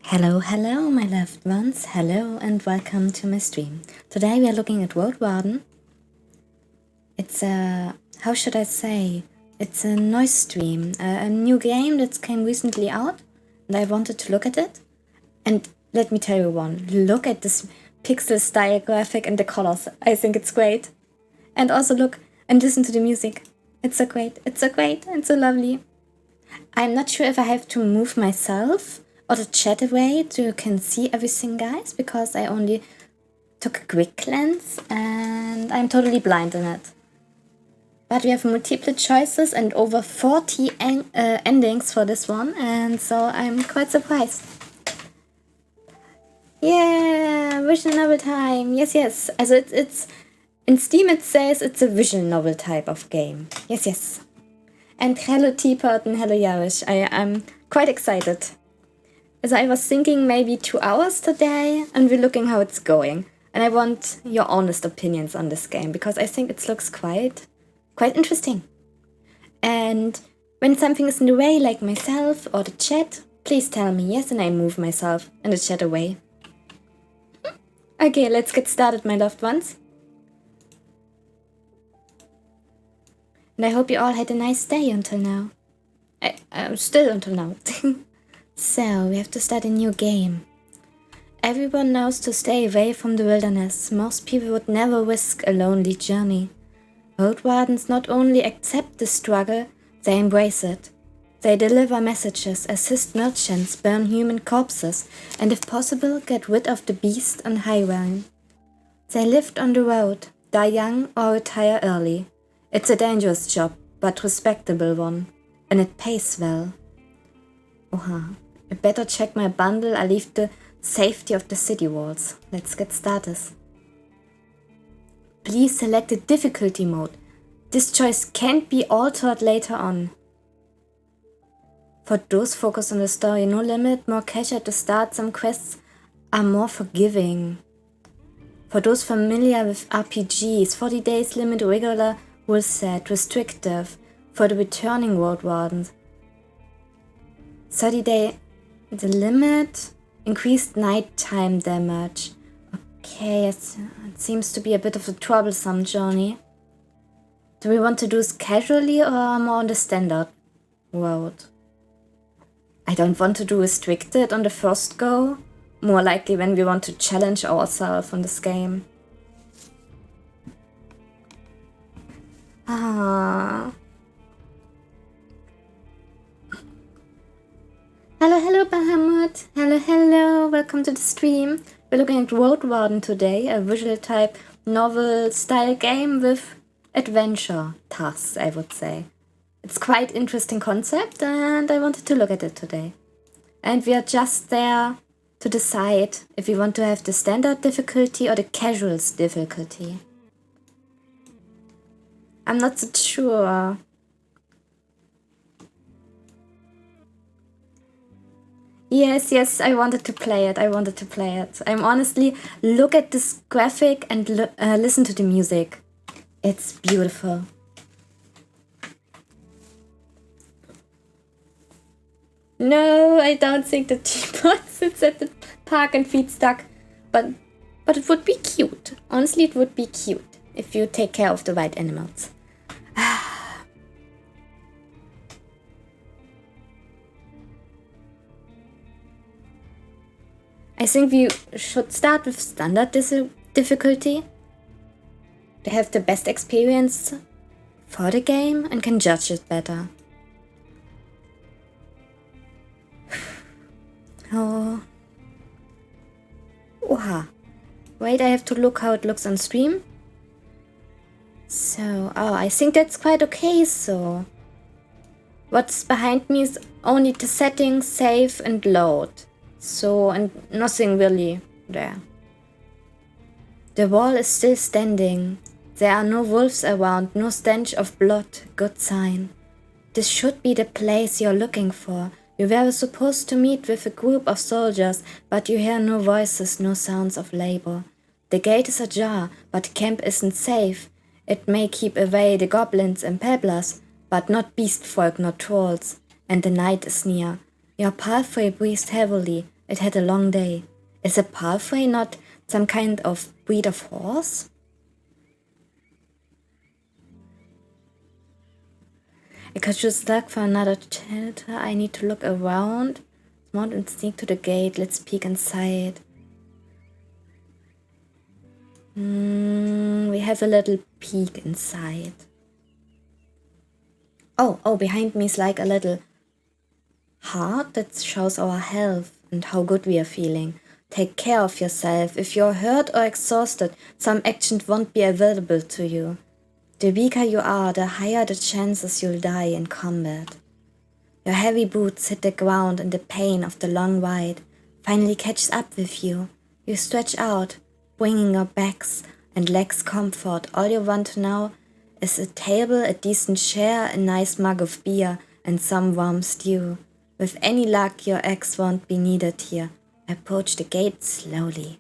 Hello, hello, my loved ones. Hello and welcome to my stream. Today we are looking at World Warden. It's a, how should I say, it's a noise stream, a new game that came recently out, and I wanted to look at it. And let me tell you one, look at this pixel style graphic and the colors. I think it's great. And also look and listen to the music. It's so great, it's so great, and so lovely. I'm not sure if I have to move myself or the chat away so you can see everything, guys, because I only took a quick glance and I'm totally blind in it. But we have multiple choices and over 40 endings for this one, and so I'm quite surprised. Yeah, visual novel time. Yes. Also it's in Steam it says it's a visual novel type of game. Yes. And hello Teapot and hello Yarish. I'm quite excited. As I was thinking maybe 2 hours today, and we're looking how it's going. And I want your honest opinions on this game, because I think it looks quite interesting. And when something is in the way, like myself or the chat, please tell me yes, and I move myself and the chat away. Okay, let's get started, my loved ones. And I hope you all had a nice day until now. Still until now. So, we have to start a new game. Everyone knows to stay away from the wilderness. Most people would never risk a lonely journey. Road Wardens not only accept the struggle, they embrace it. They deliver messages, assist merchants, burn human corpses, and if possible, get rid of the beast on highway. They lived on the road, die young or retire early. It's a dangerous job, but respectable one, and it pays well. I better check my bundle. I leave the safety of the city walls. Let's get started. Please select the difficulty mode. This choice can't be altered later on. For those focused on the story, no limit, more cash at the start. Some quests are more forgiving. For those familiar with RPGs, 40 days limit, regular rule set, restrictive. For the returning World Wardens, 30-day the limit, increased nighttime damage. Okay, it seems to be a bit of a troublesome journey. Do we want to do this casually or more on the standard road? I don't want to do restricted on the first go. More likely when we want to challenge ourselves on this game. Hello Bahamut. Hello, welcome to the stream. We're looking at World Warden today, a visual type novel style game with adventure tasks, I would say. It's quite interesting concept and I wanted to look at it today. And we are just there to decide if we want to have the standard difficulty or the casuals difficulty. I'm not so sure. Yes, I wanted to play it. I'm honestly, look at this graphic and listen to the music. It's beautiful. No, I don't think the teapot sits at the park and feet stuck. But it would be cute. Honestly, it would be cute if you take care of the right animals. I think we should start with standard difficulty. They have the best experience for the game and can judge it better. Wait, I have to look how it looks on stream. So, I think that's quite okay, so. What's behind me is only the settings, save and load. So, and nothing really there. The wall is still standing. There are no wolves around, no stench of blood, good sign. This should be the place you're looking for. You were supposed to meet with a group of soldiers, but you hear no voices, no sounds of labor. The gate is ajar, but camp isn't safe. It may keep away the goblins and pebblers, but not beast folk nor trolls. And the night is near. Your pathway breathes heavily. It had a long day. Is a palfrey not some kind of breed of horse? I could just look for another shelter. I need to look around. Mount and sneak to the gate. Let's peek inside. We have a little peek inside. Oh, behind me is like a little heart that shows our health and how good we are feeling. Take care of yourself. If you're hurt or exhausted, some action won't be available to you. The weaker you are, the higher the chances you'll die in combat. Your heavy boots hit the ground and the pain of the long ride finally catches up with you. You stretch out, bringing your backs and legs comfort. All you want to know is a table, a decent chair, a nice mug of beer, and some warm stew. With any luck, your eggs won't be needed here. Approach the gate slowly.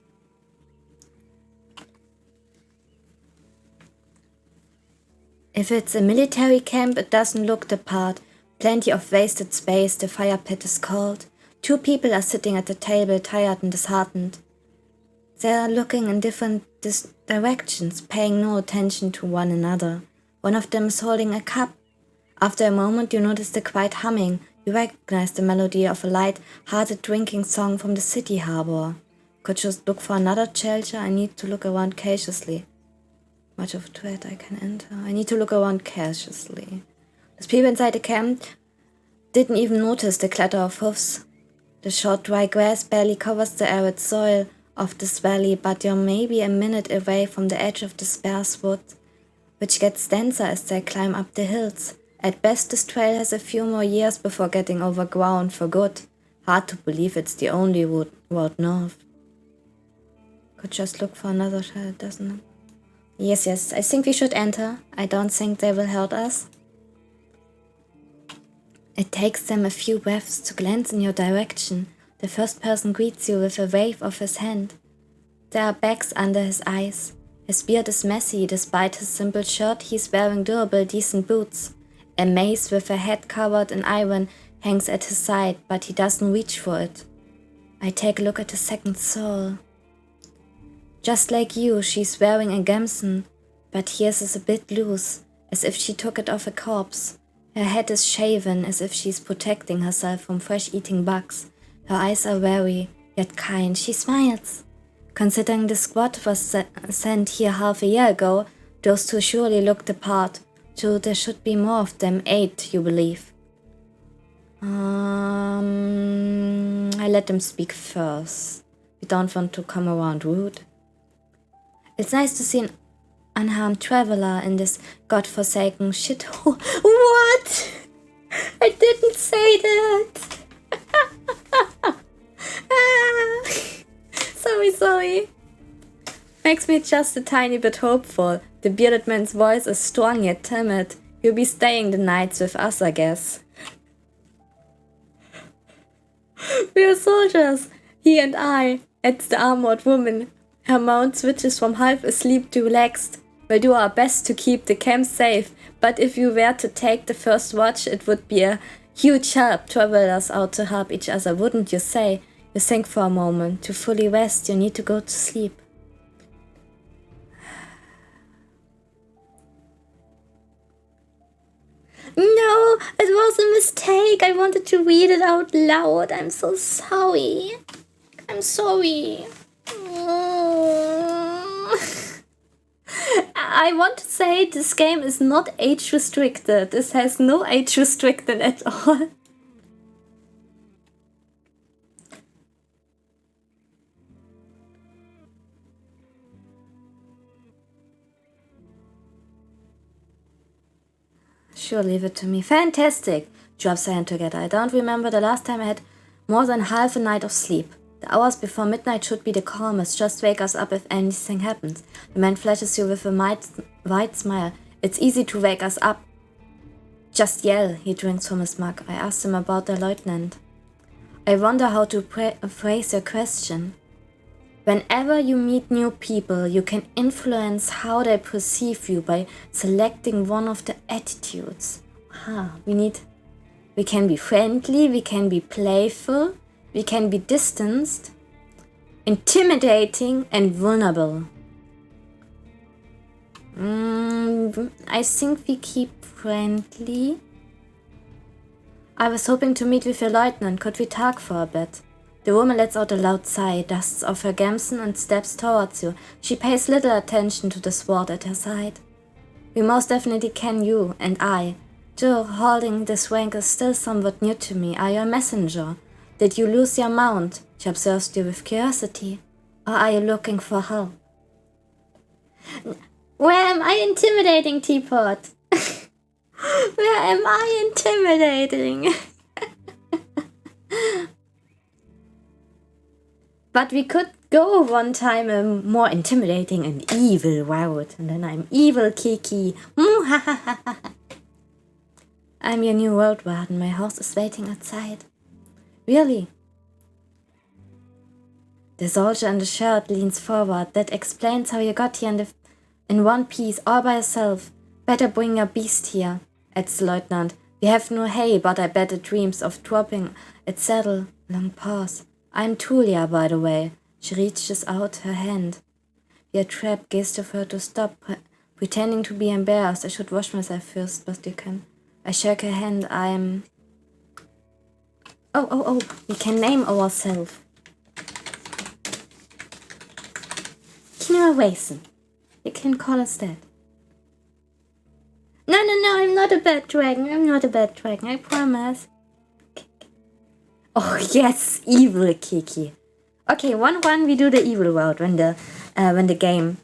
If it's a military camp, it doesn't look the part. Plenty of wasted space, the fire pit is cold. 2 people are sitting at the table, tired and disheartened. They are looking in different directions, paying no attention to one another. One of them is holding a cup. After a moment, you notice the quiet humming. You recognize the melody of a light-hearted drinking song from the city harbor. Could just look for another shelter. I need to look around cautiously. Much of dread I can enter. I need to look around cautiously. The people inside the camp didn't even notice the clatter of hoofs. The short dry grass barely covers the arid soil of this valley, but you're maybe a minute away from the edge of the sparse wood, which gets denser as they climb up the hills. At best, this trail has a few more years before getting overgrown for good. Hard to believe it's the only road north. Could just look for another shelter, doesn't it? Yes, I think we should enter. I don't think they will hurt us. It takes them a few breaths to glance in your direction. The first person greets you with a wave of his hand. There are bags under his eyes. His beard is messy. Despite his simple shirt, he's wearing durable, decent boots. A mace with a head covered in iron hangs at his side, but he doesn't reach for it. I take a look at the second soul. Just like you, she's wearing a gamson, but hers is a bit loose, as if she took it off a corpse. Her head is shaven, as if she's protecting herself from fresh-eating bugs. Her eyes are wary, yet kind. She smiles. Considering the squad was sent here half a year ago, those 2 surely looked the part. So there should be more of them. 8, you believe? I let them speak first. We don't want to come around rude. It's nice to see an unharmed traveler in this godforsaken shithole. What? I didn't say that. Sorry. Makes me just a tiny bit hopeful. The bearded man's voice is strong yet timid. You'll be staying the nights with us, I guess. We are soldiers, he and I. It's the armored woman. Her mount switches from half asleep to relaxed. We'll do our best to keep the camp safe, but if you were to take the first watch, it would be a huge help. Travelers out to help each other, wouldn't you say? You think for a moment. To fully rest, you need to go to sleep. No, it was a mistake. I wanted to read it out loud. I'm so sorry. I'm sorry. I want to say this game is not age restricted. This has no age restricted at all. Sure, leave it to me. Fantastic! Drops her hand together. I don't remember the last time I had more than half a night of sleep. The hours before midnight should be the calmest. Just wake us up if anything happens. The man flashes you with a wide smile. It's easy to wake us up. Just yell. He drinks from his mug. I asked him about the lieutenant. I wonder how to phrase your question. Whenever you meet new people, you can influence how they perceive you by selecting one of the attitudes. We can be friendly, we can be playful, We can be distanced, intimidating, and vulnerable. I think we keep friendly. I was hoping to meet with your lieutenant. Could we talk for a bit? The woman lets out a loud sigh, dusts off her gamson and steps towards you. She pays little attention to the sword at her side. We most definitely can, you and I. Though holding this rank is still somewhat new to me. Are you a messenger? Did you lose your mount? She observes you with curiosity. Or are you looking for help? Where am I intimidating, Teapot? Where am I intimidating? But we could go one time a more intimidating and evil route. And then I'm evil Kiki. I'm your new road warden. My horse is waiting outside. Really? The soldier in the shirt leans forward. That explains how you got here in one piece, all by yourself. Better bring your beast here, adds the lieutenant. We have no hay, but I bet it dreams of dropping its saddle. Long pause. I'm Tulia, by the way. She reaches out her hand. We are trapped, gesture for her to stop, pretending to be embarrassed. I should wash myself first, but you can. I shake her hand. I'm... Oh, we can name ourselves. Kinderwaisen. You can call us that. No, I'm not a bad dragon. I promise. Oh yes, evil Kiki. Okay, 1-1 we do the evil route when the game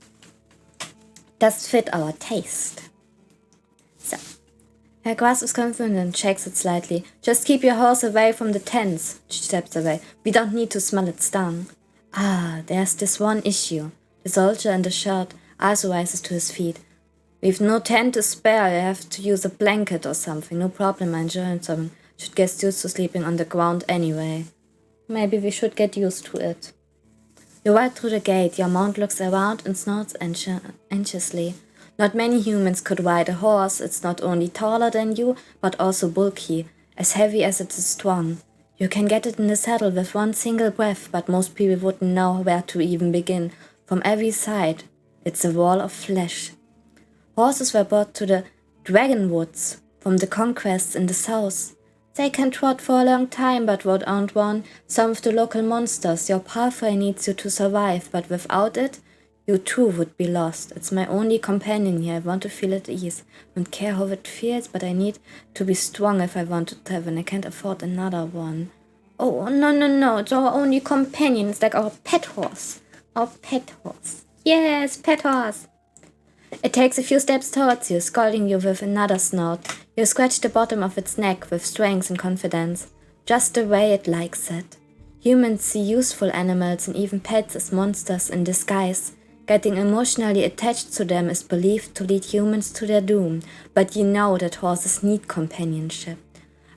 does fit our taste. So, her grasp is confident and shakes it slightly. Just keep your horse away from the tents. She steps away. We don't need to smell its dung. Ah, there's this one issue. The soldier in the shirt also rises to his feet. We've no tent to spare. I have to use a blanket or something. No problem, I enjoy something. Should get used to sleeping on the ground anyway. Maybe we should get used to it. You ride through the gate. Your mount looks around and snorts anxiously. Not many humans could ride a horse. It's not only taller than you, but also bulky, as heavy as it is strong. You can get it in the saddle with one single breath, but most people wouldn't know where to even begin. From every side, it's a wall of flesh. Horses were brought to the Dragonwoods from the conquests in the south. They can trot for a long time, but what aren't one? Some of the local monsters. Your pathway needs you to survive, but without it, you too would be lost. It's my only companion here. I want to feel at ease. Don't care how it feels, but I need to be strong if I want to travel, and I can't afford another one. Oh, no. It's our only companion. It's like our pet horse. Our pet horse. Yes, pet horse. It takes a few steps towards you, scolding you with another snort. You scratch the bottom of its neck with strength and confidence, just the way it likes it. Humans see useful animals and even pets as monsters in disguise. Getting emotionally attached to them is believed to lead humans to their doom, but you know that horses need companionship.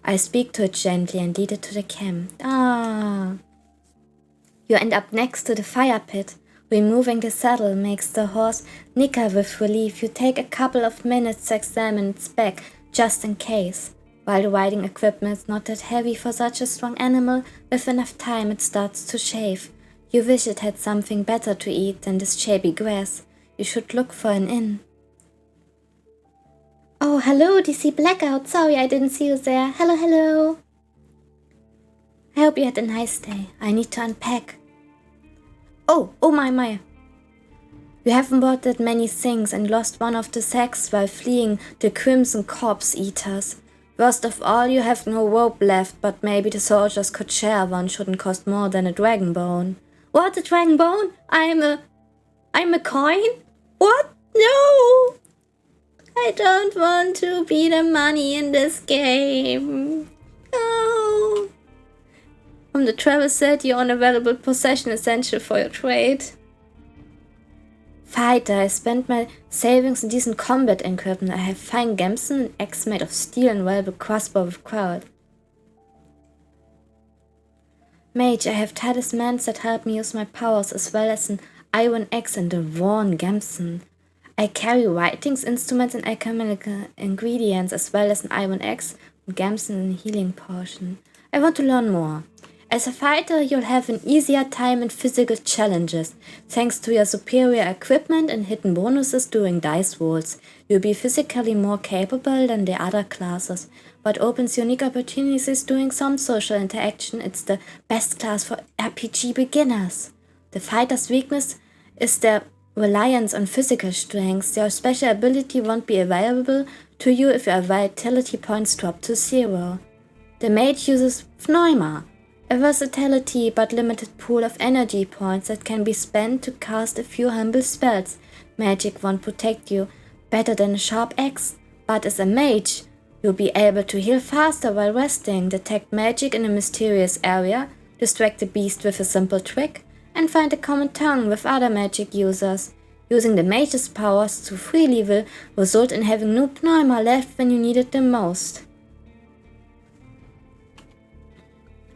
I speak to it gently and lead it to the camp. Ah. You end up next to the fire pit. Removing the saddle makes the horse nicker with relief. You take a couple of minutes to examine its back, just in case. While the riding equipment is not that heavy for such a strong animal, with enough time it starts to shave. You wish it had something better to eat than this shabby grass. You should look for an inn. Oh, hello, DC Blackout. Sorry I didn't see you there. Hello. I hope you had a nice day. I need to unpack. Oh my. You haven't bought that many things and lost one of the sacks while fleeing the crimson corpse eaters. Worst of all, you have no rope left, but maybe the soldiers could share one. Shouldn't cost more than a dragon bone. What, a dragon bone? I'm a coin? What? No! I don't want to be the money in this game. No! From the travel set, you own a valuable possession essential for your trade. Fighter, I spent my savings in decent combat equipment. I have fine gamson, an axe made of steel, and valuable crossbow with crowd. Mage, I have talismans that help me use my powers, as well as an iron axe and a worn gamson. I carry writings, instruments, and alchemical ingredients, as well as an iron axe, and gamson, and a healing potion. I want to learn more. As a fighter, you'll have an easier time in physical challenges, thanks to your superior equipment and hidden bonuses during dice rolls. You'll be physically more capable than the other classes, but opens unique opportunities during some social interaction. It's the best class for RPG beginners. The fighter's weakness is their reliance on physical strength. Your special ability won't be available to you if your vitality points drop to 0. The mage uses Pneuma, a versatility but limited pool of energy points that can be spent to cast a few humble spells. Magic won't protect you better than a sharp axe, but as a mage, you'll be able to heal faster while resting, detect magic in a mysterious area, distract the beast with a simple trick, and find a common tongue with other magic users. Using the mage's powers to freely will result in having no pneuma left when you need it the most.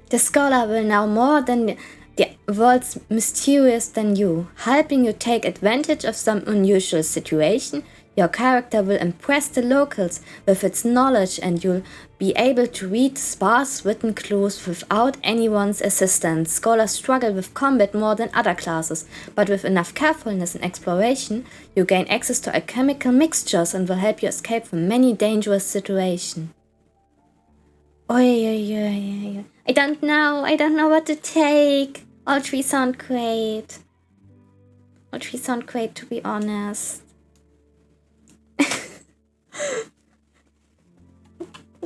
The scholar will know more than the world's mysterious than you, helping you take advantage of some unusual situation. Your character will impress the locals with its knowledge, and you'll be able to read sparse written clues without anyone's assistance. Scholars struggle with combat more than other classes, but with enough carefulness and exploration, you gain access to alchemical mixtures and will help you escape from many dangerous situations. I don't know what to take. All three sound great. To be honest.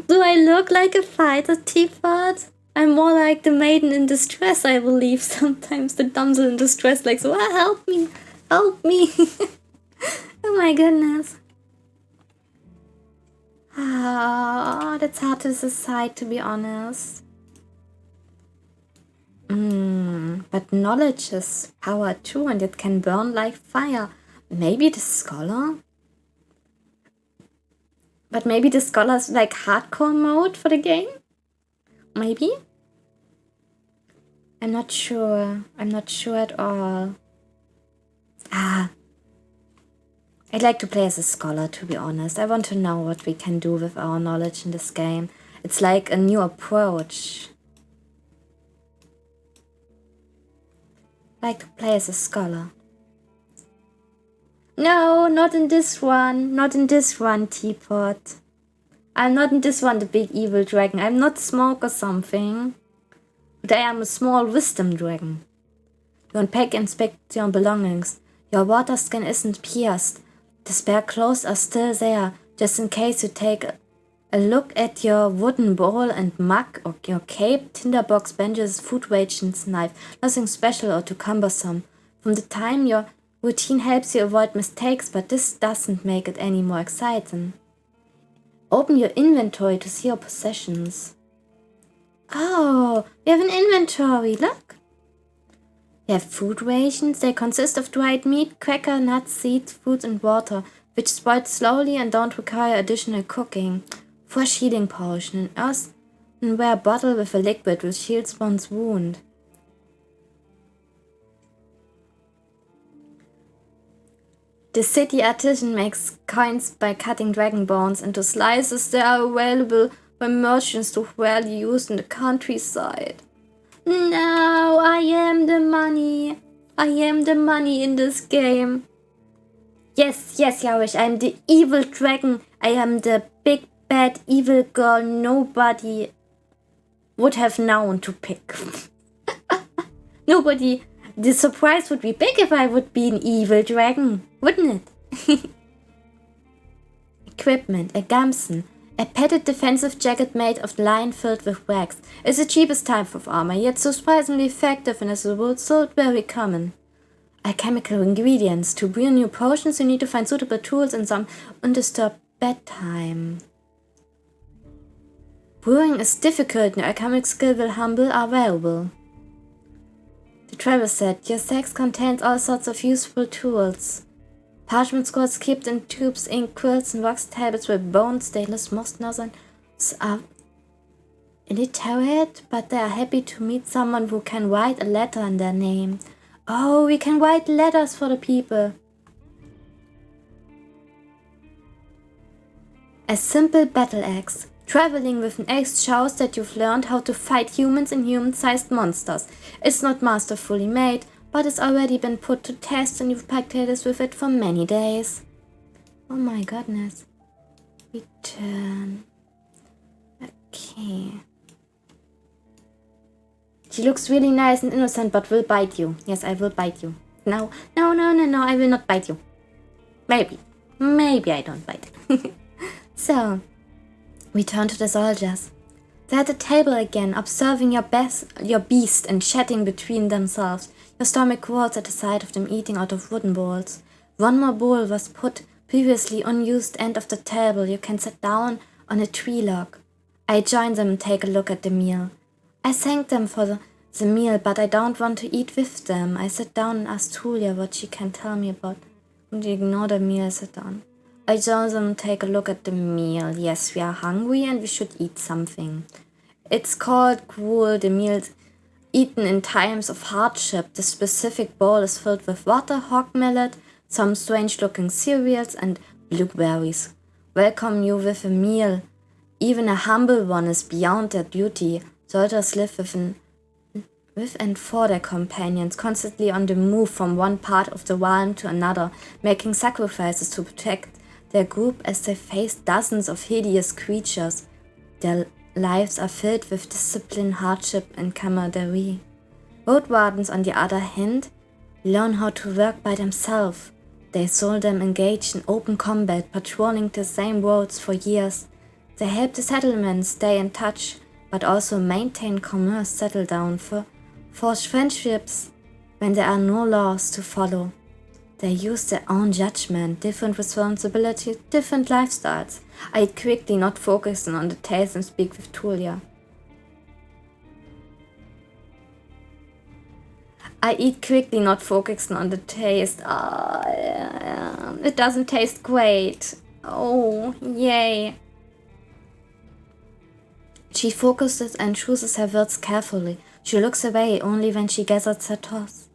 Do I look like a fighter, teapot? I'm more like the maiden in distress, I believe. Sometimes the damsel in distress, like, so help me. Oh my goodness. Ah, that's hard to decide, to be honest. But knowledge is power too, and it can burn like fire. Maybe the scholar? But maybe the scholar's like hardcore mode for the game? Maybe? I'm not sure at all. I'd like to play as a scholar, to be honest. I want to know what we can do with our knowledge in this game. It's like a new approach. I like to play as a scholar. No, not in this one. Not in this one, teapot. I'm not in this one, the big evil dragon. I'm not smoke or something. But I am a small wisdom dragon. You unpack and inspect your belongings. Your water skin isn't pierced. The spare clothes are still there, just in case you take a look at your wooden bowl and mug, or your cape, tinderbox, benches, food rations, knife. Nothing special or too cumbersome. From the time your routine helps you avoid mistakes, but this doesn't make it any more exciting. Open your inventory to see your possessions. Oh, we have an inventory, look. We have food rations. They consist of dried meat, cracker, nuts, seeds, fruits, and water, which spoil slowly and don't require additional cooking. Fresh healing potion, an earthenware bottle with a liquid which heals one's wound. The city artisan makes coins by cutting dragon bones into slices. They are available by merchants to rarely used in the countryside. No, I am the money. I am the money in this game. Yes, Yarish, I am the evil dragon. I am the big bad evil girl nobody would have known to pick. Nobody. The surprise would be big if I would be an evil dragon, wouldn't it? Equipment, a gamson. A padded defensive jacket made of line filled with wax. It's the cheapest type of armor, yet so surprisingly effective and as a result very common. Alchemical ingredients. To brew new potions, you need to find suitable tools and some undisturbed bedtime. Brewing is difficult and alchemic skill will humble are valuable. The travel set. Your sacks contains all sorts of useful tools. Parchment scrolls kept in tubes, ink, quills, and wax tablets with bones, stainless, most nothing are illiterate, but they are happy to meet someone who can write a letter in their name. Oh, we can write letters for the people. A simple battle axe. Traveling with an axe shows that you've learned how to fight humans and human-sized monsters. It's not masterfully made, but it's already been put to test and you've practiced with it for many days. Oh my goodness. Return. Okay. She looks really nice and innocent, but will bite you. Yes, I will bite you. No, I will not bite you. Maybe I don't bite. So, we turn to the soldiers. They're at the table again, observing your beast and chatting between themselves. Your stomach growls at the sight of them eating out of wooden bowls. One more bowl was put previously unused end of the table. You can sit down on a tree log. I join them and take a look at the meal. I thank them for the meal, but I don't want to eat with them. I sit down and ask Tulia what she can tell me about. And you ignore the meal, sit down. I join them and take a look at the meal. Yes, we are hungry and we should eat something. It's called gruel, the meal eaten in times of hardship. The specific bowl is filled with water, hog millet, some strange-looking cereals, and blueberries. Welcome you with a meal. Even a humble one is beyond their duty. Soldiers live with and for their companions, constantly on the move from one part of the realm to another, making sacrifices to protect their group as they face dozens of hideous creatures. Their lives are filled with discipline, hardship, and camaraderie. Road wardens, on the other hand, learn how to work by themselves. They seldom engage in open combat, patrolling the same roads for years. They help the settlements stay in touch, but also maintain commerce, settle down, forge friendships when there are no laws to follow. They use their own judgment, different responsibilities, different lifestyles. I eat quickly, not focusing on the taste, and speak with Tulia. I eat quickly, not focusing on the taste. It doesn't taste great. Oh, yay. She focuses and chooses her words carefully. She looks away only when she gathers her thoughts.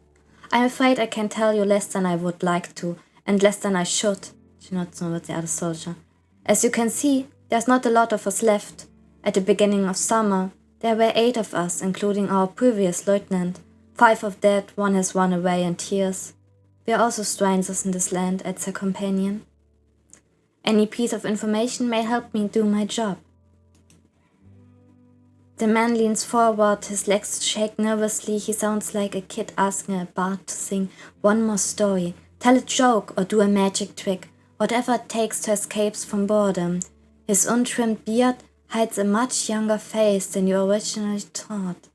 I'm afraid I can tell you less than I would like to, and less than I should. She nods over the other soldier. As you can see, there's not a lot of us left. At the beginning of summer, there were 8 of us, including our previous lieutenant. 5 of dead, 1 has run away in tears. We are also strangers in this land, adds her companion. Any piece of information may help me do my job. The man leans forward, his legs shake nervously. He sounds like a kid asking a bard to sing one more story, tell a joke, or do a magic trick, whatever it takes to escape from boredom. His untrimmed beard hides a much younger face than you originally thought.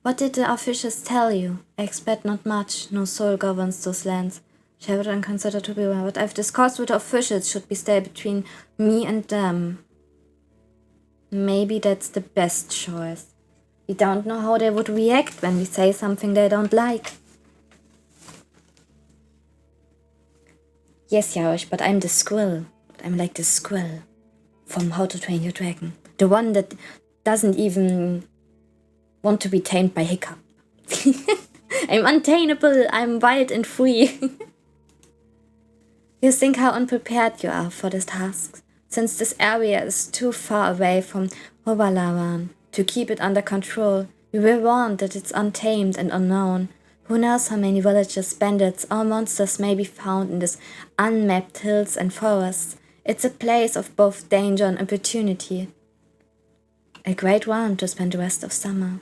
What did the officials tell you? I expect not much. No soul governs those lands. Shepard and consider to be what I've discussed with the officials should be stay between me and them. Maybe that's the best choice. We don't know how they would react when we say something they don't like. Yes, Yarosh, but I'm the squirrel. I'm like the squirrel from How to Train Your Dragon. The one that doesn't even want to be tamed by Hiccup. I'm untameable. I'm wild and free. You think how unprepared you are for this task. Since this area is too far away from Hobalawan to keep it under control, we were warned that it's untamed and unknown. Who knows how many villages, bandits, or monsters may be found in these unmapped hills and forests. It's a place of both danger and opportunity. A great realm to spend the rest of summer.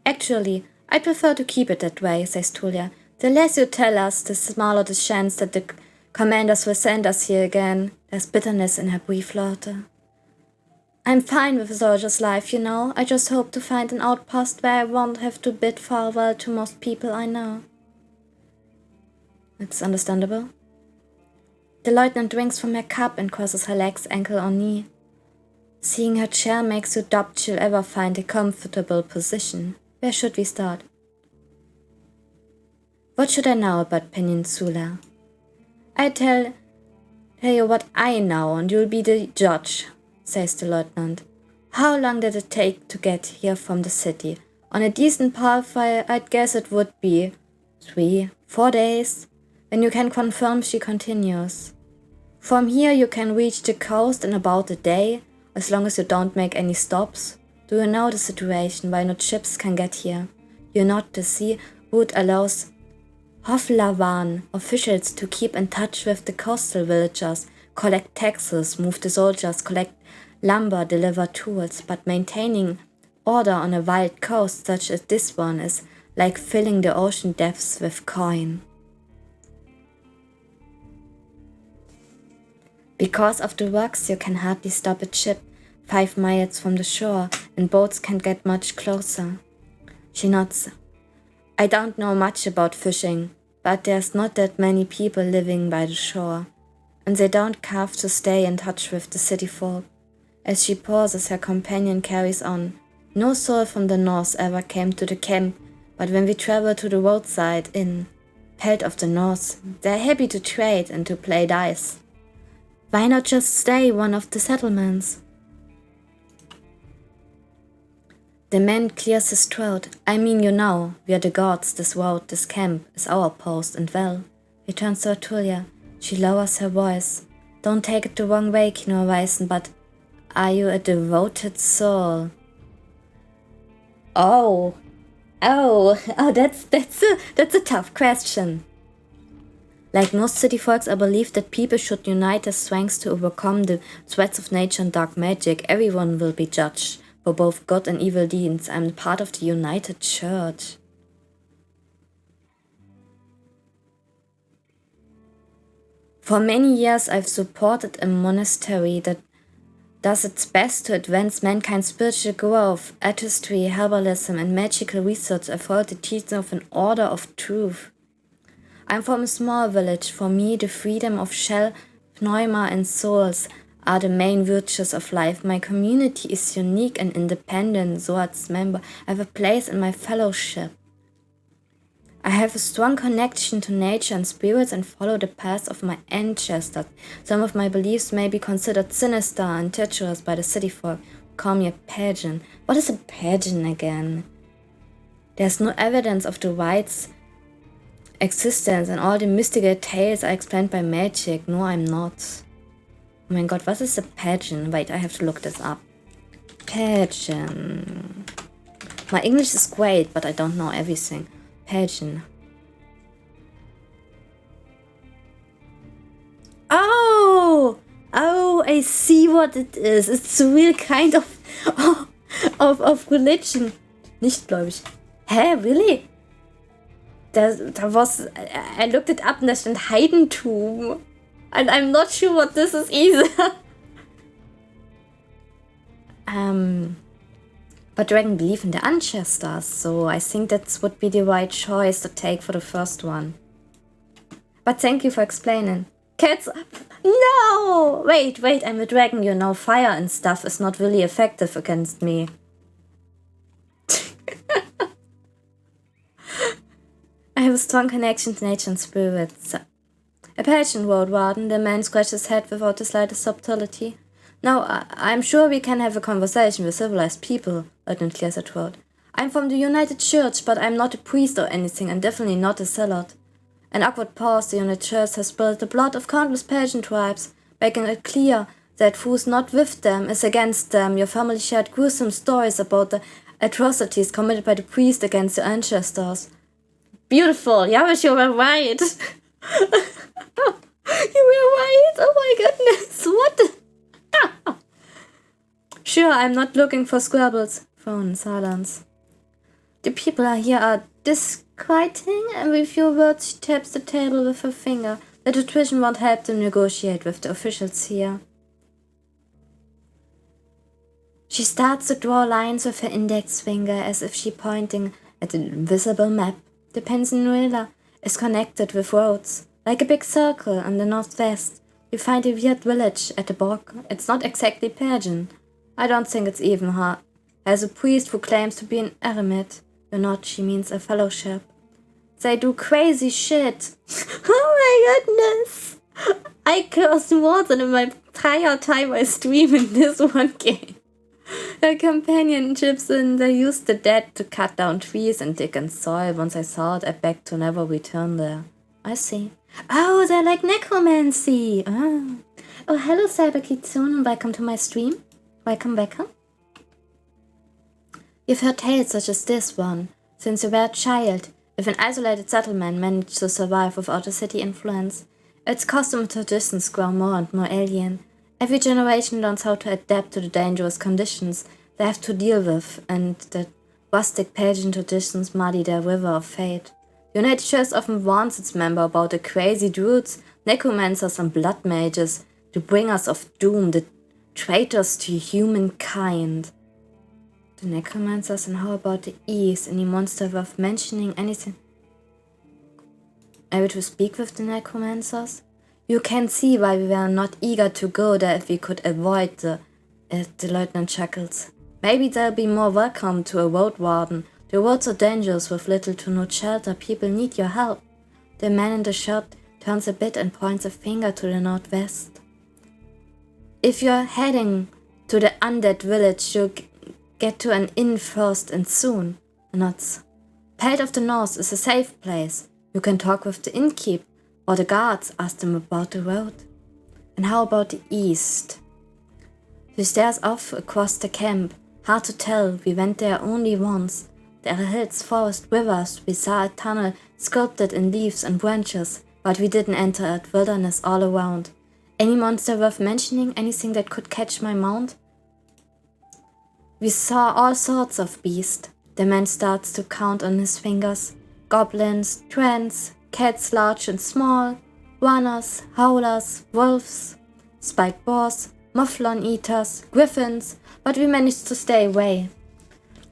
Actually, I prefer to keep it that way, says Tulia. The less you tell us, the smaller the chance that the commanders will send us here again. There's bitterness in her brief laughter. I'm fine with a soldier's life, you know. I just hope to find an outpost where I won't have to bid farewell to most people I know. It's understandable. The lieutenant drinks from her cup and crosses her legs, ankle or knee. Seeing her chair makes you doubt she'll ever find a comfortable position. Where should we start? What should I know about Peninsula? I tell you what I know and you'll be the judge, says the lieutenant. How long did it take to get here from the city? On a decent pathway, I'd guess it would be 3-4 days. When you can confirm, she continues. From here you can reach the coast in about a day, as long as you don't make any stops. Do you know the situation why no ships can get here? You know the sea route allows Hoflavan officials to keep in touch with the coastal villagers, collect taxes, move the soldiers, collect lumber, deliver tools, but maintaining order on a wild coast such as this one is like filling the ocean depths with coin. Because of the rocks, you can hardly stop a ship 5 miles from the shore, and boats can't get much closer. She nods. I don't know much about fishing, but there's not that many people living by the shore, and they don't have to stay in touch with the city folk. As she pauses, her companion carries on. No soul from the north ever came to the camp, but when we travel to the roadside inn, Held of the North, they're happy to trade and to play dice. Why not just stay one of the settlements? The man clears his throat. I mean, you know, we are the gods, this road, this camp is our post, and well. He turns to Atulia. She lowers her voice. Don't take it the wrong way, Kino Weisen, but are you a devoted soul? Oh, that's a tough question. Like most city folks, I believe that people should unite their strengths to overcome the threats of nature and dark magic. Everyone will be judged for both good and evil deeds. I'm part of the United Church. For many years, I've supported a monastery that does its best to advance mankind's spiritual growth. Artistry, herbalism, and magical research. I follow the teachings of an order of truth. I'm from a small village. For me, the freedom of shell, pneuma, and souls are the main virtues of life. My community is unique and independent, so as member, I have a place in my fellowship. I have a strong connection to nature and spirits and follow the paths of my ancestors. Some of my beliefs may be considered sinister and treacherous by the city folk. Call me a pagan. What is a pagan again? There's no evidence of the white's existence, and all the mystical tales are explained by magic. No, I'm not. Oh my god, what is a pagan? Wait, I have to look this up. Pagan. My English is great, but I don't know everything. Pagan. Oh, I see what it is. It's a real kind of religion. Nicht gläubig. Hä, really? There was, I looked it up and there stand Heidentum. And I'm not sure what this is either. But dragon believe in the ancestors, so I think that would be the right choice to take for the first one. But thank you for explaining. Cats? No! Wait, I'm a dragon, you know, fire and stuff is not really effective against me. I have a strong connection to nature and spirits. A pagan road warden, the man scratched his head without the slightest subtlety. Now, I'm sure we can have a conversation with civilized people, Lieutenant clears her throat. I'm from the United Church, but I'm not a priest or anything, and definitely not a zealot. An awkward pause. The United Church has spilled the blood of countless pagan tribes, making it clear that who's not with them is against them. Your family shared gruesome stories about the atrocities committed by the priest against the ancestors. Beautiful. Yeah, you were right. You were right. Oh my goodness. What the? Sure, I'm not looking for squabbles. Phone silence. The people here are disquieting, and with few words she taps the table with her finger. The nutrition won't help them negotiate with the officials here. She starts to draw lines with her index finger as if she pointing at an invisible map. The peninsula is connected with roads, like a big circle in the northwest. You find a weird village at the bog. It's not exactly pagan. I don't think it's even hard. There's a priest who claims to be an eremit. You're not, she means a fellowship. They do crazy shit. Oh my goodness. I cursed more than in my entire time I stream in this one game. Her companion chips in. They use the dead to cut down trees and dig in soil. Once I saw it, I begged to never return there. I see. Oh, they're like necromancy. Oh, hello, Cyber Kitsune, and welcome to my stream. welcome, welcome. You've heard tales such as this one, since you were a child. If an isolated settlement managed to survive without a city influence, its customs and traditions grow more and more alien. Every generation learns how to adapt to the dangerous conditions they have to deal with, and the rustic pagan traditions muddy their river of fate. United Church often warns its members about the crazy druids, necromancers and blood mages, the bringers of doom, the traitors to humankind. The necromancers, and how about the ease? Any monster worth mentioning? Anything? Able to speak with the necromancers? You can see why we were not eager to go there if we could avoid the lieutenant chuckles. Maybe they'll be more welcome to a road warden. The roads are dangerous with little to no shelter. People need your help. The man in the shirt turns a bit and points a finger to the northwest. If you're heading to the undead village, you'll get to an inn first and soon. Nods. Pelt of the North is a safe place. You can talk with the innkeep or the guards, ask them about the road. And how about the east? She stares off across the camp. Hard to tell, we went there only once. There are hills, forests, rivers. We saw a tunnel sculpted in leaves and branches, but we didn't enter it. Wilderness all around. Any monster worth mentioning? Anything that could catch my mount? We saw all sorts of beasts. The man starts to count on his fingers. Goblins, trants, cats large and small, runners, howlers, wolves, spiked boars, mufflon eaters, griffins, but we managed to stay away.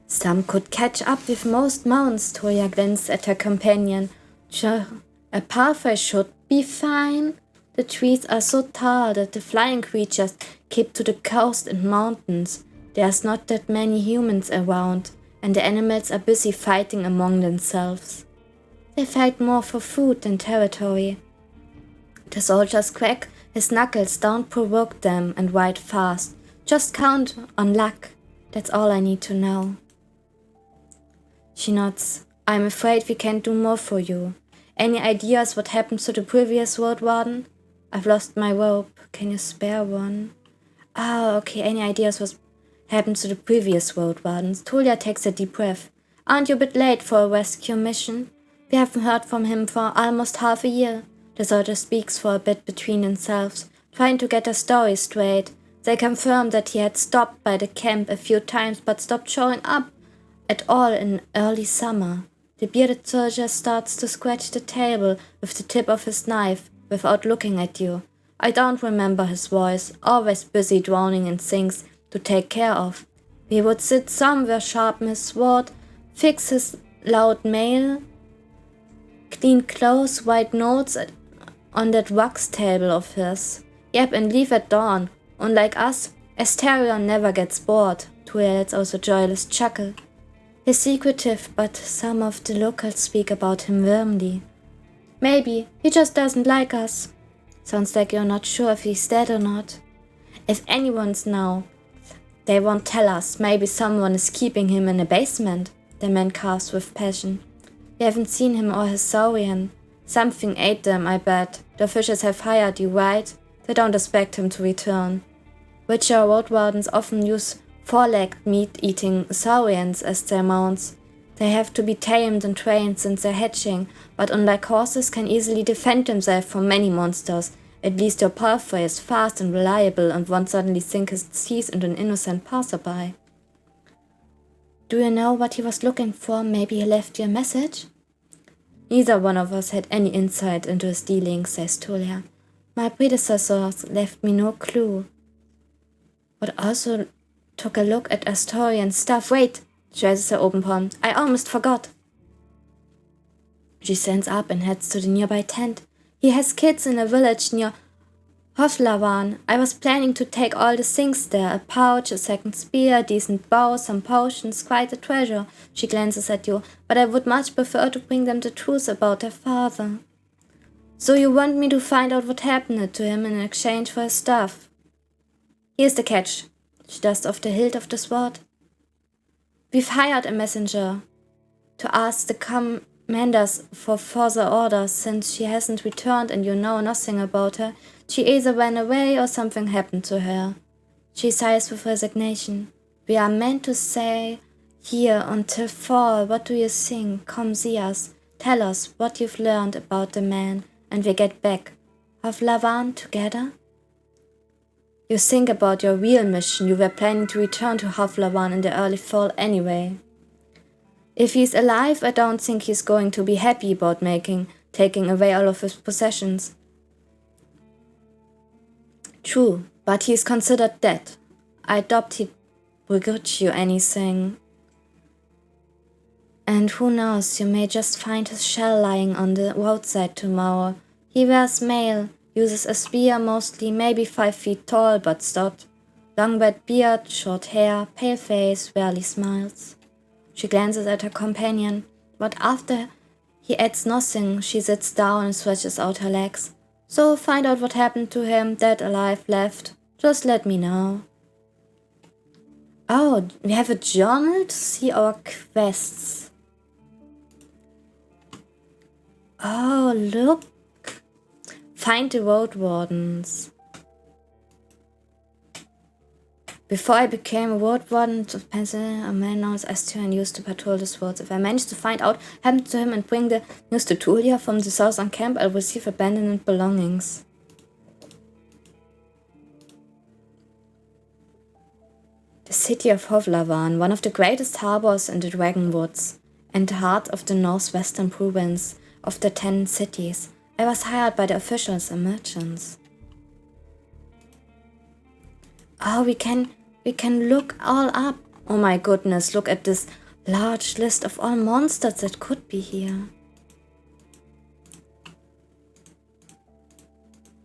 Some could catch up with most mounts, Toya glanced at her companion. Sure, a pathway should be fine. The trees are so tall that the flying creatures keep to the coast and mountains. There's not that many humans around, and the animals are busy fighting among themselves. They fight more for food than territory. The soldiers crack his knuckles, don't provoke them, and ride fast. Just count on luck. That's all I need to know. She nods. I'm afraid we can't do more for you. Any ideas what happened to the previous road warden? I've lost my rope. Can you spare one? Ah, okay. Any ideas what happened to the previous road wardens? Tulia takes a deep breath. Aren't you a bit late for a rescue mission? We haven't heard from him for almost half a year. The soldier speaks for a bit between themselves, trying to get their story straight. They confirmed that he had stopped by the camp a few times but stopped showing up at all in early summer. The bearded soldier starts to scratch the table with the tip of his knife without looking at you. I don't remember his voice, always busy drowning in things to take care of. He would sit somewhere, sharpen his sword, fix his loud mail, clean clothes, write notes on that wax table of his. Yep, and leave at dawn. Unlike us, Asterion never gets bored. Tuya lets out a joyless chuckle. He's secretive, but some of the locals speak about him warmly. Maybe he just doesn't like us. Sounds like you're not sure if he's dead or not. If anyone's now, they won't tell us. Maybe someone is keeping him in a basement, the man coughs with passion. We haven't seen him or his saurian. Something ate them, I bet. The officials have hired you, right? They don't expect him to return. Witcher road wardens often use four-legged meat-eating saurians as their mounts. They have to be tamed and trained since they're hatching, but unlike horses can easily defend themselves from many monsters. At least your pathway is fast and reliable and won't suddenly sink his teeth into an innocent passerby. Do you know what he was looking for? Maybe he left you a message? Neither one of us had any insight into his dealings, says Tulia. My predecessors left me no clue. But also took a look at Astorian's stuff. Wait, she raises her open palm. I almost forgot. She stands up and heads to the nearby tent. He has kids in a village near Hoflavan. I was planning to take all the things there. A pouch, a second spear, a decent bow, some potions, quite a treasure. She glances at you. But I would much prefer to bring them the truth about their father. So you want me to find out what happened to him in exchange for his stuff? Here's the catch. She dusts off the hilt of the sword. We've hired a messenger to ask the commanders for further orders. Since she hasn't returned and you know nothing about her, she either ran away or something happened to her. She sighs with resignation. We are meant to stay here until fall. What do you think? Come see us. Tell us what you've learned about the man, and we get back. Have Lavan together? You think about your real mission. You were planning to return to Havlavan in the early fall anyway. If he's alive, I don't think he's going to be happy about taking away all of his possessions. True, but he's considered dead. I doubt he'd begrudge you anything. And who knows, you may just find his shell lying on the roadside tomorrow. He wears mail, uses a spear mostly, maybe 5 feet tall but stout. Long red beard, short hair, pale face, rarely smiles. She glances at her companion, but after he adds nothing, she sits down and stretches out her legs. So find out what happened to him, dead, alive, left. Just let me know. Oh, we have a journal to see our quests. Oh, look. Find the road wardens. Before I became a road warden of Pennsylvania, a man known as Esther and used to patrol these roads. If I manage to find out what happened to him and bring the news to Tulia from the southern camp, I'll receive abandoned belongings. The city of Hovlavan, one of the greatest harbors in the Dragonwoods, and the heart of the northwestern province of the 10 cities. I was hired by the officials and merchants. Oh, we can look all up. Oh my goodness, look at this large list of all monsters that could be here.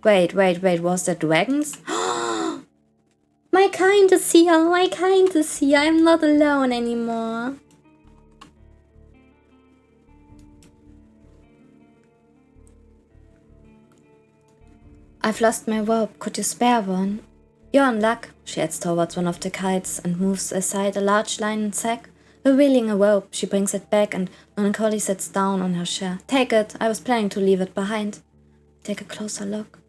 Wait, was that dragons? My kind is here, I'm not alone anymore. I've lost my rope, could you spare one? You're in luck, she heads towards one of the kites and moves aside a large linen sack. Revealing a rope, she brings it back and melancholy sits down on her chair. Take it, I was planning to leave it behind. Take a closer look.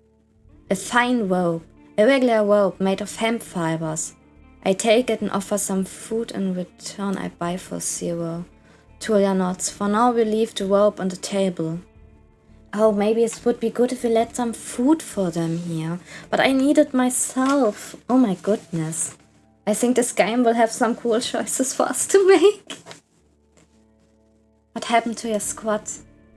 A fine rope, a regular rope made of hemp fibers. I take it and offer some food. In return I buy for 0. Tulia nods. For now we leave the rope on the table. Oh, maybe it would be good if we let some food for them here. But I need it myself. Oh my goodness. I think this game will have some cool choices for us to make. What happened to your squad?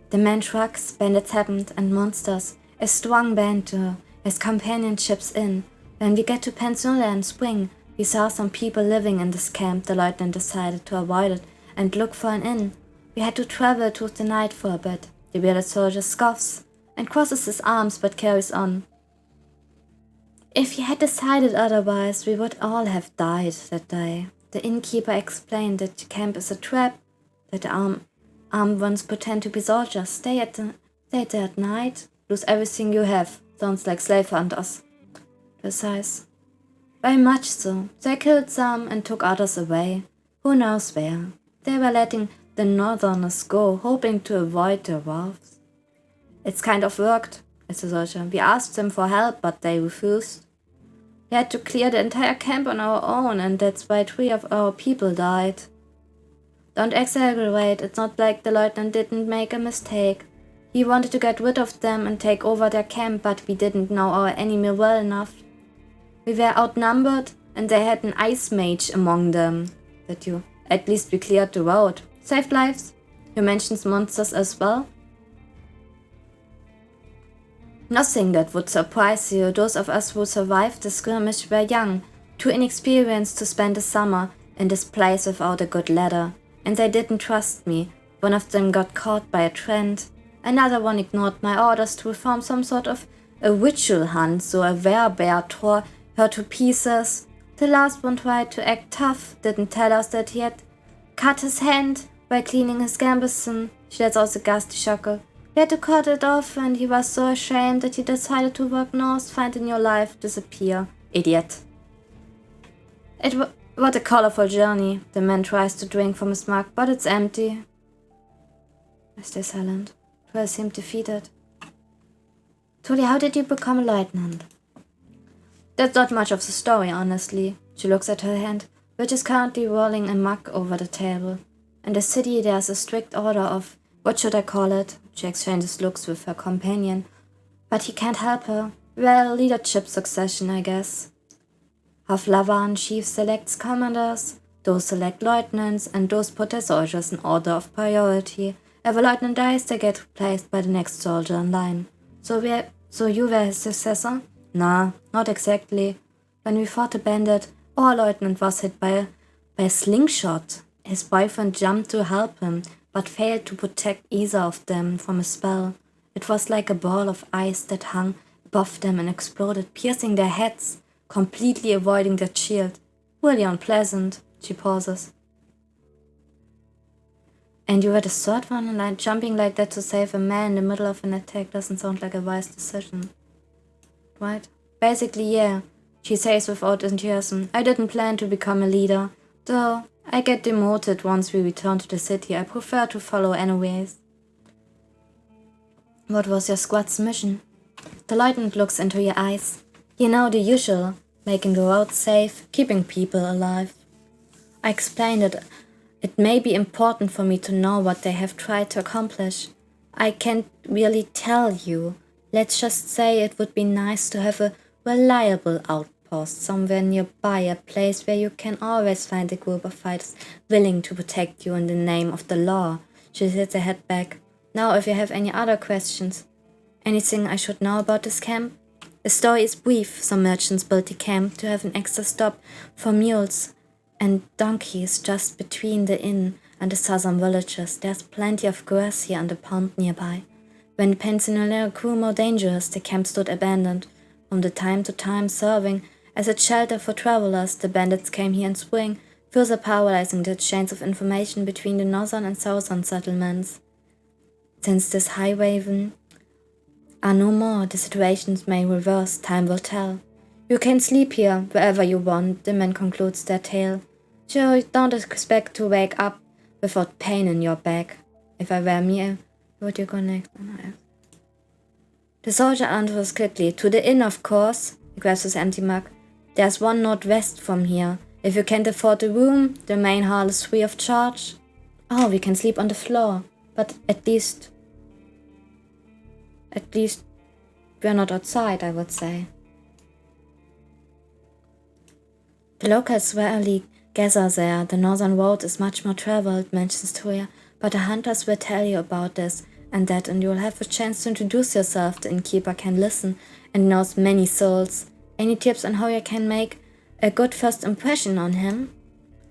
The man shrugs, bandits happened, and monsters. A strong band too, as companionships in. When we get to Pensacola in spring, we saw some people living in this camp. The lieutenant decided to avoid it and look for an inn. We had to travel through the night for a bit. The bearded soldier scoffs and crosses his arms but carries on. If he had decided otherwise, we would all have died that day. The innkeeper explained that the camp is a trap, that the armed ones pretend to be soldiers, stay there at night, lose everything you have. Sounds like slave hunters. Precise. Very much so. They killed some and took others away. Who knows where? They were letting the northerners go, hoping to avoid the wolves. It's kind of worked, as a soldier. We asked them for help, but they refused. We had to clear the entire camp on our own, and that's why 3 of our people died. Don't exaggerate, it's not like the lieutenant didn't make a mistake. He wanted to get rid of them and take over their camp, but we didn't know our enemy well enough. We were outnumbered, and they had an ice mage among them. At least we cleared the road. Saved lives? You mentioned monsters as well? Nothing that would surprise you. Those of us who survived the skirmish were young, too inexperienced to spend the summer in this place without a good ladder. And they didn't trust me. One of them got caught by a trend. Another one ignored my orders to perform some sort of a ritual hunt, so a werebear tore her to pieces. The last one tried to act tough, didn't tell us that he had cut his hand by cleaning his gambeson. She lets out a ghastly chuckle. He had to cut it off, and he was so ashamed that he decided to work north, find a new life, disappear. Idiot. What a colorful journey. The man tries to drink from his mug, but it's empty. I stay silent. I seem defeated. Tulia, how did you become a lieutenant? That's not much of the story, honestly. She looks at her hand, which is currently rolling amok over the table. In the city there's a strict order of, what should I call it? She exchanges looks with her companion. But he can't help her. Well, leadership succession, I guess. Havlavan chief selects commanders, those select lieutenants, and those put their soldiers in order of priority. If a lieutenant dies, they get replaced by the next soldier in line. So you were his successor? Nah, not exactly. When we fought a bandit, our lieutenant was hit by a slingshot. His boyfriend jumped to help him, but failed to protect either of them from a spell. It was like a ball of ice that hung above them and exploded, piercing their heads, completely avoiding their shield. Really unpleasant. She pauses. And you were the third one in line. Jumping like that to save a man in the middle of an attack doesn't sound like a wise decision. Right? Basically, yeah, she says without enthusiasm. I didn't plan to become a leader. Though, I get demoted once we return to the city. I prefer to follow anyways. What was your squad's mission? The lieutenant looks into your eyes. You know, the usual. Making the road safe, keeping people alive. I explained it. It may be important for me to know what they have tried to accomplish. I can't really tell you. Let's just say it would be nice to have a reliable outpost somewhere nearby, a place where you can always find a group of fighters willing to protect you in the name of the law. She tilts her head back. Now, if you have any other questions. Anything I should know about this camp? The story is brief. Some merchants built the camp to have an extra stop for mules and donkeys just between the inn and the southern villages. There's plenty of grass here and a pond nearby. When the peninsula grew more dangerous, the camp stood abandoned. From the time to time serving as a shelter for travelers, the bandits came here in spring, further paralyzing the chains of information between the northern and southern settlements. Since this highwaymen are no more, the situations may reverse, time will tell. You can sleep here, wherever you want, the man concludes their tale. Sure, don't expect to wake up without pain in your back. If I were me, would you go next? The soldier answers quickly. To the inn, of course. He grabs his empty mug. There's one northwest from here. If you can't afford a room, the main hall is free of charge. Oh, we can sleep on the floor. But at least we're not outside, I would say. The locals rarely gather there. The northern road is much more traveled, mentions Toya, but the hunters will tell you about this and that, and you'll have a chance to introduce yourself. The innkeeper can listen and knows many souls. Any tips on how you can make a good first impression on him?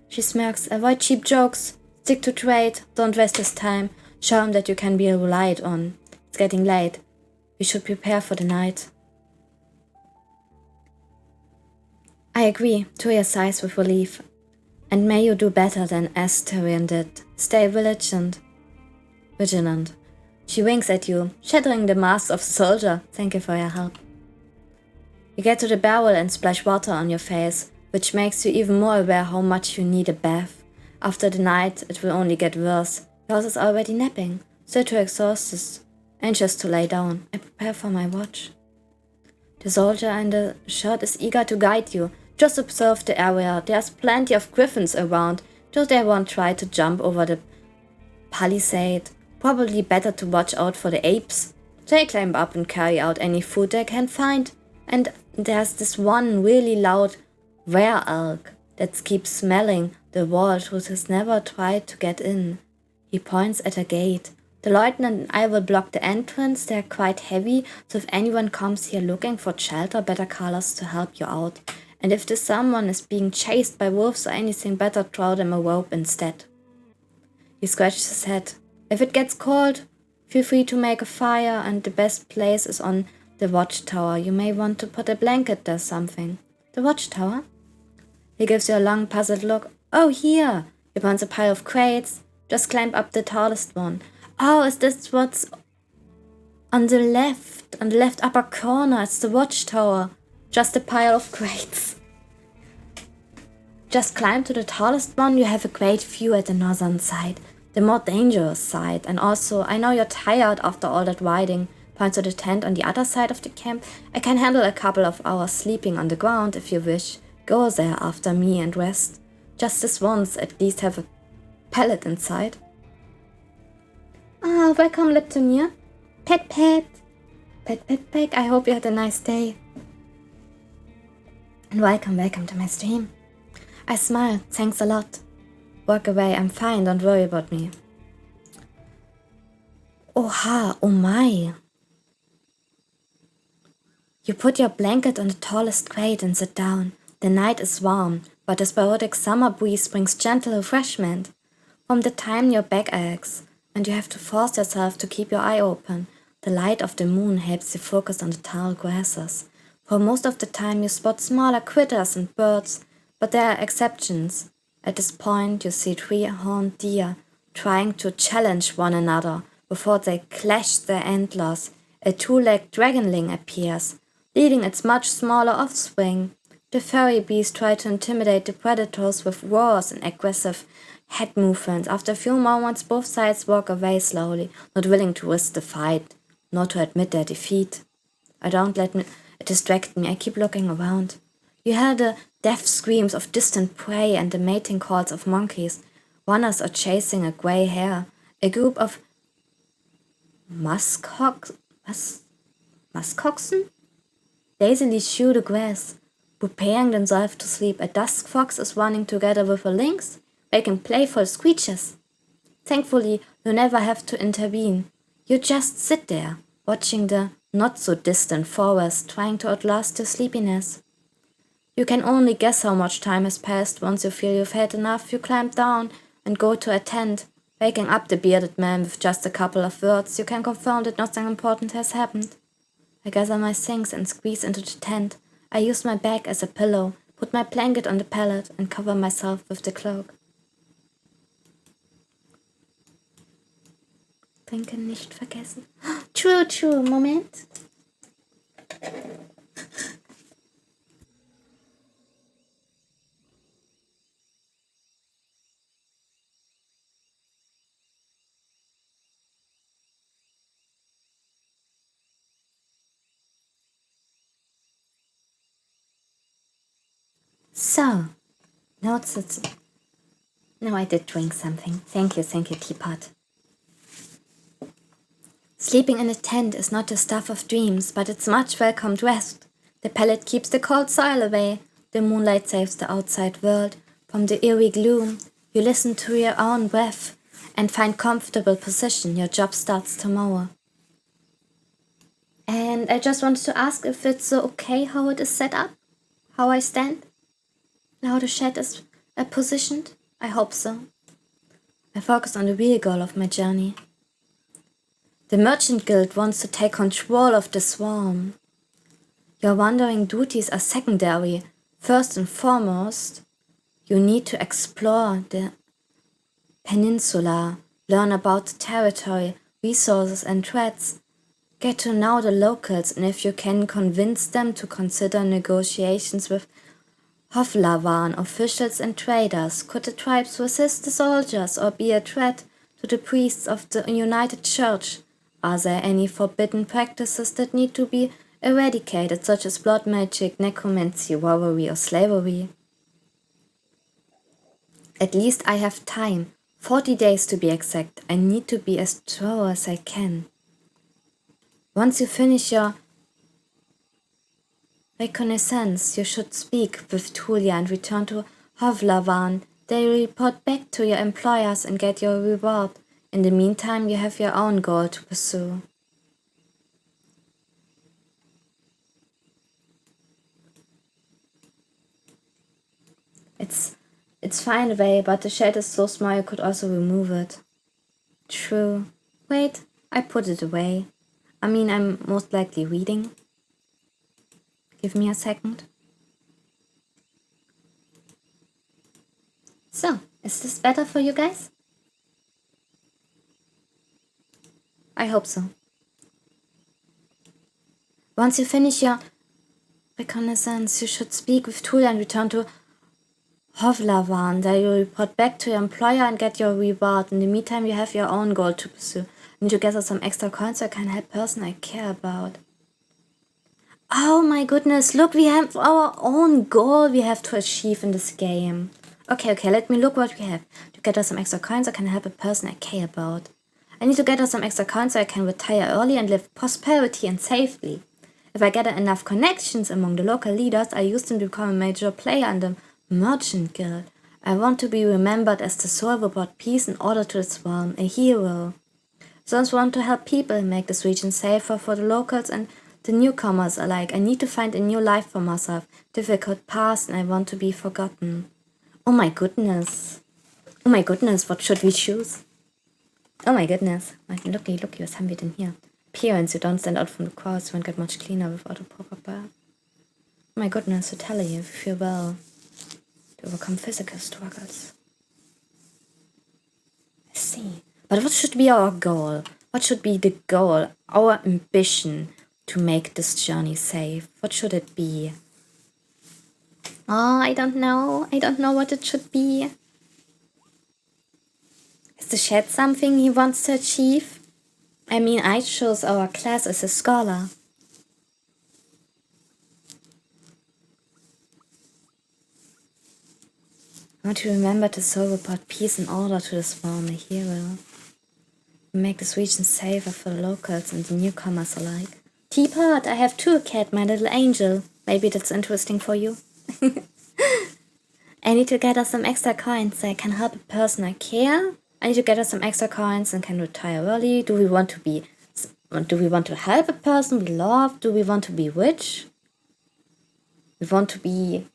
She smirks. Avoid cheap jokes. Stick to trade. Don't waste his time. Show him that you can be relied on. It's getting late. We should prepare for the night. I agree. Toya sighs with relief. And may you do better than Asterion did. Stay vigilant. She winks at you, shattering the mask of the soldier. Thank you for your help. You get to the barrel and splash water on your face, which makes you even more aware how much you need a bath. After the night, it will only get worse. Yours is already napping, still too exhausted, anxious to lay down. I prepare for my watch. The soldier in the shirt is eager to guide you. Just observe the area. There's plenty of griffins around, though they won't try to jump over the palisade. Probably better to watch out for the apes. They climb up and carry out any food they can find. And there's this one really loud were-elk that keeps smelling the vault who has never tried to get in. He points at a gate. The lieutenant and I will block the entrance. They're quite heavy, so if anyone comes here looking for shelter, better call us to help you out. And if this someone is being chased by wolves or anything, better throw them a rope instead. He scratches his head. If it gets cold, feel free to make a fire, and the best place is on the watchtower. You may want to put a blanket there, something. The watchtower? He gives you a long, puzzled look. Oh, here! He points a pile of crates. Just climb up the tallest one. Oh, is this what's on the left upper corner? It's the watchtower. Just a pile of crates. Just climb to the tallest one. You have a great view at the northern side, the more dangerous side. And also, I know you're tired after all that riding. Points to the tent on the other side of the camp. I can handle a couple of hours sleeping on the ground if you wish. Go there after me and rest. Just this once, at least have a pellet inside. Ah, welcome Liptonia. Pet pet. Pet pet pet, I hope you had a nice day. And welcome to my stream. I smile, thanks a lot. Walk away, I'm fine, don't worry about me. Oha, oh my. You put your blanket on the tallest crate and sit down. The night is warm, but the sporadic summer breeze brings gentle refreshment. From the time your back aches, and you have to force yourself to keep your eye open, the light of the moon helps you focus on the tall grasses. For most of the time you spot smaller critters and birds, but there are exceptions. At this point you see 3-horned deer trying to challenge one another before they clash their antlers. A 2-legged dragonling appears, leading its much smaller offspring. The furry beasts try to intimidate the predators with roars and aggressive head movements. After a few moments, both sides walk away slowly, not willing to risk the fight, nor to admit their defeat. I don't let it distract me, I keep looking around. You hear the deaf screams of distant prey and the mating calls of monkeys. Runners are chasing a grey hare. A group of muskoxen lazily chew the grass, preparing themselves to sleep. A dusk fox is running together with a lynx, making playful screeches. Thankfully, you never have to intervene. You just sit there, watching the not-so-distant forest, trying to outlast your sleepiness. You can only guess how much time has passed. Once you feel you've had enough, you climb down and go to a tent, waking up the bearded man with just a couple of words. You can confirm that nothing important has happened. I gather my things and squeeze into the tent. I use my bag as a pillow, put my blanket on the pallet, and cover myself with the cloak. Trinken nicht vergessen. True, Moment. So, now I did drink something. Thank you, teapot. Sleeping in a tent is not the stuff of dreams, but it's much welcomed rest. The pellet keeps the cold soil away. The moonlight saves the outside world from the eerie gloom. You listen to your own breath and find comfortable position. Your job starts tomorrow. And I just wanted to ask if it's okay how it is set up, how I stand, and how the shed is positioned. I hope so. I focus on the real goal of my journey. The Merchant Guild wants to take control of the swarm. Your wandering duties are secondary. First and foremost, you need to explore the peninsula, learn about the territory, resources and threats, get to know the locals, and if you can convince them to consider negotiations with Hovlavan officials and traders. Could the tribes resist the soldiers or be a threat to the priests of the United Church? Are there any forbidden practices that need to be eradicated, such as blood magic, necromancy, robbery, or slavery? At least I have time, 40 days to be exact. I need to be as thorough as I can. Once you finish your reconnaissance, you should speak with Tulia and return to Hovlavan. They report back to your employers and get your reward. In the meantime, you have your own goal to pursue. It's fine away, but the shed is so small you could also remove it. True. Wait, I put it away. I mean, I'm most likely reading. Give me a second. So, is this better for you guys? I hope so. Once you finish your reconnaissance, you should speak with Tulia and return to Hovlavan. There you report back to your employer and get your reward. In the meantime, you have your own goal to pursue. Need to gather some extra coins so I can help person I care about. Oh my goodness, look, we have our own goal we have to achieve in this game. Okay, let me look what we have. To gather some extra coins, I can help a person I care about. I need to gather some extra coins so I can retire early and live prosperity and safely. If I gather enough connections among the local leaders, I use them to become a major player in the Merchant Guild. I want to be remembered as the soul who brought peace and order to this realm, a hero. Zones want to help people, make this region safer for the locals and the newcomers alike. I need to find a new life for myself. Difficult past and I want to be forgotten. Oh my goodness. Oh my goodness, what should we choose? Oh my goodness. Looky, was haben wir denn hier? Appearance, you don't stand out from the crowd, you won't get much cleaner without a proper bath. Oh my goodness, to tell you, if you feel well, to overcome physical struggles. I see. But what should be our goal? What should be the goal, our ambition to make this journey safe? What should it be? Oh, I don't know. I don't know what it should be. Is the shed something he wants to achieve? I mean, I chose our class as a scholar. I want to remember to soul report peace and order to this realm, a hero. Make this region safer for the locals and the newcomers alike. Teapot, I have too, cat, my little angel. Maybe that's interesting for you. I need to gather some extra coins so I can help a person I care. I need to gather some extra coins and can retire early. Do we want to help a person we love? Do we want to be rich? We want to be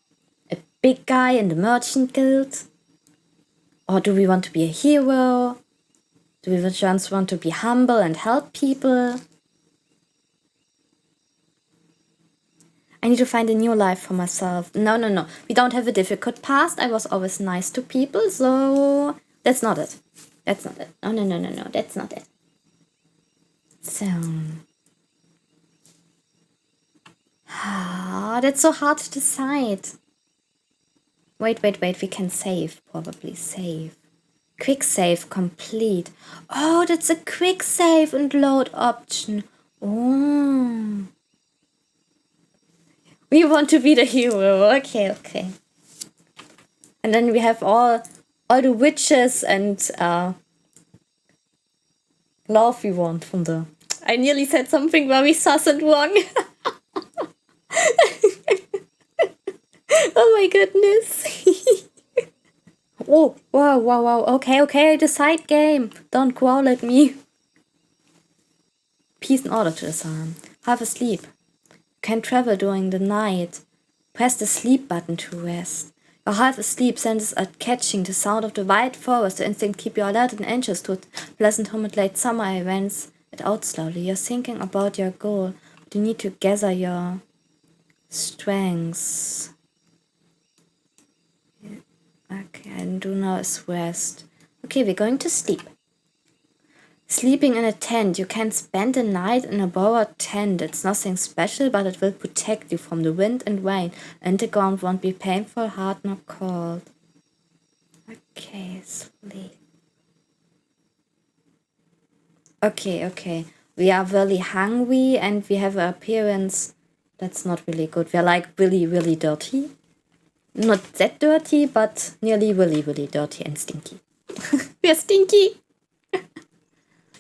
a big guy in the Merchant Guild? Or do we want to be a hero? Do we just want to be humble and help people? I need to find a new life for myself. No. We don't have a difficult past. I was always nice to people, so that's not it. That's not it. No. That's not it. So. That's so hard to decide. Wait. We can save. Probably save. Quick save complete. Oh, that's a quick save and load option. Oh. We want to be the hero. Okay. And then we have all the witches and love we want from the... I nearly said something very sus and wrong. Oh my goodness. Oh, wow. Okay, the side game. Don't growl at me. Peace and order to the sun. Half asleep. Can travel during the night. Press the sleep button to rest. Your half asleep senses are catching the sound of the wide forest. The instinct keep you alert and anxious to pleasant humid late summer events. It out slowly. You're thinking about your goal, but you need to gather your strengths. Okay, and do now is rest. Okay, we're going to sleep. Sleeping in a tent. You can spend the night in a borrowed tent. It's nothing special, but it will protect you from the wind and rain, and the ground won't be painful, hard, nor cold. Okay, sleep. Okay. We are really hungry, and we have an appearance that's not really good. We're like really dirty. Not that dirty, but nearly really dirty and stinky. We're stinky!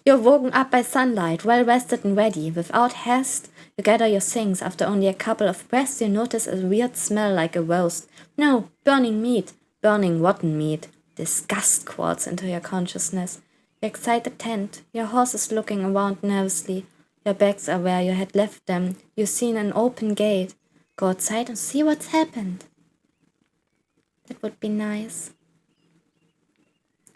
You're woken up by sunlight, well rested and ready. Without haste, you gather your things. After only a couple of breaths, you notice a weird smell like a roast. No, burning meat. Burning rotten meat. Disgust crawls into your consciousness. You excite the tent. Your horse is looking around nervously. Your bags are where you had left them. You've seen an open gate. Go outside and see what's happened. That would be nice.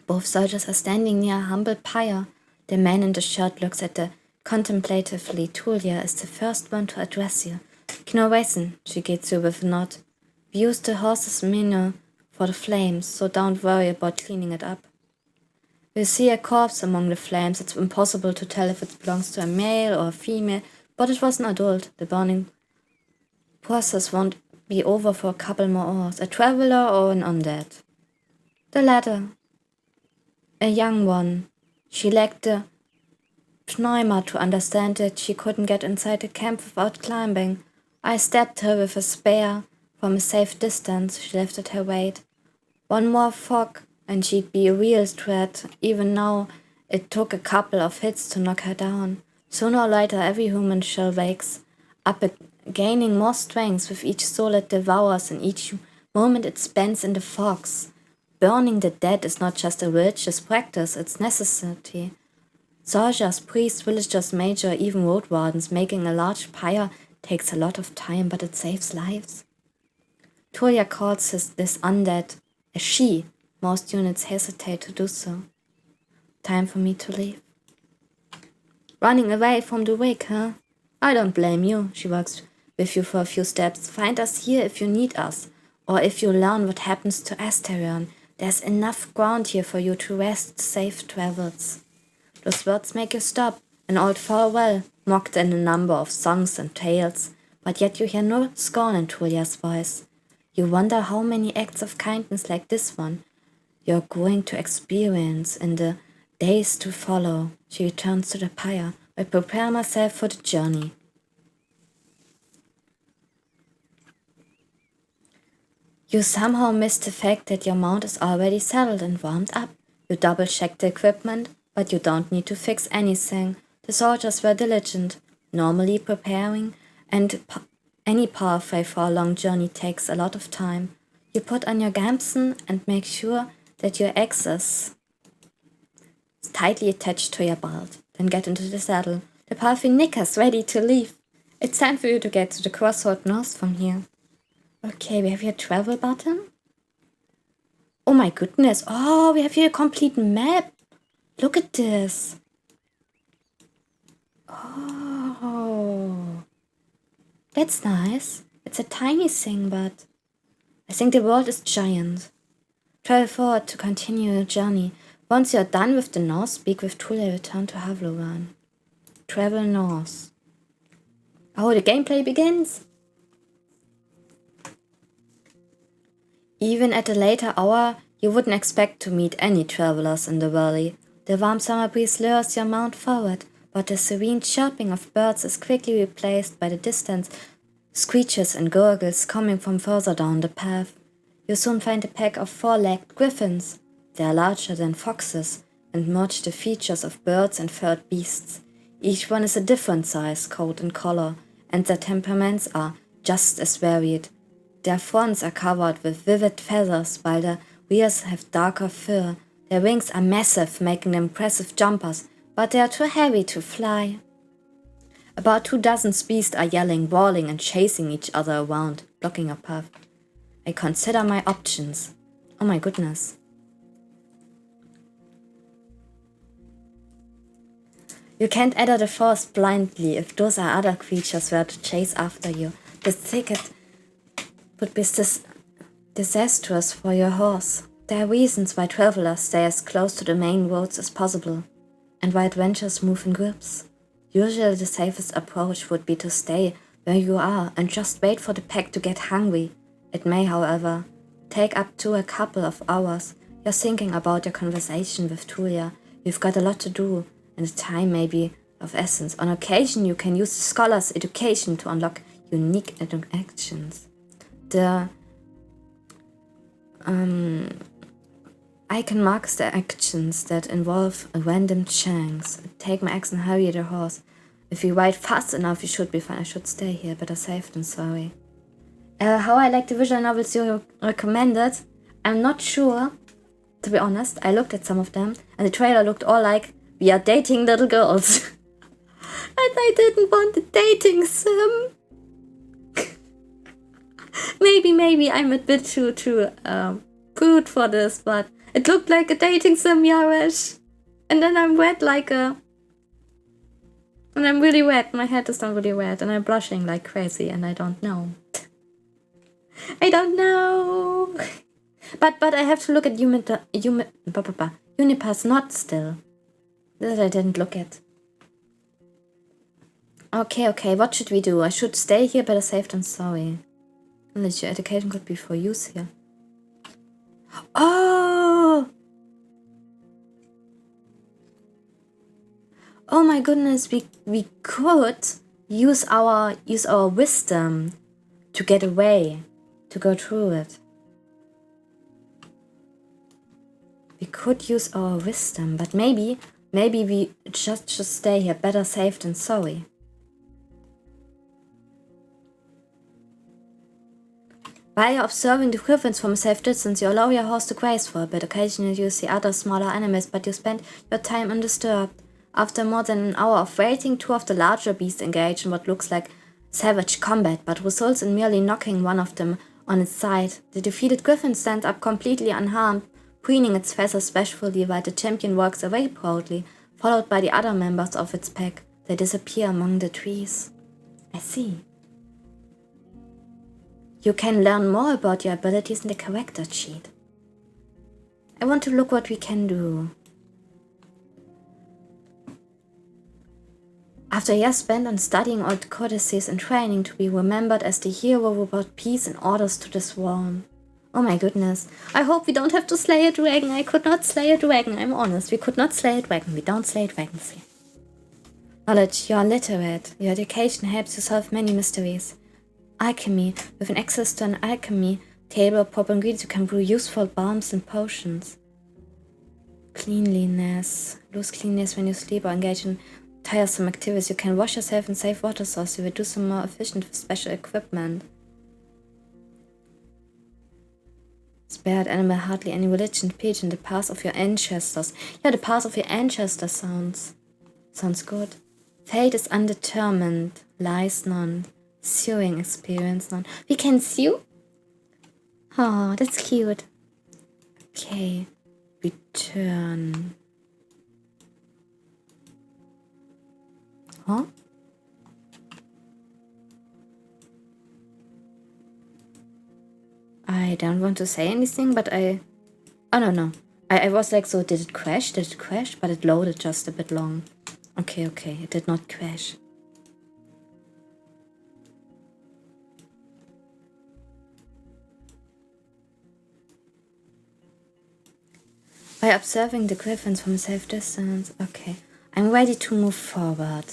Both soldiers are standing near a humble pyre. The man in the shirt looks at the contemplatively. Tulia is the first one to address you. Knorresen, she greets you with a nod. We use the horse's menu for the flames, so don't worry about cleaning it up. You see a corpse among the flames. It's impossible to tell if it belongs to a male or a female, but it was an adult. The burning process won't be over for a couple more hours. A traveler or an undead? The latter. A young one. She lacked the pneuma to understand that she couldn't get inside the camp without climbing. I stabbed her with a spear. From a safe distance, she lifted her weight. One more fog, and she'd be a real threat. Even now, it took a couple of hits to knock her down. Sooner or later, every human shell wakes up, gaining more strength with each soul it devours and each moment it spends in the fogs. Burning the dead is not just a religious practice, it's necessity. Soldiers, priests, villagers, major, even road wardens, making a large pyre takes a lot of time, but it saves lives. Tulia calls this undead a she. Most units hesitate to do so. Time for me to leave. Running away from the wake, huh? I don't blame you. She walks with you for a few steps. Find us here if you need us, or if you learn what happens to Asterion. There's enough ground here for you to rest. Safe travels. Those words make you stop. An old farewell, mocked in a number of songs and tales, but yet you hear no scorn in Tulia's voice. You wonder how many acts of kindness like this one you're going to experience in the days to follow. She returns to the pyre. I prepare myself for the journey. You somehow miss the fact that your mount is already saddled and warmed up. You double-check the equipment, but you don't need to fix anything. The soldiers were diligent, normally preparing, and any pathway for a long journey takes a lot of time. You put on your gamson and make sure that your axe is tightly attached to your belt. Then get into the saddle. The powerful Nicker's ready to leave. It's time for you to get to the crossroad north from here. Okay, we have here a travel button. Oh my goodness. Oh, we have here a complete map. Look at this. Oh, that's nice. It's a tiny thing, but I think the world is giant. Travel forward to continue your journey. Once you are done with the north, speak with Tulia, return to Havlovan. Travel north. Oh, the gameplay begins. Even at a later hour, you wouldn't expect to meet any travelers in the valley. The warm summer breeze lures your mount forward, but the serene chirping of birds is quickly replaced by the distant screeches and gurgles coming from further down the path. You soon find a pack of four-legged griffins. They are larger than foxes and merge the features of birds and furred beasts. Each one is a different size, coat and color, and their temperaments are just as varied. Their fronts are covered with vivid feathers, while their rears have darker fur. Their wings are massive, making them impressive jumpers, but they are too heavy to fly. About 24 beasts are yelling, brawling, and chasing each other around, blocking your path. I consider my options. Oh my goodness. You can't enter the forest blindly if those are other creatures were to chase after you. The thicket would be disastrous for your horse. There are reasons why travelers stay as close to the main roads as possible, and why adventurers move in groups. Usually the safest approach would be to stay where you are and just wait for the pack to get hungry. It may, however, take up to a couple of hours. You're thinking about your conversation with Tulia. You've got a lot to do, and the time may be of essence. On occasion, you can use the scholar's education to unlock unique actions. The icon marks the actions that involve a random chance. Take my axe and hurry the horse. If you ride fast enough, you should be fine. I should stay here, better safe than sorry. How I like the visual novels you recommended, I'm not sure, to be honest. I looked at some of them, and the trailer looked all like, we are dating little girls. And I didn't want a dating sim. Maybe I'm a bit too prude for this, but it looked like a dating sim, Yaresh. And then I'm wet and I'm really wet. My head is not really wet, and I'm blushing like crazy, and I don't know. I don't know. But I have to look at Unipa's not still. That I didn't look at. Okay, what should we do? I should stay here, better safe than sorry. Unless your education could be for use here. Oh! Oh my goodness, we could use our wisdom to get away, to go through it. We could use our wisdom, but maybe we just should stay here. Better safe than sorry. While you're observing the griffins from a safe distance, you allow your horse to graze for a bit. Occasionally you see other smaller animals, but you spend your time undisturbed. After more than an hour of waiting, two of the larger beasts engage in what looks like savage combat, but results in merely knocking one of them on its side. The defeated griffin stands up completely unharmed, preening its feathers bashfully while the champion walks away proudly, followed by the other members of its pack. They disappear among the trees. I see. You can learn more about your abilities in the character sheet. I want to look what we can do. After years spent on studying all the courtesies and training to be remembered as the hero who brought peace and orders to the swarm. Oh my goodness. I hope we don't have to slay a dragon. I could not slay a dragon, I'm honest. We could not slay a dragon. We don't slay dragons here. Knowledge, you are literate. Your education helps you solve many mysteries. Alchemy. With an access to an alchemy table of proper ingredients, you can brew useful balms and potions. Cleanliness. Lose cleanliness when you sleep or engage in tiresome activities. You can wash yourself in safe water source. You will do some more efficient with special equipment. Spared animal, hardly any religion, page in the path of your ancestors. Yeah, the path of your ancestors sounds good. Fate is undetermined. Lies none. Sewing experience none. We can sew? Oh, that's cute. Okay. Return. Huh? I don't want to say anything, but oh no. I was like, so did it crash? Did it crash? But it loaded just a bit long. Okay, it did not crash. By observing the griffins from a safe distance. Okay, I'm ready to move forward.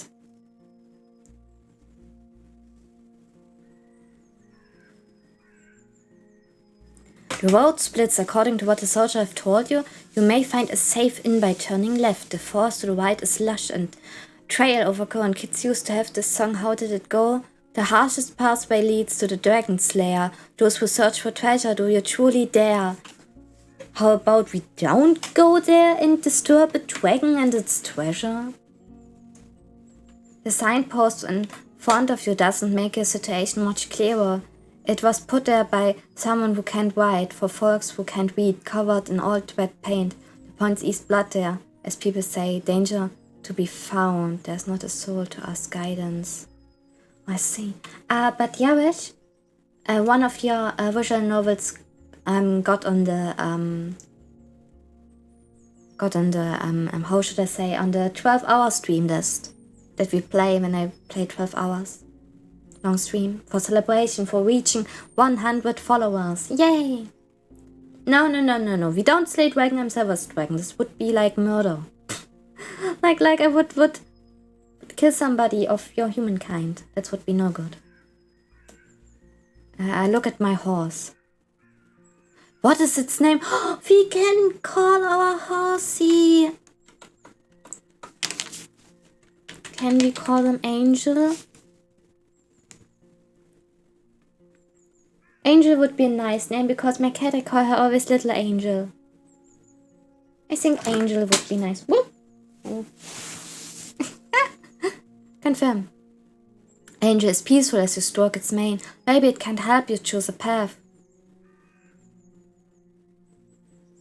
The road splits according to what the soldier have told you. You may find a safe inn by turning left. The forest to the right is lush and trail overgrown. Kids used to have this song, how did it go? The harshest pathway leads to the dragon's lair. Those who search for treasure, do you truly dare? How about we don't go there and disturb a dragon and its treasure? The signpost in front of you doesn't make your situation much clearer. It was put there by someone who can't write, for folks who can't read, covered in old wet paint. The point's east blood there, as people say, danger to be found. There's not a soul to ask guidance. I see. But Yavish, one of your visual novels got on the how should I say, on the 12-hour stream list that we play when I play 12 hours. Long stream for celebration for reaching 100 followers. Yay! No. We don't slay dragon, I'm Severus dragon. This would be like murder. like I would kill somebody of your humankind. That would be no good. I look at my horse. What is its name? We can call our horsey. Can we call him Angel? Angel would be a nice name because my cat, I call her always Little Angel. I think Angel would be nice. Whoop. Confirm. Angel is peaceful as you stroke its mane. Maybe it can't help you choose a path.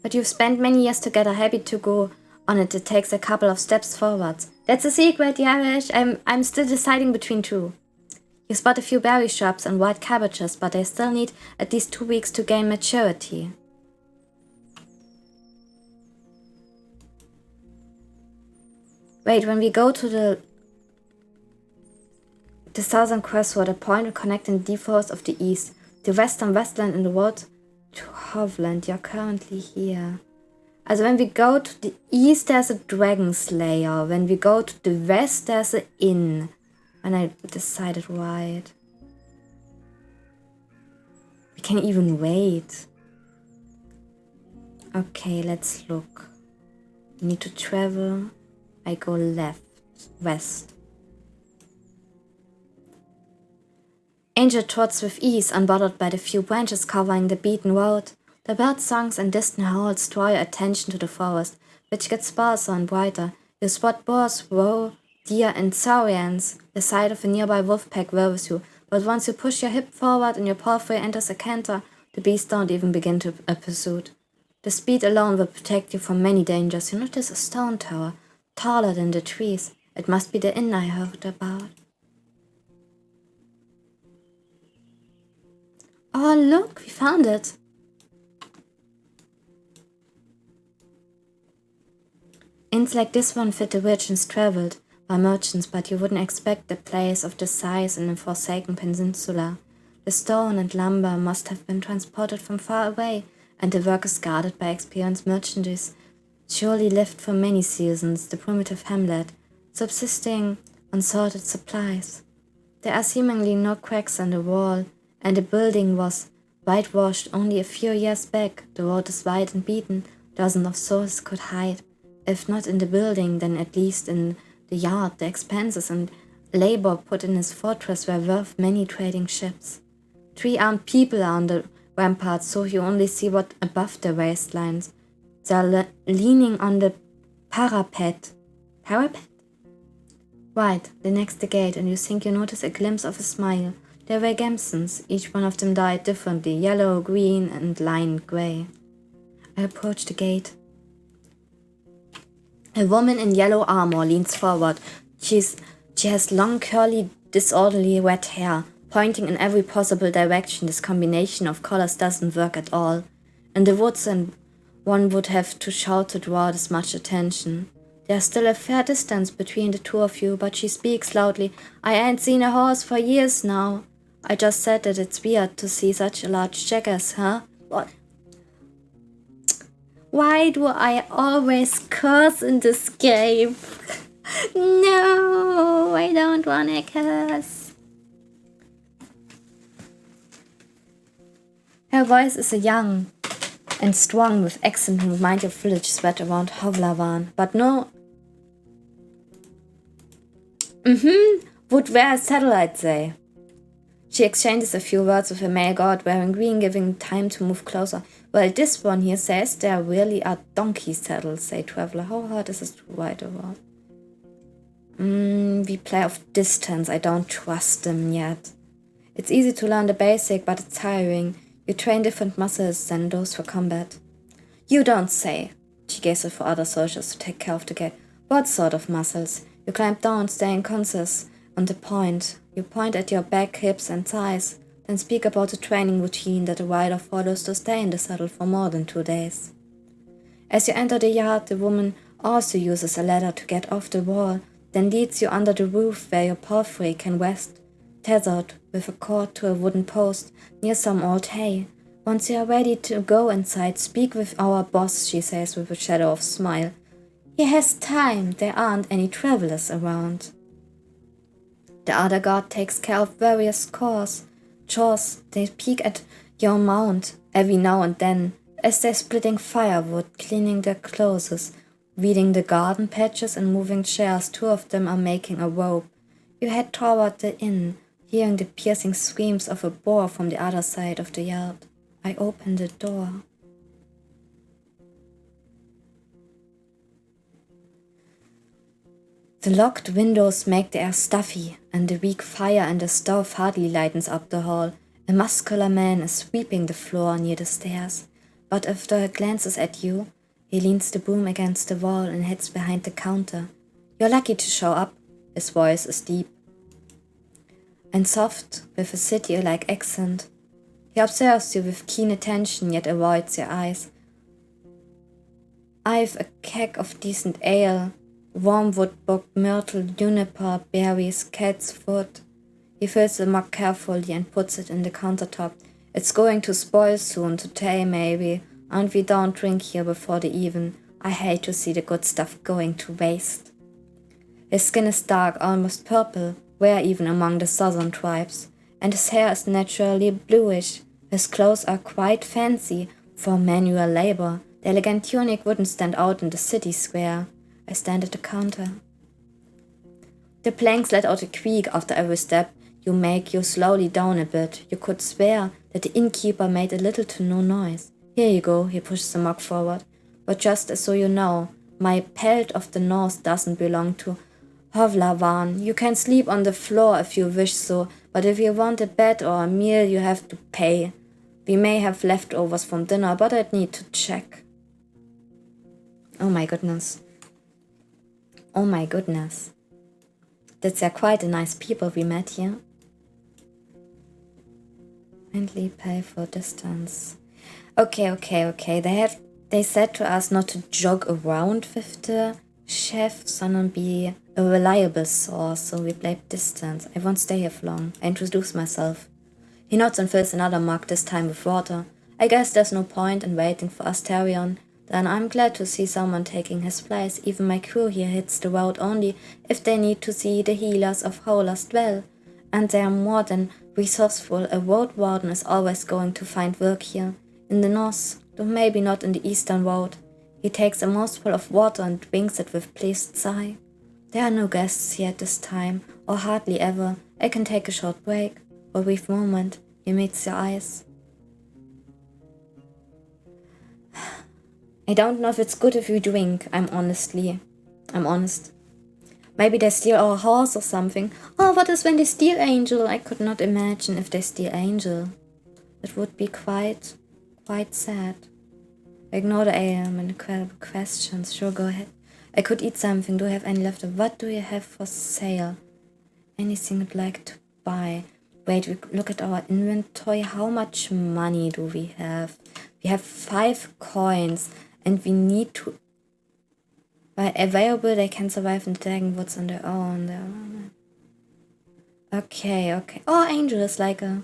But you've spent many years together, happy to go on it. It takes a couple of steps forwards. That's a secret, Yavish. I'm still deciding between two. You spot a few berry shrubs and wild cabbages, but they still need at least 2 weeks to gain maturity. Wait, when we go to the southern crossroad, a point connecting the deep forest of the east, the western westland and the road to Hovland, you're currently here. Also when we go to the east, there's a dragon slayer. When we go to the west, there's an inn. And I decided right. We can even wait. Okay, let's look. We need to travel. I go left, west. Angel trots with ease, unbothered by the few branches covering the beaten road. The bird songs and distant howls draw your attention to the forest, which gets sparser and brighter. You spot boars, roe, deer, and saurians. The sight of a nearby wolf pack worries you, but once you push your hip forward and your palfrey enters a canter, the beasts don't even begin to a pursuit. The speed alone will protect you from many dangers. You notice a stone tower, taller than the trees. It must be the inn I heard about. Oh, look, we found it. Inns like this one fit the regions traveled by merchants, but you wouldn't expect a place of this size in a forsaken peninsula. The stone and lumber must have been transported from far away, and the workers guarded by experienced merchants surely lived for many seasons, the primitive hamlet, subsisting on sorted supplies. There are seemingly no cracks in the wall, and the building was whitewashed only a few years back. The road is wide and beaten, dozens of souls could hide. If not in the building, then at least in the yard. The expenses and labor put in his fortress were worth many trading ships. 3 armed people are on the ramparts, so you only see what above the waistlines. They are leaning on the parapet. Parapet? Right, the next the gate, and you think you notice a glimpse of a smile. They were Gamsons. Each one of them died differently, yellow, green, and lined grey. I approach the gate. A woman in yellow armor leans forward. She has long, curly, disorderly red hair, pointing in every possible direction. This combination of colors doesn't work at all. In the woods, and one would have to shout to draw this much attention. There's still a fair distance between the two of you, but she speaks loudly. I ain't seen a horse for years now. I just said that it's weird to see such a large jackass, huh? What? Why do I always curse in this game? No, I don't wanna curse. Her voice is young and strong with accent and remind of village sweat around Hovlavan, but no. Would wear a saddle, I'd say. She exchanges a few words with a male guard wearing green, giving time to move closer. Well, this one here says there really are donkey saddles, say traveler. How hard is this to ride around? We play off distance. I don't trust them yet. It's easy to learn the basic, but it's tiring. You train different muscles than those for combat. You don't say. She gazes for other soldiers to take care of the gate. What sort of muscles? You climb down, staying conscious on the point. You point at your back, hips, and thighs, then speak about the training routine that a rider follows to stay in the saddle for more than 2 days. As you enter the yard, the woman also uses a ladder to get off the wall, then leads you under the roof where your palfrey can rest, tethered with a cord to a wooden post near some old hay. Once you are ready to go inside, speak with our boss, she says with a shadow of a smile. He has time, there aren't any travelers around. The other guard takes care of various chores. They peek at your mount every now and then as they're splitting firewood, cleaning their clothes, weeding the garden patches and moving chairs. 2 of them are making a rope. You head toward the inn, hearing the piercing screams of a boar from the other side of the yard. I open the door. The locked windows make the air stuffy, and the weak fire in the stove hardly lightens up the hall. A muscular man is sweeping the floor near the stairs, but after he glances at you, he leans the broom against the wall and heads behind the counter. You're lucky to show up. His voice is deep and soft, with a city-like accent. He observes you with keen attention, yet avoids your eyes. I've a keg of decent ale, wormwood, book, myrtle, juniper, berries, cat's foot. He fills the mug carefully and puts it in the countertop. It's going to spoil soon, today maybe, and we don't drink here before the even. I hate to see the good stuff going to waste. His skin is dark, almost purple, rare even among the southern tribes, and his hair is naturally bluish. His clothes are quite fancy for manual labor. The elegant tunic wouldn't stand out in the city square. I stand at the counter. The planks let out a creak after every step you make. You slowly down a bit. You could swear that the innkeeper made a little to no noise. Here you go, he pushes the mug forward. But just so you know, my pelt of the north doesn't belong to Hovlavan. You can sleep on the floor if you wish so, but if you want a bed or a meal, you have to pay. We may have leftovers from dinner, but I'd need to check. Oh my goodness. Oh my goodness. That's quite a nice people we met here. Kindly pay for distance. Okay. They said to us not to jog around with the chef, sondern be a reliable source, so we played distance. I won't stay here for long. I introduce myself. He nods and fills another mug, this time with water. I guess there's no point in waiting for Asterion. Then I'm glad to see someone taking his place. Even my crew here hits the road only if they need to see the healers of Howler's dwell. And they are more than resourceful. A road warden is always going to find work here. In the north, though maybe not in the eastern road. He takes a mouthful of water and drinks it with pleased sigh. There are no guests here at this time, or hardly ever. I can take a short break. For a brief moment, he meets your eyes. I don't know if it's good if you drink, I'm honest. Maybe they steal our horse or something. Oh, what is when they steal Angel? I could not imagine if they steal Angel. It would be quite sad. Ignore the AM and the questions. Sure, go ahead. I could eat something. Do you have any left? What do you have for sale? Anything you'd like to buy? Wait, we look at our inventory. How much money do we have? We have 5 coins, and we need to... While available, they can survive in the Dragonwoods on their own. Okay. Oh, Angel is like a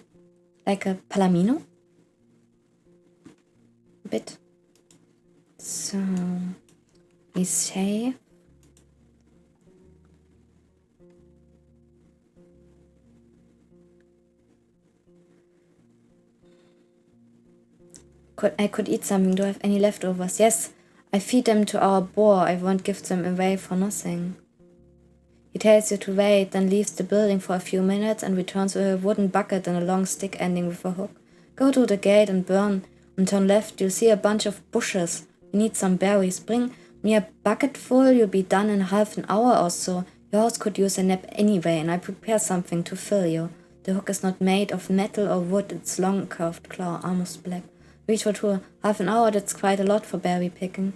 Palamino? A bit. So, we say... I could eat something. Do I have any leftovers? Yes, I feed them to our boar. I won't give them away for nothing. He tells you to wait, then leaves the building for a few minutes and returns with a wooden bucket and a long stick ending with a hook. Go to the gate and burn, and turn left. You'll see a bunch of bushes. You need some berries. Bring me a bucket full. You'll be done in half an hour or so. Your horse could use a nap anyway, and I prepare something to fill you. The hook is not made of metal or wood. It's long curved claw, almost black. Reach for half an hour. That's quite a lot for berry picking.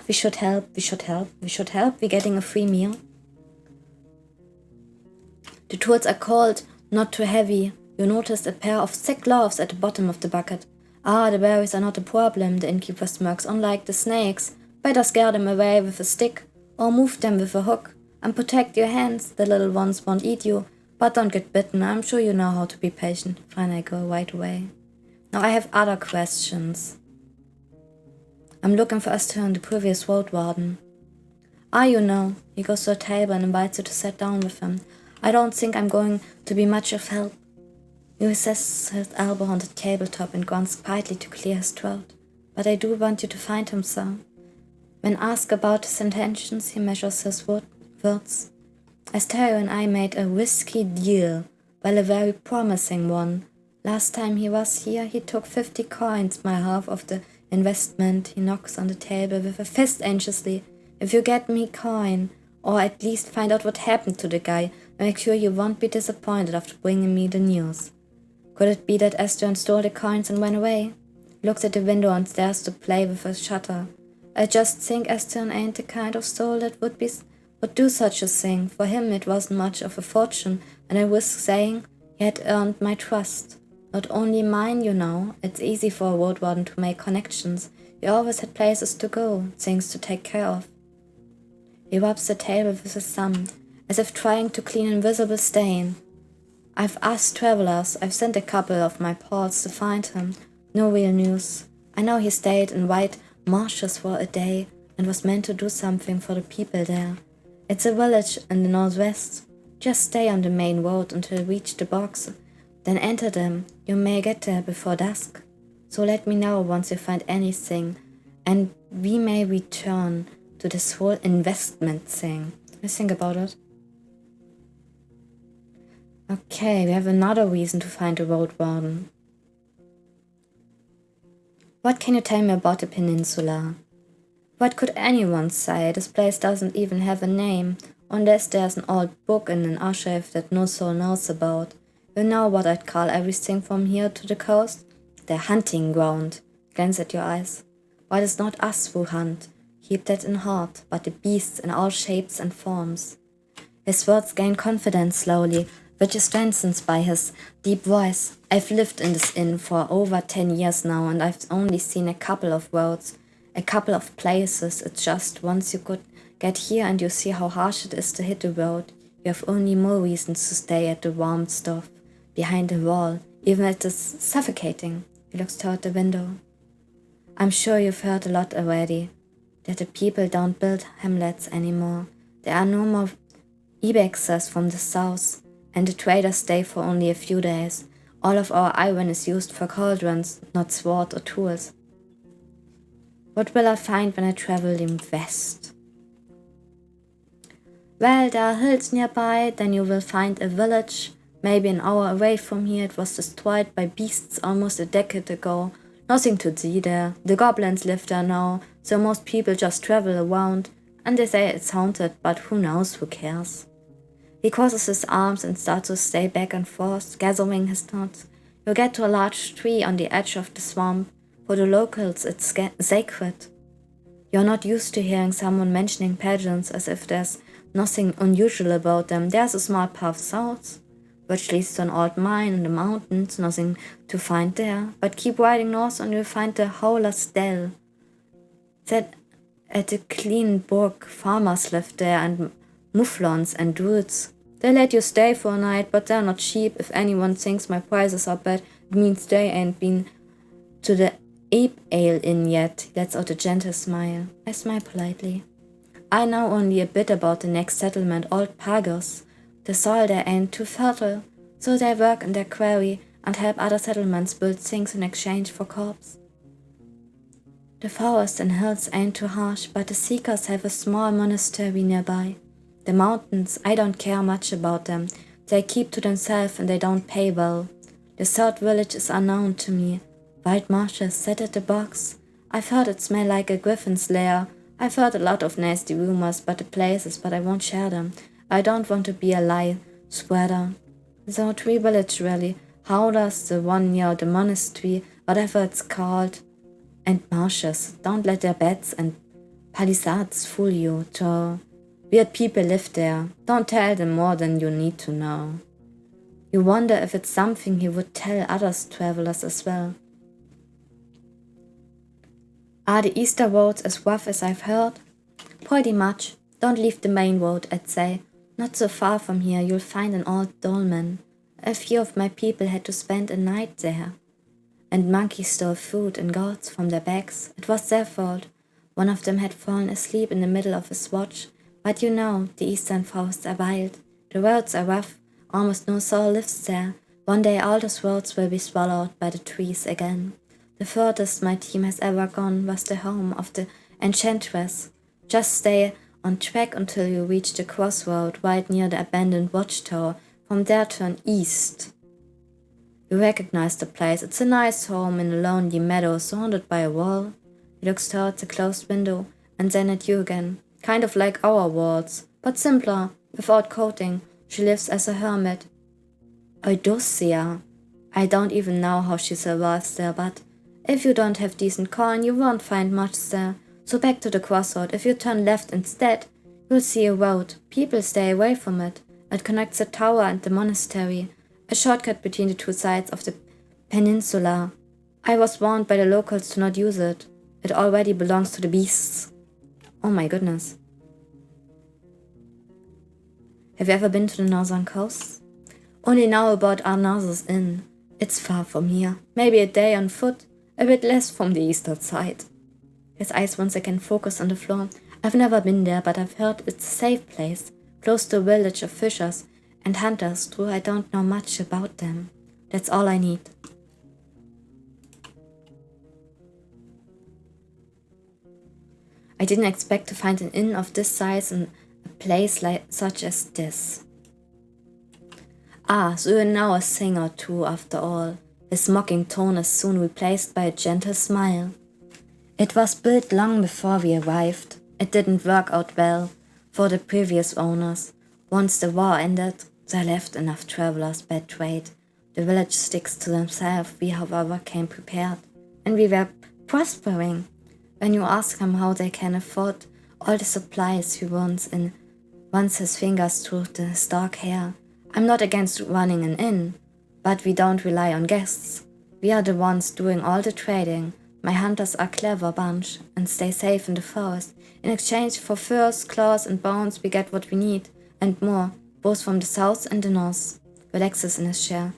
We should help. We're getting a free meal. The tools are cold, not too heavy. You noticed a pair of thick gloves at the bottom of the bucket. The berries are not a problem, the innkeeper smirks. Unlike the snakes, better scare them away with a stick or move them with a hook. And protect your hands. The little ones won't eat you, but don't get bitten. I'm sure you know how to be patient. Fine, I go right away. Now I have other questions. I'm looking for Asterion, the previous road warden. You know. He goes to a table and invites you to sit down with him. I don't think I'm going to be much of help. He rests his elbow on the tabletop and grunts quietly to clear his throat. But I do want you to find him, sir. When asked about his intentions, he measures his words. Asterion and I made a risky deal, well, a very promising one. Last time he was here, he took 50 coins, my half of the investment. He knocks on the table with a fist anxiously. If you get me coin, or at least find out what happened to the guy, make sure you won't be disappointed after bringing me the news. Could it be that Asterion stole the coins and went away? He looks at the window and stares to play with a shutter. I just think Asterion ain't the kind of soul that would do such a thing. For him it wasn't much of a fortune, and I risk saying he had earned my trust. Not only mine, you know. It's easy for a road warden to make connections. He always had places to go, things to take care of. He rubs the table with his thumb, as if trying to clean invisible stain. I've asked travelers. I've sent a couple of my pals to find him. No real news. I know he stayed in White marshes for a day and was meant to do something for the people there. It's a village in the northwest. Just stay on the main road until you reach the box, then enter them. You may get there before dusk. So let me know once you find anything, and we may return to this whole investment thing. I think about it. Okay, we have another reason to find the road warden. What can you tell me about the peninsula? What could anyone say? This place doesn't even have a name, unless there's an old book in an archive that no soul knows about. You know what I'd call everything from here to the coast? The hunting ground. Glance at your eyes. But it's not us who hunt, keep that in heart, but the beasts in all shapes and forms. His words gain confidence slowly, which is strengthened by his deep voice. I've lived in this inn for over 10 years now, and I've only seen a couple of roads, a couple of places. It's just once you could get here and you see how harsh it is to hit the road, you have only more reasons to stay at the warm stuff behind the wall, even if it is suffocating. He looks toward the window. I'm sure you've heard a lot already, that the people don't build hamlets anymore. There are no more ibexes from the south, and the traders stay for only a few days. All of our iron is used for cauldrons, not sword or tools. What will I find when I travel in west? Well, there are hills nearby, then you will find a village. Maybe an hour away from here. It was destroyed by beasts almost a decade ago. Nothing to see there. The goblins live there now, so most people just travel around, and they say it's haunted, but who knows, who cares? He crosses his arms and starts to stay back and forth, gathering his thoughts. You get to a large tree on the edge of the swamp. For the locals, it's sacred. You're not used to hearing someone mentioning pigeons as if there's nothing unusual about them. There's a small path south, which leads to an old mine in the mountains, nothing to find there. But keep riding north and you'll find the Howler's Dell. Set at a clean brook, farmers live there and mufflons and druids. They let you stay for a night, but they're not cheap. If anyone thinks my prices are bad, it means they ain't been to the Ape Ale Inn yet. He lets out a gentle smile. I smile politely. I know only a bit about the next settlement, Old Pagos. The soil there ain't too fertile, so they work in their quarry and help other settlements build things in exchange for crops. The forest and hills ain't too harsh, but the seekers have a small monastery nearby. The mountains, I don't care much about them. They keep to themselves and they don't pay well. The third village is unknown to me. White marshes set at the box. I've heard it smell like a griffin's lair. I've heard a lot of nasty rumors about the places, but I won't share them. I don't want to be a lie spreader. So 3 village really. Howlers, the one near the monastery, whatever it's called. And marshes. Don't let their beds and palisades fool you. Weird people live there. Don't tell them more than you need to know. You wonder if it's something he would tell other travelers as well. Are the Easter roads as rough as I've heard? Pretty much. Don't leave the main road, I'd say. Not so far from here you'll find an old dolmen. A few of my people had to spend a night there. And monkeys stole food and gourds from their bags. It was their fault. One of them had fallen asleep in the middle of his watch. But you know, the eastern forests are wild. The roads are rough. Almost no soul lives there. One day all those roads will be swallowed by the trees again. The furthest my team has ever gone was the home of the enchantress. Just stay on track until you reach the crossroad right near the abandoned watchtower. From there turn east. You recognize the place. It's a nice home in a lonely meadow surrounded by a wall. He looks towards the closed window and then at you again. Kind of like our walls, but simpler, without coating. She lives as a hermit. Eudocia. I don't even know how she survives there, but if you don't have decent coin, you won't find much there. So back to the crossroad. If you turn left instead, you'll see a road. People stay away from it. It connects the tower and the monastery, a shortcut between the two sides of the peninsula. I was warned by the locals to not use it. It already belongs to the beasts. Oh my goodness. Have you ever been to the northern coast? Only know about Arnaz's Inn. It's far from here. Maybe a day on foot, a bit less from the eastern side. His eyes once again focused on the floor. I've never been there, but I've heard it's a safe place, close to a village of fishers and hunters, though I don't know much about them. That's all I need. I didn't expect to find an inn of this size in a place such as this. Ah, so you're now a thing or two after all. His mocking tone is soon replaced by a gentle smile. It was built long before we arrived. It didn't work out well for the previous owners. Once the war ended, they left enough travelers by trade. The village sticks to themselves. We, however, came prepared, and we were prospering. When you ask him how they can afford all the supplies, he runs his fingers through his dark hair. I'm not against running an inn, but we don't rely on guests. We are the ones doing all the trading. My hunters are a clever bunch and stay safe in the forest. In exchange for furs, claws and bones, we get what we need, and more, both from the south and the north. Relaxes in his chair.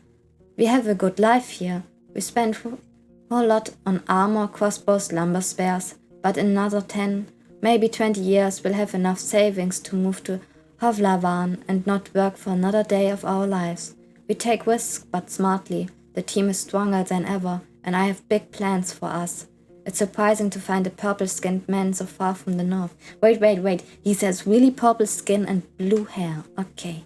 We have a good life here. We spend a whole lot on armor, crossbows, lumber spares, but in another 10, maybe 20 years we'll have enough savings to move to Hovlavan and not work for another day of our lives. We take risks, but smartly. The team is stronger than ever, and I have big plans for us. It's surprising to find a purple-skinned man so far from the north. Wait. He says really purple skin and blue hair. Okay.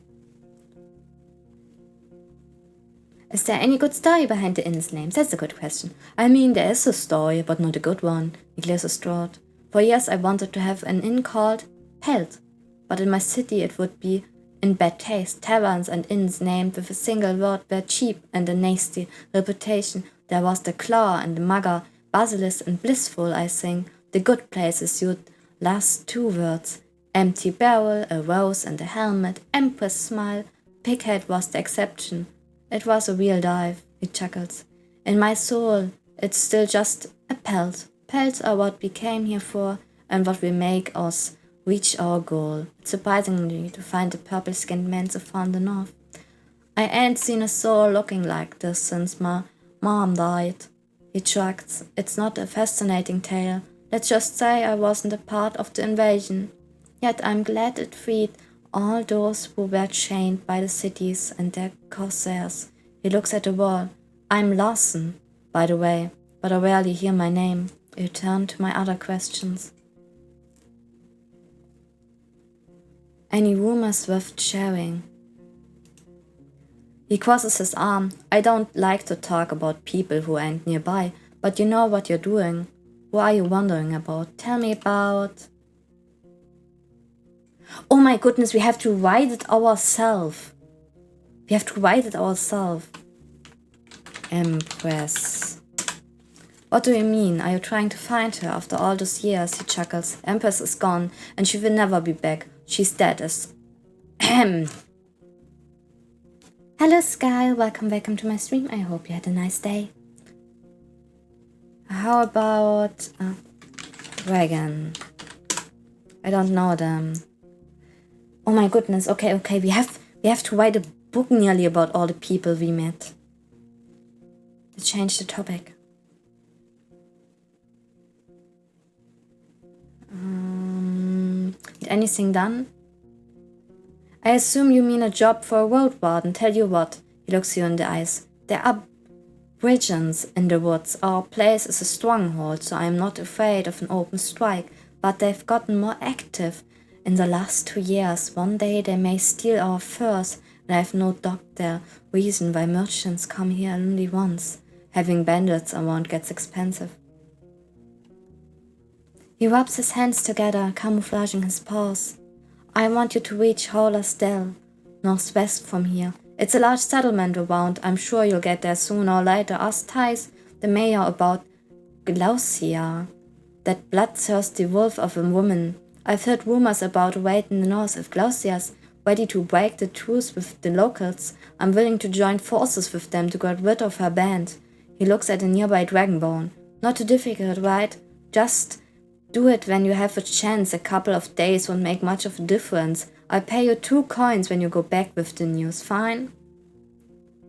Is there any good story behind the inn's name? That's a good question. I mean, there is a story, but not a good one. Nicholas is distraught. For years I wanted to have an inn called Pelt, but in my city it would be in bad taste. Taverns and inns named with a single word were cheap and a nasty reputation. There was the Claw and the Mugger, Basilisk and Blissful, I think. The good places used last 2 words. Empty barrel, a rose and a helmet, Empress smile. Pighead was the exception. It was a real dive, he chuckles. In my soul, it's still just a pelt. Pelts are what we came here for and what will make us reach our goal. It's surprising to find a purple-skinned man so far in the north. I ain't seen a soul looking like this since my mom died. He shrugs. It's not a fascinating tale. Let's just say I wasn't a part of the invasion. Yet I'm glad it freed all those who were chained by the cities and their corsairs. He looks at the wall. I'm Larson, by the way, but I rarely hear my name. I turn to my other questions. Any rumors worth sharing? He crosses his arm. I don't like to talk about people who ain't nearby, but you know what you're doing. Who are you wondering about? Tell me about... Oh my goodness, we have to write it ourselves. Empress. What do you mean? Are you trying to find her after all those years? He chuckles. Empress is gone, and she will never be back. She's dead as... Ahem. Hello Sky, welcome to my stream. I hope you had a nice day. How about... Dragon. I don't know them. Oh my goodness, okay, we have to write a book nearly about all the people we met. Let's change the topic. Anything done? I assume you mean a job for a road warden. Tell you what, he looks you in the eyes. There are brigands in the woods. Our place is a stronghold, so I am not afraid of an open strike, but they've gotten more active in the last 2 years. One day they may steal our furs, and I have no doubt their reason why merchants come here only once. Having bandits around gets expensive. He rubs his hands together, camouflaging his paws. I want you to reach Howler's Dell, northwest from here. It's a large settlement around. I'm sure you'll get there sooner or later. Ask Thais, the mayor, about Glaucia, that bloodthirsty wolf of a woman. I've heard rumors about a raid in the north. If Glaucia's ready to break the truce with the locals, I'm willing to join forces with them to get rid of her band. He looks at a nearby dragonbone. Not too difficult, right? Just do it when you have a chance. A couple of days won't make much of a difference. I'll pay you 2 coins when you go back with the news. Fine?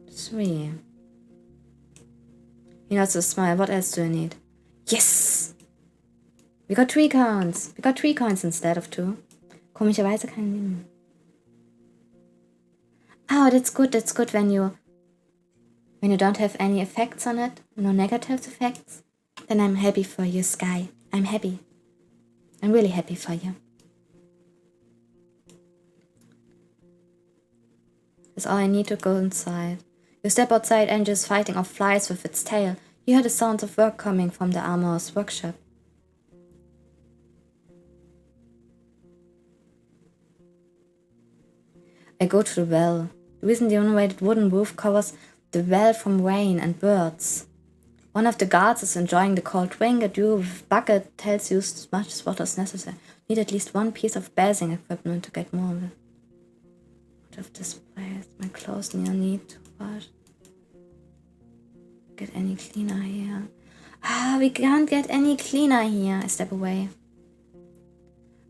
3. He nods a smile. What else do you need? Yes! We got 3 coins. We got 3 coins instead of 2. Komischerweise kein Leben. Oh, that's good when you don't have any effects on it, no negative effects. Then I'm happy for you, Sky. I'm happy. I'm really happy for you. That's all I need to go inside. You step outside and just fighting off flies with its tail. You hear the sounds of work coming from the armorer's workshop. I go to the well. The reason the unrated wooden roof covers the well from rain and birds. One of the guards is enjoying the cold drink. A dude with a bucket tells you as much water as necessary. Need at least 1 piece of bathing equipment to get more of it. Out of this place, my clothes need to wash. Get any cleaner here? We can't get any cleaner here. I step away.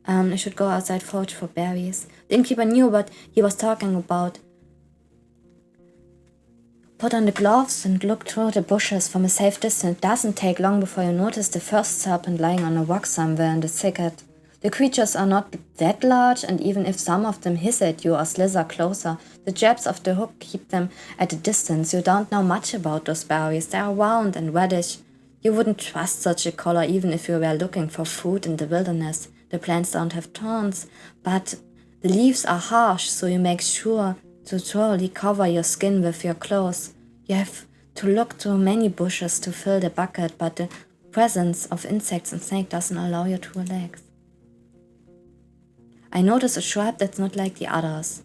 I should go outside forage for berries. The innkeeper knew what he was talking about. Put on the gloves and look through the bushes from a safe distance. It doesn't take long before you notice the first serpent lying on a rock somewhere in the thicket. The creatures are not that large, and even if some of them hiss at you or slither closer, the jabs of the hook keep them at a distance. You don't know much about those berries. They are round and reddish. You wouldn't trust such a color even if you were looking for food in the wilderness. The plants don't have thorns, but the leaves are harsh, so you make sure to thoroughly cover your skin with your clothes. You have to look through many bushes to fill the bucket, but the presence of insects and snakes doesn't allow you to relax. I notice a shrub that's not like the others.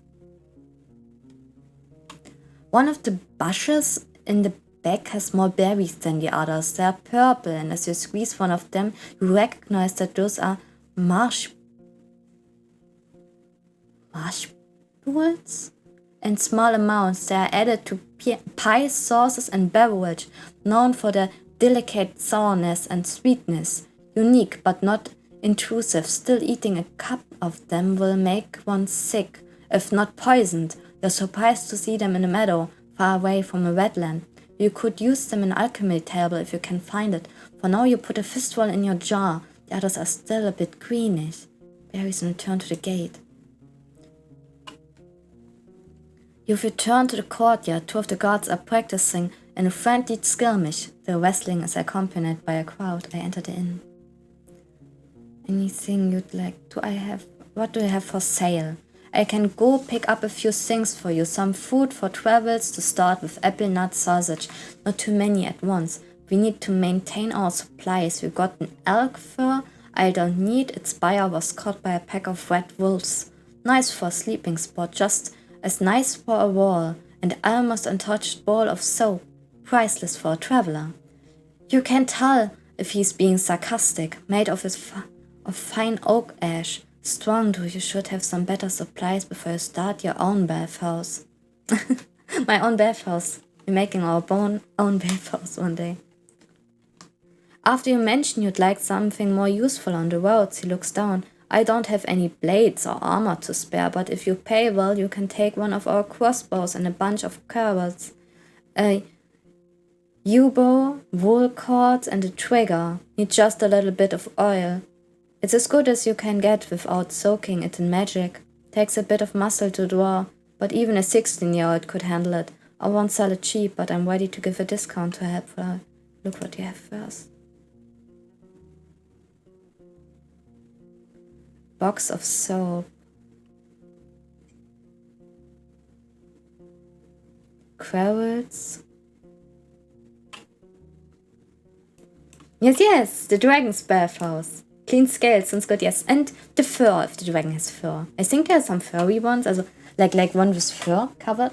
One of the bushes in the back has more berries than the others. They are purple, and as you squeeze one of them, you recognize that those are marshmallows? In small amounts, they are added to pies, sauces, and beverage, known for their delicate sourness and sweetness. Unique but not intrusive. Still, eating a cup of them will make one sick, if not poisoned. You're surprised to see them in a meadow, far away from a wetland. You could use them in alchemy table if you can find it. For now, you put a fistful in your jar. The others are still a bit greenish. Berries and return to the gate. You've returned to the courtyard. 2 of the guards are practicing in a friendly skirmish. The wrestling is accompanied by a crowd. I enter the inn. Anything you'd like? What do you have for sale? I can go pick up a few things for you. Some food for travels to start with, apple nut sausage. Not too many at once. We need to maintain our supplies. We got an elk fur I don't need. Its buyer was caught by a pack of red wolves. Nice for a sleeping spot, just as nice for a wall. And almost untouched bowl of soap. Priceless for a traveler. You can tell if he's being sarcastic. Made of fine oak ash. Strong too. You should have some better supplies before you start your own bathhouse. My own bathhouse. We're making our own bathhouse one day. After you mention you'd like something more useful on the roads, he looks down. I don't have any blades or armor to spare, but if you pay well, you can take one of our crossbows and a bunch of carvels. A yew-bow, wool cords, and a trigger. Need just a little bit of oil. It's as good as you can get without soaking it in magic. Takes a bit of muscle to draw, but even a 16-year-old could handle it. I won't sell it cheap, but I'm ready to give a discount to help. Look what you have first. Box of soap. Quarrels. Yes, the dragon's bathhouse. Clean scales, sounds good, yes. And the fur, if the dragon has fur. I think there are some furry ones, also like one with fur covered.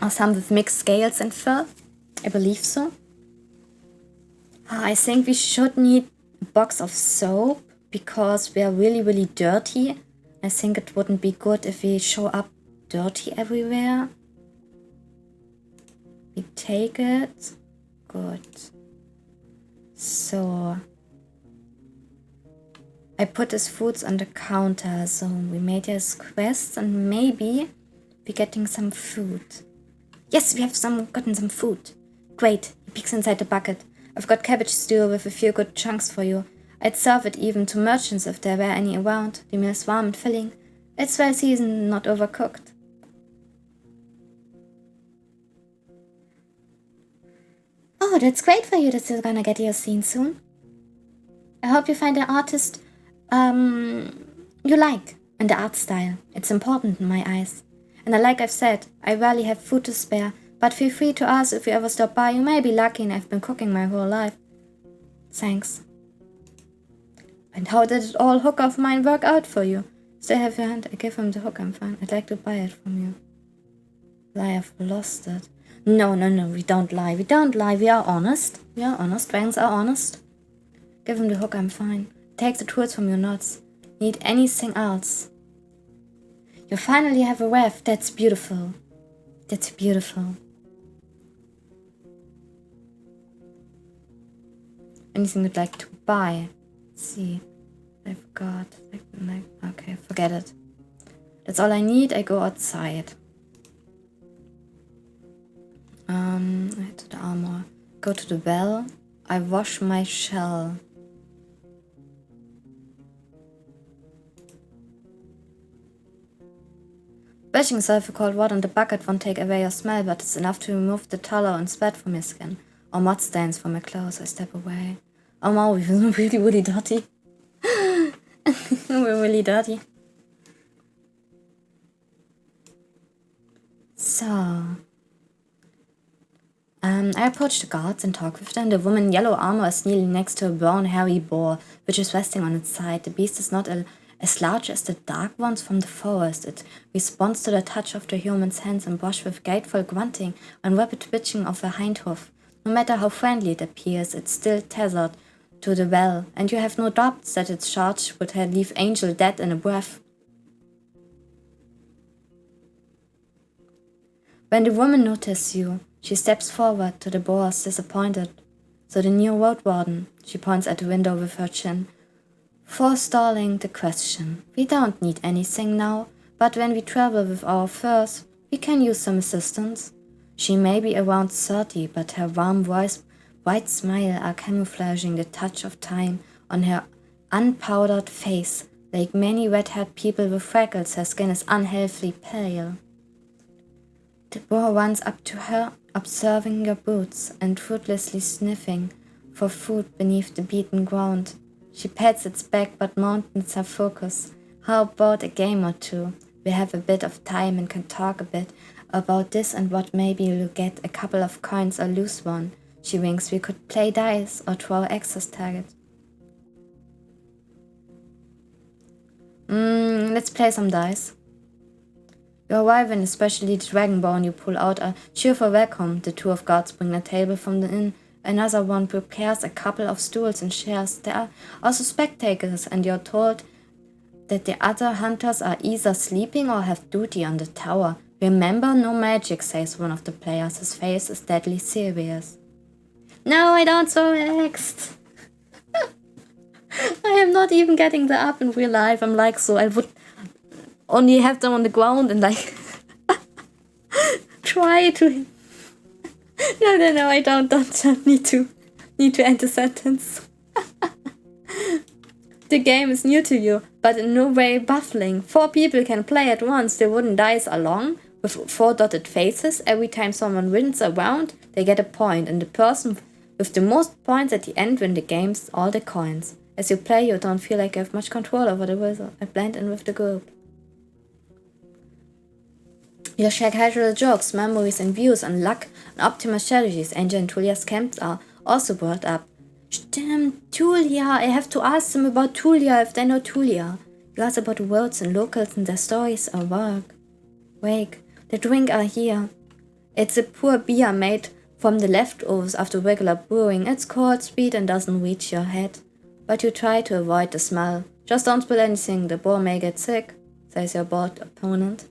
Or some with mixed scales and fur. I believe so. I think we should need a box of soap because we are really, really dirty. I think it wouldn't be good if we show up dirty everywhere. We take it. Good. So I put his foods on the counter, so we made his quest and maybe we're getting some food. Yes, we have gotten some food. Great, he peeks inside the bucket. I've got cabbage stew with a few good chunks for you. I'd serve it even to merchants if there were any around. The meal's warm and filling. It's well seasoned, not overcooked. Oh, that's great for you that you're gonna get your scene soon. I hope you find an artist you like and the art style. It's important in my eyes. And like I've said, I rarely have food to spare, but feel free to ask if you ever stop by. You may be lucky and I've been cooking my whole life. Thanks. And how did it all hook of mine work out for you? Still have your hand? I give him the hook, I'm fine. I'd like to buy it from you. Lie, I've lost it. No, we don't lie. We don't lie. We are honest. We are honest. Dragons are honest. Give him the hook, I'm fine. Take the tools from your knots. Need anything else? You finally have a ref. That's beautiful. That's beautiful. Anything you'd like to buy? Let's see. I forgot. Okay, forget it. That's all I need. I go outside. I head to the armor. Go to the well. I wash my shell. Splashing yourself with cold water in the bucket won't take away your smell, but it's enough to remove the tallow and sweat from your skin, or mud stains from your clothes. I step away. Oh wow, we're really dirty. We're really dirty. So, I approach the guards and talk with them. The woman in yellow armor is kneeling next to a brown hairy boar, which is resting on its side. The beast is not as large as the dark ones from the forest. It responds to the touch of the human's hands and brush with grateful grunting and rapid twitching of a hind hoof. No matter how friendly it appears, it's still tethered to the well, and you have no doubts that its charge would leave Angel dead in a breath. When the woman notices you, she steps forward to the boars, disappointed. So the new road warden, she points at the window with her chin, forestalling the question. We don't need anything now, but when we travel with our furs, we can use some assistance. She may be around 30, but her warm voice, white smile are camouflaging the touch of time on her unpowdered face. Like many red-haired people with freckles, her skin is unhealthily pale. The boar runs up to her, observing your boots and fruitlessly sniffing for food beneath the beaten ground. She pats its back but mountains her focus. How about a game or two? We have a bit of time and can talk a bit about this and what. Maybe you'll get a couple of coins or lose one. She winks. We could play dice or throw access target. Let's play some dice. You arrive and especially the dragonborn, you pull out a cheerful welcome. The two of guards bring a table from the inn. Another one prepares a couple of stools and chairs. There are also spectators, and you're told that the other hunters are either sleeping or have duty on the tower. Remember, no magic, says one of the players. His face is deadly serious. No, I don't so relaxed. I am not even getting the up in real life. I'm like, so I would only have them on the ground and like try to. No, I don't need to end the sentence. The game is new to you, but in no way baffling. 4 people can play at once. The wooden dice are long, with 4 dotted faces. Every time someone wins a round, they get a point, and the person with the most points at the end win the games, all the coins. As you play, you don't feel like you have much control over the wizard. I blend in with the group. You share casual jokes, memories and views on luck and optimal strategies. Angel and Tulia's camps are also brought up. Damn, Tulia, I have to ask them about Tulia if they know Tulia. You ask about words and locals and their stories or work. Wake, the drink are here. It's a poor beer made from the leftovers after regular brewing. It's cold, sweet and doesn't reach your head. But you try to avoid the smell. Just don't spill anything, the boar may get sick, says your bored opponent.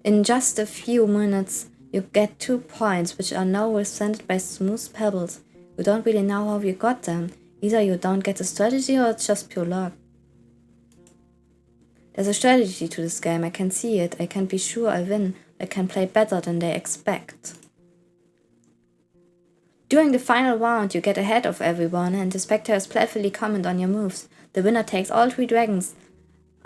In just a few minutes, you get 2 points, which are now represented by smooth pebbles. You don't really know how you got them. Either you don't get the strategy or it's just pure luck. There's a strategy to this game, I can see it. I can be sure I win. I can play better than they expect. During the final round, you get ahead of everyone, and the spectators playfully comment on your moves. The winner takes all 3 dragons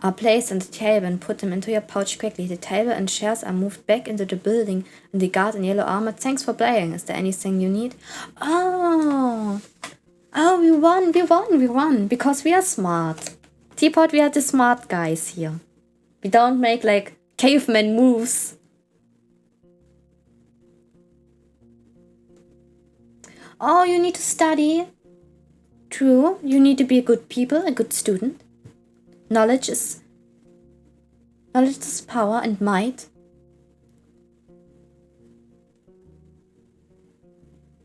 are placed on the table and put them into your pouch quickly. The table and chairs are moved back into the building, and the guard in yellow armor thanks for playing. Is there anything you need? Oh, we won, because we are smart. Teapot, we are the smart guys here. We don't make like caveman moves. Oh, you need to study. True, you need to be a good people, a good student. Knowledge is power and might.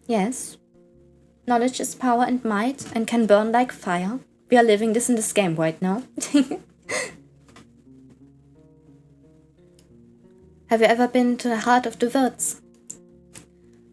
Yes. Knowledge is power and might and can burn like fire. We are living this in this game right now. Have you ever been to the heart of the woods?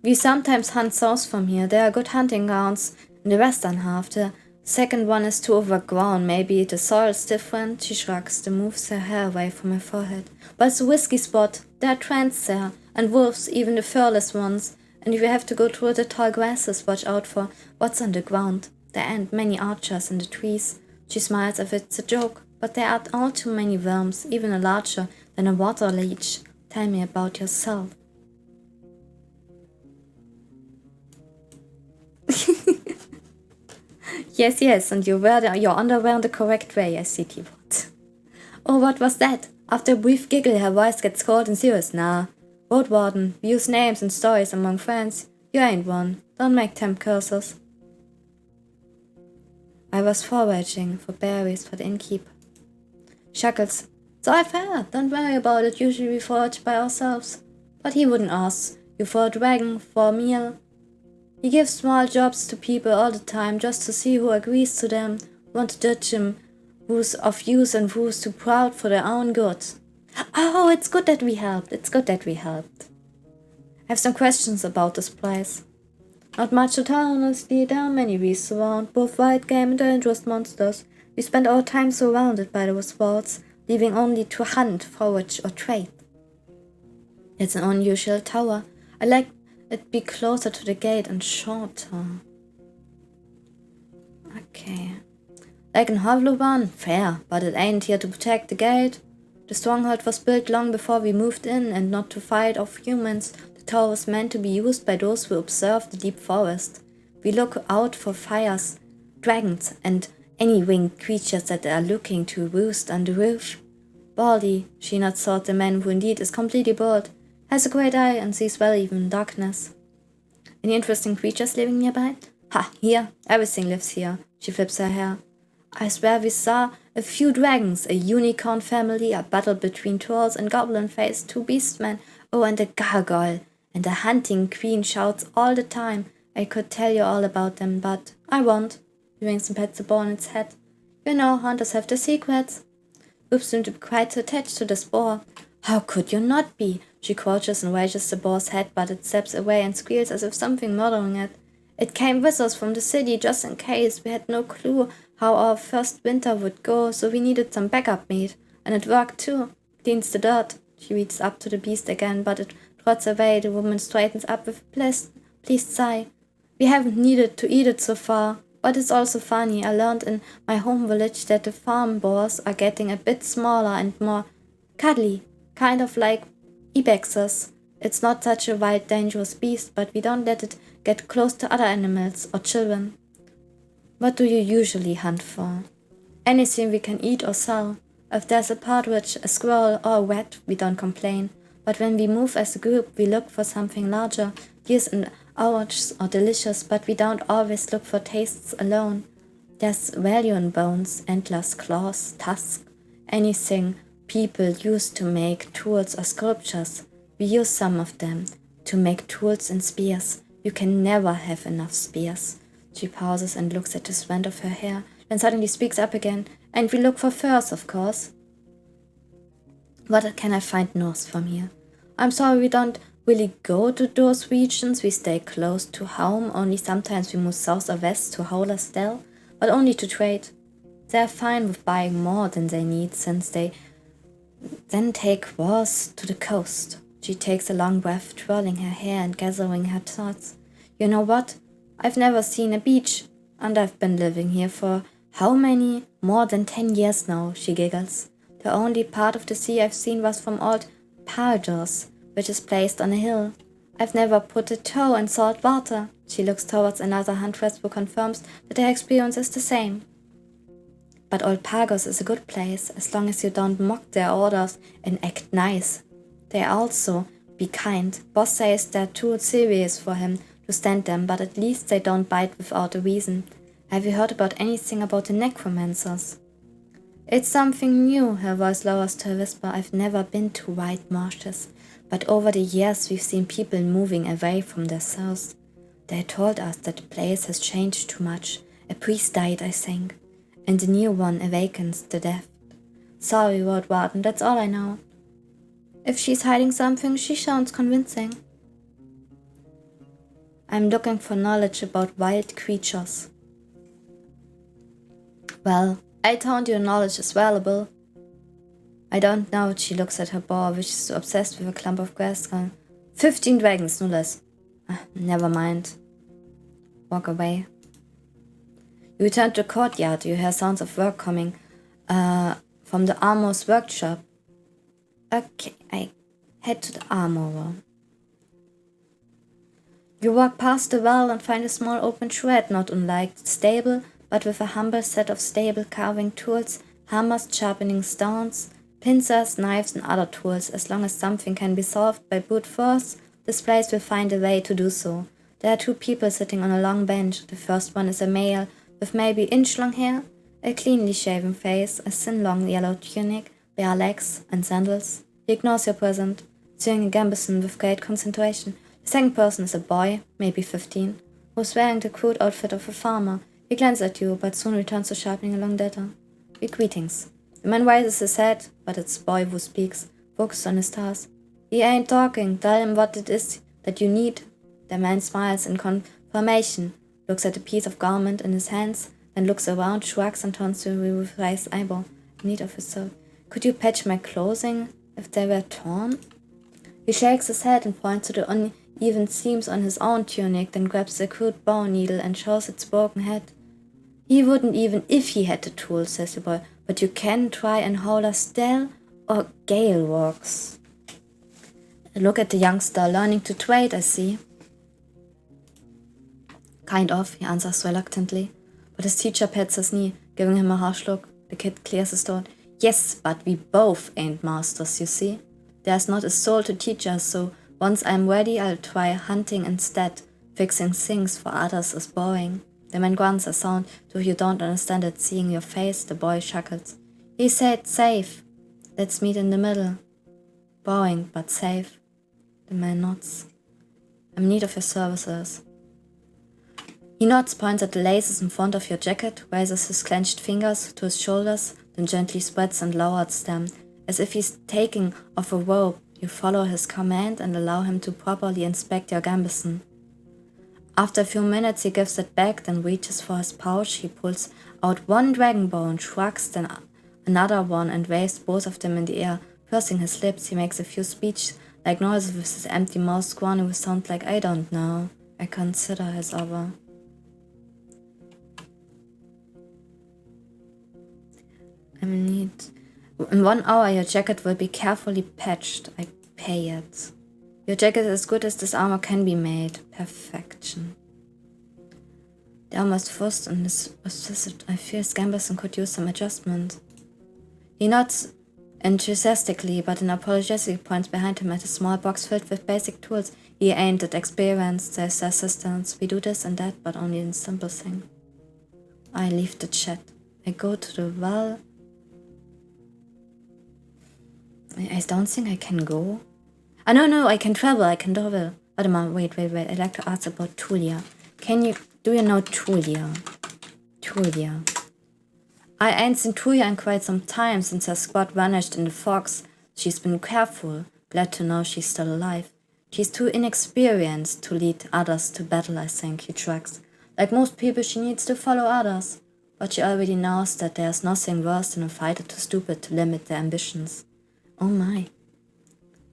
We sometimes hunt south from here. There are good hunting grounds in the western half. The second one is too overgrown. Maybe the soil's different. She shrugs, and moves her hair away from her forehead. But it's a whiskey spot. There are trends there, and wolves, even the furless ones. And if you have to go through the tall grasses, watch out for what's on the ground. There aren't many archers in the trees. She smiles as if it's a joke, but there are all too many worms, even larger than a water leech. Tell me about yourself. Yes, and you wear your underwear in the correct way, I see, Teapot. Oh, what was that? After a brief giggle, her voice gets cold and serious. Nah. Road Warden, we use names and stories among friends. You ain't one. Don't make temp curses. I was foraging for berries for the innkeeper. Chuckles. So I've heard. Don't worry about it. Usually we forage by ourselves. But he wouldn't ask you for a dragon, for a meal. He gives small jobs to people all the time just to see who agrees to them, want to judge him, who's of use and who's too proud for their own good. Oh, it's good that we helped. I have some questions about this place. Not much to tell, honestly. There are many beasts around, both wild game and dangerous monsters. We spend our time surrounded by those walls, leaving only to hunt, forage, or trade. It's an unusual tower. I like it be closer to the gate and shorter. Okay. Like an hollow one? Fair, but it ain't here to protect the gate. The stronghold was built long before we moved in and not to fight off humans. The tower was meant to be used by those who observe the deep forest. We look out for fires, dragons, and any winged creatures that are looking to roost on the roof. Baldy, she not thought the man who indeed is completely bald, has a great eye and sees well even in darkness. Any interesting creatures living nearby? Ha, here, everything lives here. She flips her hair. I swear we saw a few dragons, a unicorn family, a battle between trolls and goblin-faced 2 beastmen, oh, and a gargoyle, and a hunting queen shouts all the time. I could tell you all about them, but I won't. He winks and pats the ball on its head. You know, hunters have their secrets. Whoops seemed to be quite attached to this boar. How could you not be? She crouches and raises the boar's head, but it steps away and squeals as if something murdering it. It came with us from the city just in case. We had no clue how our first winter would go, so we needed some backup meat. And it worked too. Cleans the dirt. She reaches up to the beast again, but it trots away. The woman straightens up with a pleased sigh. We haven't needed to eat it so far. But it's also funny. I learned in my home village that the farm boars are getting a bit smaller and more cuddly. Kind of like ibexes. It's not such a wild, dangerous beast, but we don't let it get close to other animals or children. What do you usually hunt for? Anything we can eat or sell. If there's a partridge, a squirrel, or a rat, we don't complain. But when we move as a group, we look for something larger. Deers and owls are delicious, but we don't always look for tastes alone. There's value in bones, antlers, claws, tusks, anything people use to make tools or sculptures. We use some of them to make tools and spears. You can never have enough spears. She pauses and looks at the strand of her hair, then suddenly speaks up again. And we look for furs, of course. What can I find north from here? I'm sorry we don't really go to those regions. We stay close to home. Only sometimes we move south or west to Howler still, but only to trade. They're fine with buying more than they need, since they then take wars to the coast. She takes a long breath, twirling her hair and gathering her thoughts. You know what? I've never seen a beach, and I've been living here for how many? More than 10 years now, she giggles. The only part of the sea I've seen was from old Pardos, which is placed on a hill. I've never put a toe in salt water. She looks towards another huntress who confirms that her experience is the same. But Old Pagos is a good place, as long as you don't mock their orders and act nice. They also be kind. Boss says they're too serious for him to stand them, but at least they don't bite without a reason. Have you heard about anything about the necromancers? It's something new, her voice lowers to a whisper. I've never been to white marshes, but over the years we've seen people moving away from their cells. They told us that the place has changed too much. A priest died, I think, and the new one awakens the dead. Sorry, wrote Warden, that's all I know. If she's hiding something, she sounds convincing. I'm looking for knowledge about wild creatures. Well, I told your knowledge is valuable. I don't know, she looks at her boar, which is so obsessed with a clump of grass. 15 dragons, no less. Never mind. Walk away. You return to the courtyard. You hear sounds of work coming from the armorer's workshop. Okay, I head to the armorer. You walk past the well and find a small open shed, not unlike the stable, but with a humble set of stable carving tools, hammers, sharpening stones, pincers, knives, and other tools. As long as something can be solved by brute force, this place will find a way to do so. There are two people sitting on a long bench. The first one is a male with maybe inch-long hair, a cleanly shaven face, a thin long yellow tunic, bare legs, and sandals. He ignores your present, chewing a gambeson with great concentration. The second person is a boy, maybe 15, who's wearing the crude outfit of a farmer. He glances at you, but soon returns to sharpening a long dagger. Greetings. The man raises his head, but it's the boy who speaks, focused on his task. He ain't talking. Tell him what it is that you need. The man smiles in confirmation, looks at a piece of garment in his hands, then looks around, shrugs, and turns to you with raised eyebrow. Need officer. Could you patch my clothing if they were torn? He shakes his head and points to the uneven seams on his own tunic, then grabs a crude bow needle and shows its broken head. He wouldn't even if he had the tools, says the boy, but you can try and hold a stell or gale works. Look at the youngster, learning to trade, I see. Kind of, he answers reluctantly, but his teacher pats his knee, giving him a harsh look. The kid clears his throat. Yes, but we both ain't masters, you see. There's not a soul to teach us, so once I'm ready, I'll try hunting instead. Fixing things for others is boring. The man grunts a sound, though you don't understand it. Seeing your face, the boy chuckles. He said safe. Let's meet in the middle. Boring, but safe. The man nods. I'm in need of your services. He nods, points at the laces in front of your jacket, raises his clenched fingers to his shoulders, then gently spreads and lowers them. As if he's taking off a robe, you follow his command and allow him to properly inspect your gambeson. After a few minutes, he gives it back, then reaches for his pouch. He pulls out one dragon bone, shrugs, then another one, and raises both of them in the air. Pursing his lips, he makes a few speech-like noises with his empty mouth, squawking with sound like, I don't know. I consider his other. I'm in need. In 1 hour, your jacket will be carefully patched. I pay it. Your jacket is as good as this armor can be made. Perfection. The armor is first and is assisted. I fear Gamberson could use some adjustment. He nods enthusiastically, but an apologetic points behind him at a small box filled with basic tools. He ain't that experienced, says the assistant. We do this and that, but only in simple thing. I leave the chat. I go to the well. I don't think I can go. No, I can travel, I can travel. Wait, I'd like to ask about Tulia. Do you know Tulia? Tulia. I ain't seen Tulia in quite some time since her squad vanished in the fogs. She's been careful. Glad to know she's still alive. She's too inexperienced to lead others to battle, I think, he shrugs. Like most people, she needs to follow others. But she already knows that there's nothing worse than a fighter too stupid to limit their ambitions. Oh my.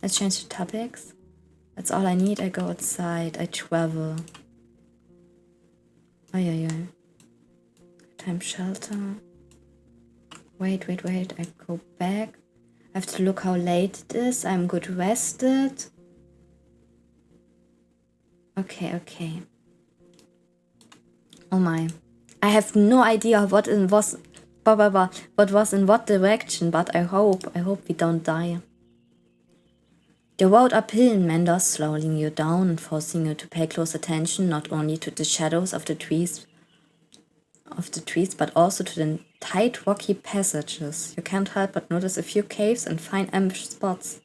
Let's change the topics. That's all I need. I go outside. I travel. Ay. Time shelter. Wait, I go back. I have to look how late it is. I'm good rested. Okay. Oh my. I have no idea what was in what direction, but I hope we don't die. The road uphill meanders, slowing you down and forcing you to pay close attention not only to the shadows of the trees, but also to the tight rocky passages. You can't help but notice a few caves and fine ambush spots.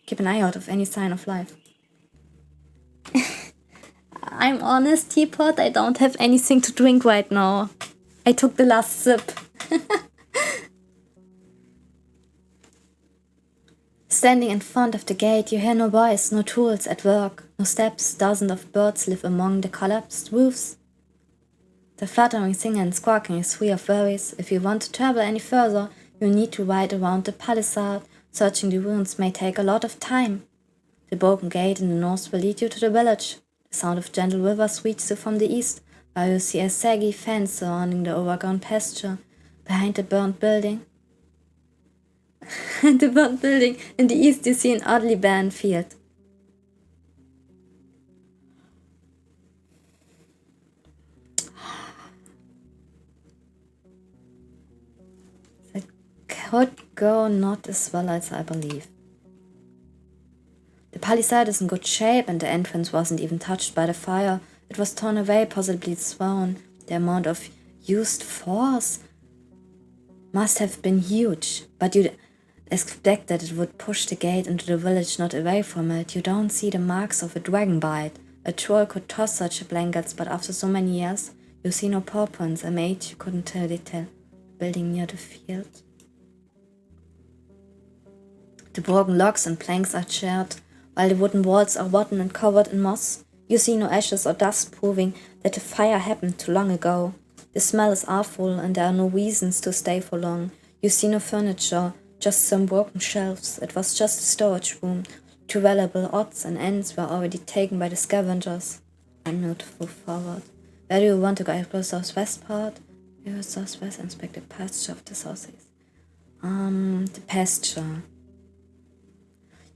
Keep an eye out of any sign of life. I'm honest, teapot, I don't have anything to drink right now. I took the last sip. Standing in front of the gate, you hear no voice, no tools at work, no steps. Dozens of birds live among the collapsed roofs. The fluttering singing and squawking is free of worries. If you want to travel any further, you need to ride around the palisade. Searching the ruins may take a lot of time. The broken gate in the north will lead you to the village. The sound of gentle rivers reaches you from the east, while you see a saggy fence surrounding the overgrown pasture. Behind the burnt building, in the east, you see an oddly barren field. It could go not as well as I believe. The palisade is in good shape, and the entrance wasn't even touched by the fire. It was torn away, possibly thrown. The amount of used force must have been huge, but you'd expect that it would push the gate into the village, not away from it. You don't see the marks of a dragon bite. A troll could toss such blankets, but after so many years, you see no paw prints. A mage you couldn't tell detail. Building near the field. The broken logs and planks are charred, while the wooden walls are rotten and covered in moss. You see no ashes or dust, proving that the fire happened too long ago. The smell is awful, and there are no reasons to stay for long. You see no furniture, just some broken shelves. It was just a storage room. 2 valuable odds and ends were already taken by the scavengers. I'm not to move forward. Where do you want to go? Explore the southwest part? You southwest, inspect the pasture of the southeast. The pasture.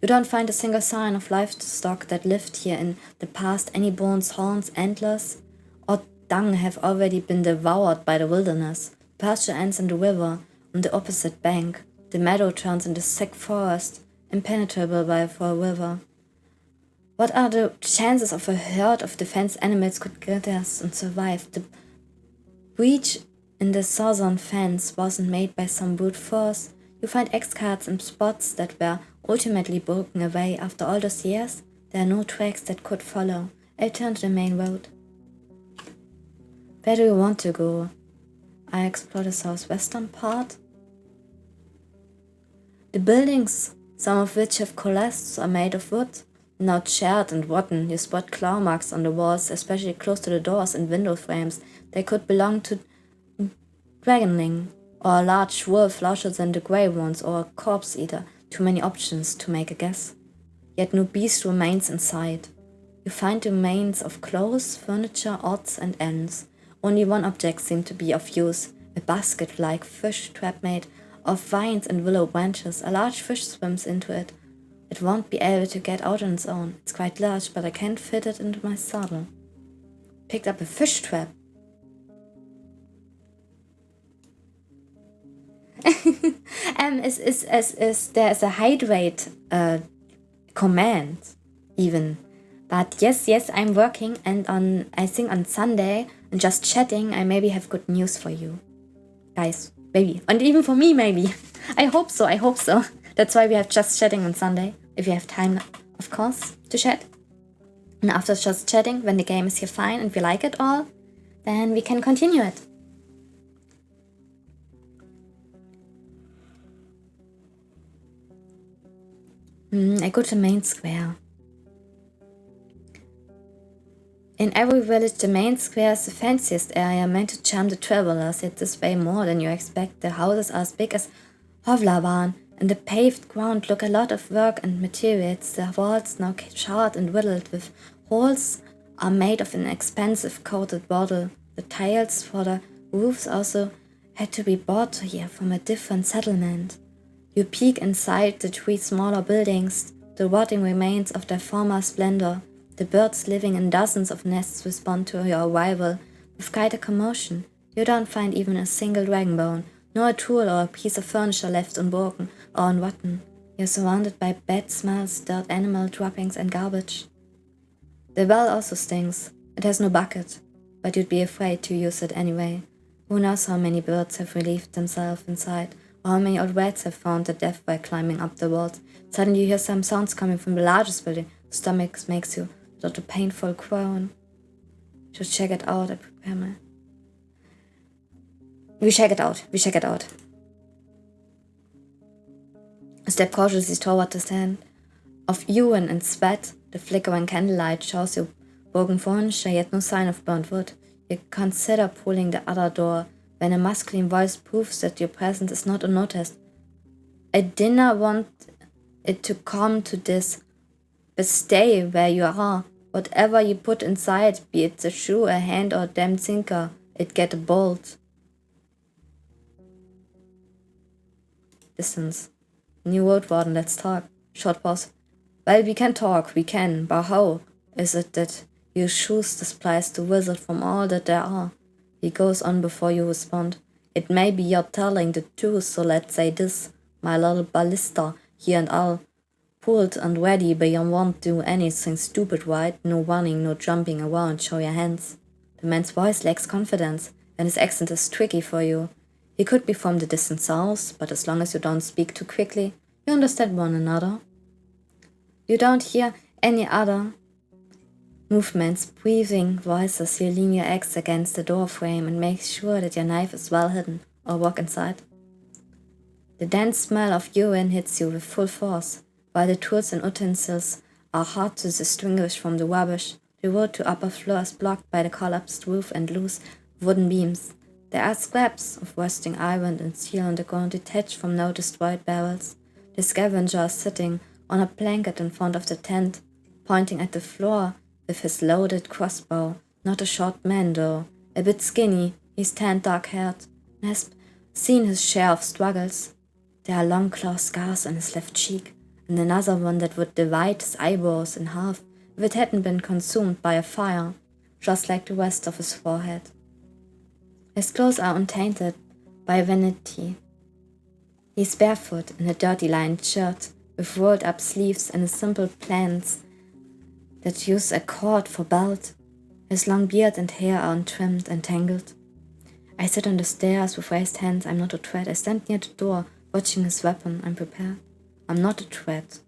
You don't find a single sign of livestock that lived here in the past. Any bones, horns, antlers, or dung have already been devoured by the wilderness. The pasture ends in the river on the opposite bank. The meadow turns into thick forest, impenetrable for a river. What are the chances of a herd of defense animals could get us and survive? The breach in the southern fence wasn't made by some brute force. You find X cards in spots that were ultimately broken away. After all those years, there are no tracks that could follow. I'll turn to the main road. Where do you want to go? I explore the southwestern part. The buildings, some of which have collapsed, are made of wood, now charred and rotten. You spot claw marks on the walls, especially close to the doors and window frames. They could belong to dragonling, or a large wolf larger than the grey ones, or a corpse eater. Too many options to make a guess. Yet no beast remains in sight. You find remains of clothes, furniture, odds and ends. Only one object seemed to be of use, a basket-like fish trap made of vines and willow branches. A large fish swims into it. It won't be able to get out on its own. It's quite large, but I can't fit it into my saddle. Picked up a fish trap. There's a hydrate command even. But yes, I'm working, and I think on Sunday and just chatting, I maybe have good news for you guys. Maybe. And even for me, maybe. I hope so. That's why we have just chatting on Sunday. If you have time, of course, to chat. And after just chatting, when the game is here fine and we like it all, then we can continue it. I go to the main square. In every village, the main square is the fanciest area, meant to charm the travelers, yet this way more than you expect. The houses are as big as Hovlavan, and the paved ground look a lot of work and materials. The walls, now charred and riddled with holes, are made of an expensive coated wattle. The tiles for the roofs also had to be brought here from a different settlement. You peek inside the 3 smaller buildings, the rotting remains of their former splendor. The birds living in dozens of nests respond to your arrival with quite a commotion. You don't find even a single dragon bone, nor a tool or a piece of furniture left unbroken or unrotten. You're surrounded by bad smells, dirt, animal droppings, and garbage. The well also stinks. It has no bucket, but you'd be afraid to use it anyway. Who knows how many birds have relieved themselves inside, or how many old rats have found their death while climbing up the walls. Suddenly you hear some sounds coming from the largest building. Stomach makes you start a painful groan. Should check it out. I prepare my... We check it out. Step cautiously toward the stand of urine and sweat. The flickering candlelight shows you broken furniture, yet no sign of burnt wood. You consider pulling the other door when a masculine voice proves that your presence is not unnoticed. I didn't want it to come to this, but stay where you are. Whatever you put inside, be it a shoe, a hand, or a damn sinker, it get a bolt. Distance. New road warden, let's talk. Short pause. Well, we can talk, but how is it that you choose this place to visit from all that there are? He goes on before you respond. It may be you're telling the truth, so let's say this. My little ballista here and all pulled and ready, but you won't do anything stupid, right? No running, no jumping around, show your hands. The man's voice lacks confidence, and his accent is tricky for you. He could be from the distant south, but as long as you don't speak too quickly, you understand one another. You don't hear any other movements, breathing voices. You lean your axe against the door frame and make sure that your knife is well hidden, or walk inside. The dense smell of urine hits you with full force, while the tools and utensils are hard to distinguish from the rubbish. The road to upper floor is blocked by the collapsed roof and loose wooden beams. There are scraps of rusting iron and steel on the ground detached from no destroyed barrels. The scavenger is sitting on a blanket in front of the tent, pointing at the floor with his loaded crossbow. Not a short man, though. A bit skinny, he's tanned, dark-haired, and has seen his share of struggles. There are long claw scars on his left cheek, and another one that would divide his eyebrows in half if it hadn't been consumed by a fire, just like the rest of his forehead. His clothes are untainted by vanity. He's barefoot in a dirty lined shirt with rolled up sleeves and a simple pants that use a cord for belt. His long beard and hair are untrimmed and tangled. I sit on the stairs with raised hands. I'm not a threat. I stand near the door, watching his weapon. I'm prepared. I'm not a threat.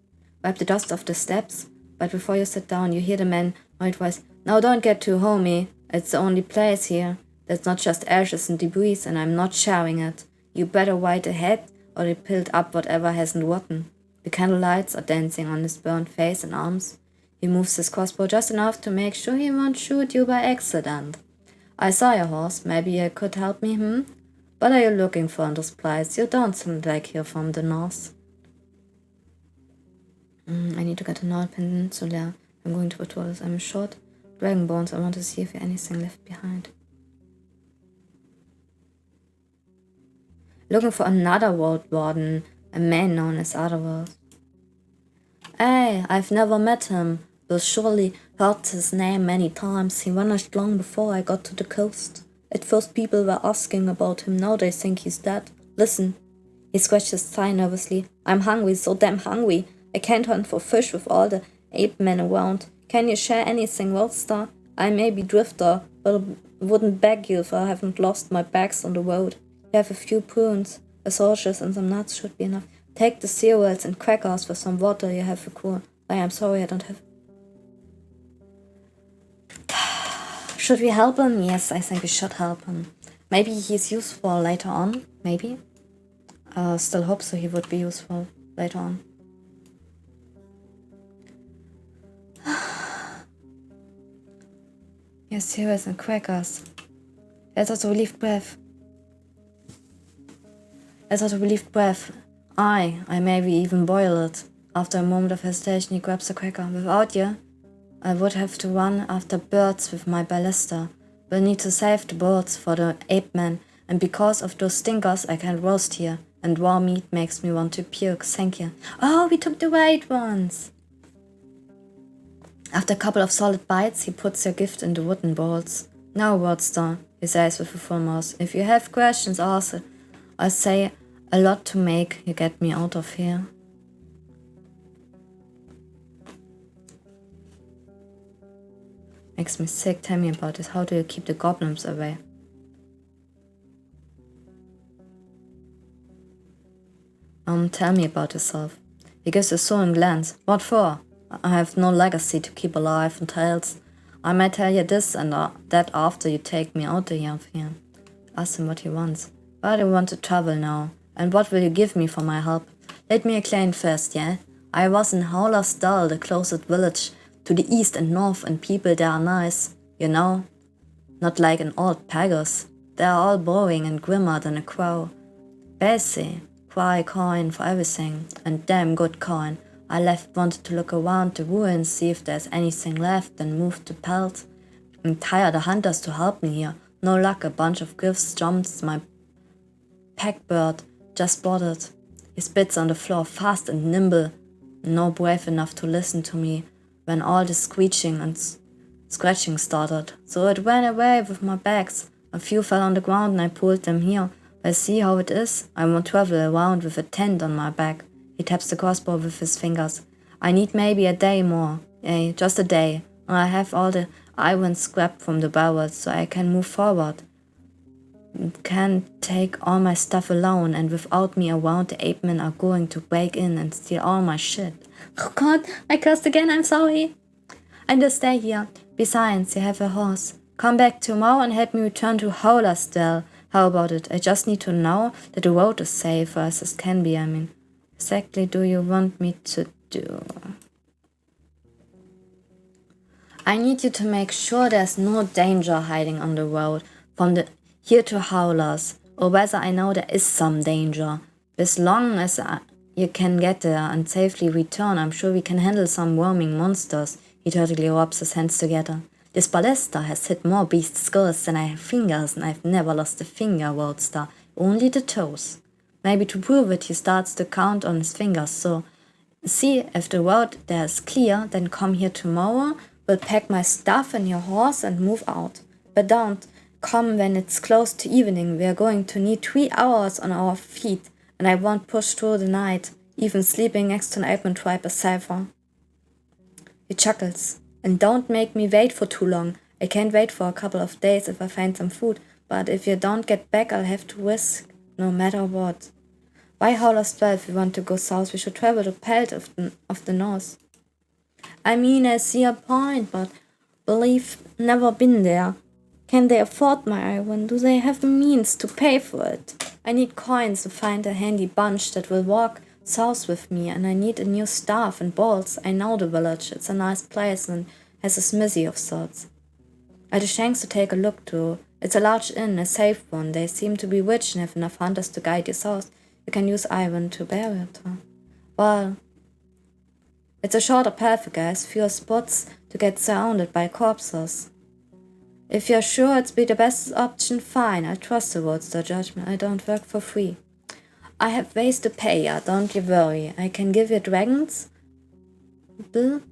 Wipe the dust off the steps, but before you sit down, you hear the man noise voice. Now don't get too homey. It's the only place here. That's not just ashes and debris, and I'm not sharing it. You better wait ahead, or they pilled up whatever hasn't rotten. The candlelights are dancing on his burnt face and arms. He moves his crossbow just enough to make sure he won't shoot you by accident. I saw your horse. Maybe you could help me, What are you looking for in this place? You don't sound like you're from the north. I need to get to North Peninsula. I'm going to patrol this. I'm short. Dragon bones. I want to see if there's anything left behind. Looking for another road warden, a man known as Otherworld. Hey, I've never met him. You'll surely heard his name many times. He vanished long before I got to the coast. At first people were asking about him, now they think he's dead. Listen. He scratched his thigh nervously. I'm hungry, so damn hungry. I can't hunt for fish with all the ape men around. Can you share anything, Worldstar? I may be drifter, but I wouldn't beg you if I haven't lost my bags on the road. You have a few prunes, a sausage, and some nuts should be enough. Take the cereals and crackers for some water you have a cool. I am sorry I don't have... Should we help him? Yes, I think we should help him. Maybe he's useful later on. Maybe. Still hope so he would be useful later on. Yes, cereals and crackers. Let's also relieve breath. I maybe even boil it. After a moment of hesitation, he grabs a cracker. Without you, I would have to run after birds with my ballista. We'll need to save the birds for the ape man, and because of those stinkers I can't roast here, and raw meat makes me want to puke, thank you. Oh, we took the right ones! After a couple of solid bites, he puts your gift in the wooden bowls. Now, Roadster, he says with a full mouth, if you have questions, ask it. I say a lot to make you get me out of here. Makes me sick, tell me about this. How do you keep the goblins away? Tell me about yourself. He gives a sullen glance. What for? I have no legacy to keep alive and tales. I might tell you this and that after you take me out of here. Ask him what he wants. Why do you want to travel now? And what will you give me for my help? Let me explain first, yeah? I was in Howlersdal, the closest village to the east and north, and people there are nice, you know? Not like an old Pegasus. They are all boring and grimmer than a crow. Basic, cry coin for everything, and damn good coin. I wanted to look around the ruins, see if there's anything left, then moved to Pelt. And hired the hunters to help me here. No luck, a bunch of gifts jumps my packbird just spotted. He spits on the floor fast and nimble, no brave enough to listen to me when all the screeching and scratching started. So it ran away with my bags. A few fell on the ground and I pulled them here. I see how it is. I won't travel around with a tent on my back. He taps the crossbow with his fingers. I need maybe a day more. Just a day. And I have all the iron scrapped from the barrels so I can move forward. Can't take all my stuff alone, and without me around, the ape men are going to break in and steal all my shit. Oh God, I cursed again, I'm sorry. I just stay here. Besides, you have a horse. Come back tomorrow and help me return to Howlersdale. How about it? I just need to know that the road is safe as it can be, Exactly do you want me to do? I need you to make sure there's no danger hiding on the road from here to Howlers, or whether I know there is some danger. As long as you can get there and safely return, I'm sure we can handle some roaming monsters. He totally rubs his hands together. This ballista has hit more beast skulls than I have fingers, and I've never lost a finger, Roadster, only the toes. Maybe to prove it, he starts to count on his fingers, so see if the road there is clear, then come here tomorrow, we'll pack my stuff and your horse and move out. But don't come when it's close to evening. We are going to need 3 hours on our feet, and I won't push through the night, even sleeping next to an Alpine tribe is safer. He chuckles. And don't make me wait for too long. I can't wait for a couple of days if I find some food, but if you don't get back, I'll have to risk, no matter what. Why Howlersdale if we want to go south? We should travel to Pelt of the north. I see your point, but believe never been there. Can they afford my iron? Do they have the means to pay for it? I need coins to find a handy bunch that will walk south with me, and I need a new staff and balls. I know the village. It's a nice place and has a smithy of sorts. I had a chance to take a look too. It's a large inn, a safe one. They seem to be rich and have enough hunters to guide you south. You can use iron to bury it. Well, it's a shorter path, I guess. Fewer spots to get surrounded by corpses. If you're sure it's be the best option, fine. I trust the Roadster judgment. I don't work for free. I have ways to pay ya, don't you worry. I can give you dragons. Bill?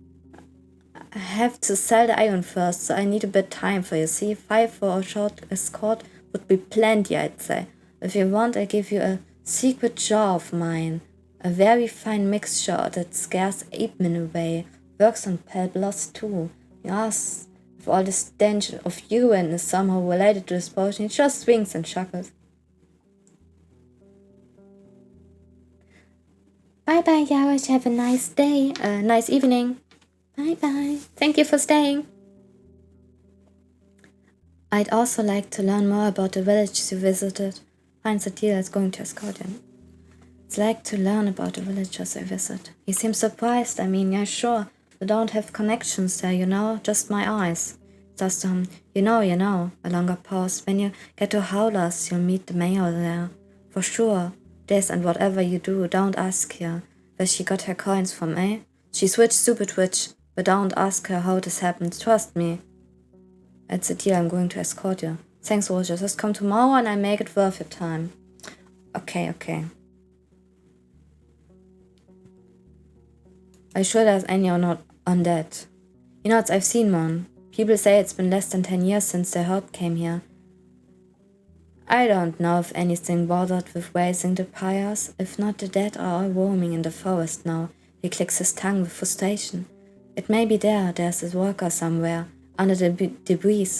I have to sell the iron first, so I need a bit time for you. See, 5 for a short escort would be plenty, I'd say. If you want, I'll give you a secret jar of mine. A very fine mixture that scares ape men away. Works on pale bloods too. Yes, if all the stench of urine is somehow related to this potion, he just winks and chuckles. Bye-bye, Yarosh. Have a nice day. Nice evening. Bye-bye. Thank you for staying. I'd also like to learn more about the villages you visited. Finds a deal as going to escort him. It's like to learn about the villages I visit. He seems surprised. Yeah, sure. We don't have connections there, just my eyes. Just, you know, a longer pause. When you get to Howlers, you'll meet the mayor there. For sure. This and whatever you do, don't ask her where she got her coins from, She switched stupid witch, but don't ask her how this happened, trust me. It's a deal, I'm going to escort you. Thanks, Roger. Just come tomorrow and I make it worth your time. Okay. Are you sure there's any or not on that? You know, I've seen one. People say it's been less than 10 years since their herd came here. I don't know if anything bothered with raising the pyres. If not, the dead are all roaming in the forest now. He clicks his tongue with frustration. It may be there's a worker somewhere, under the debris,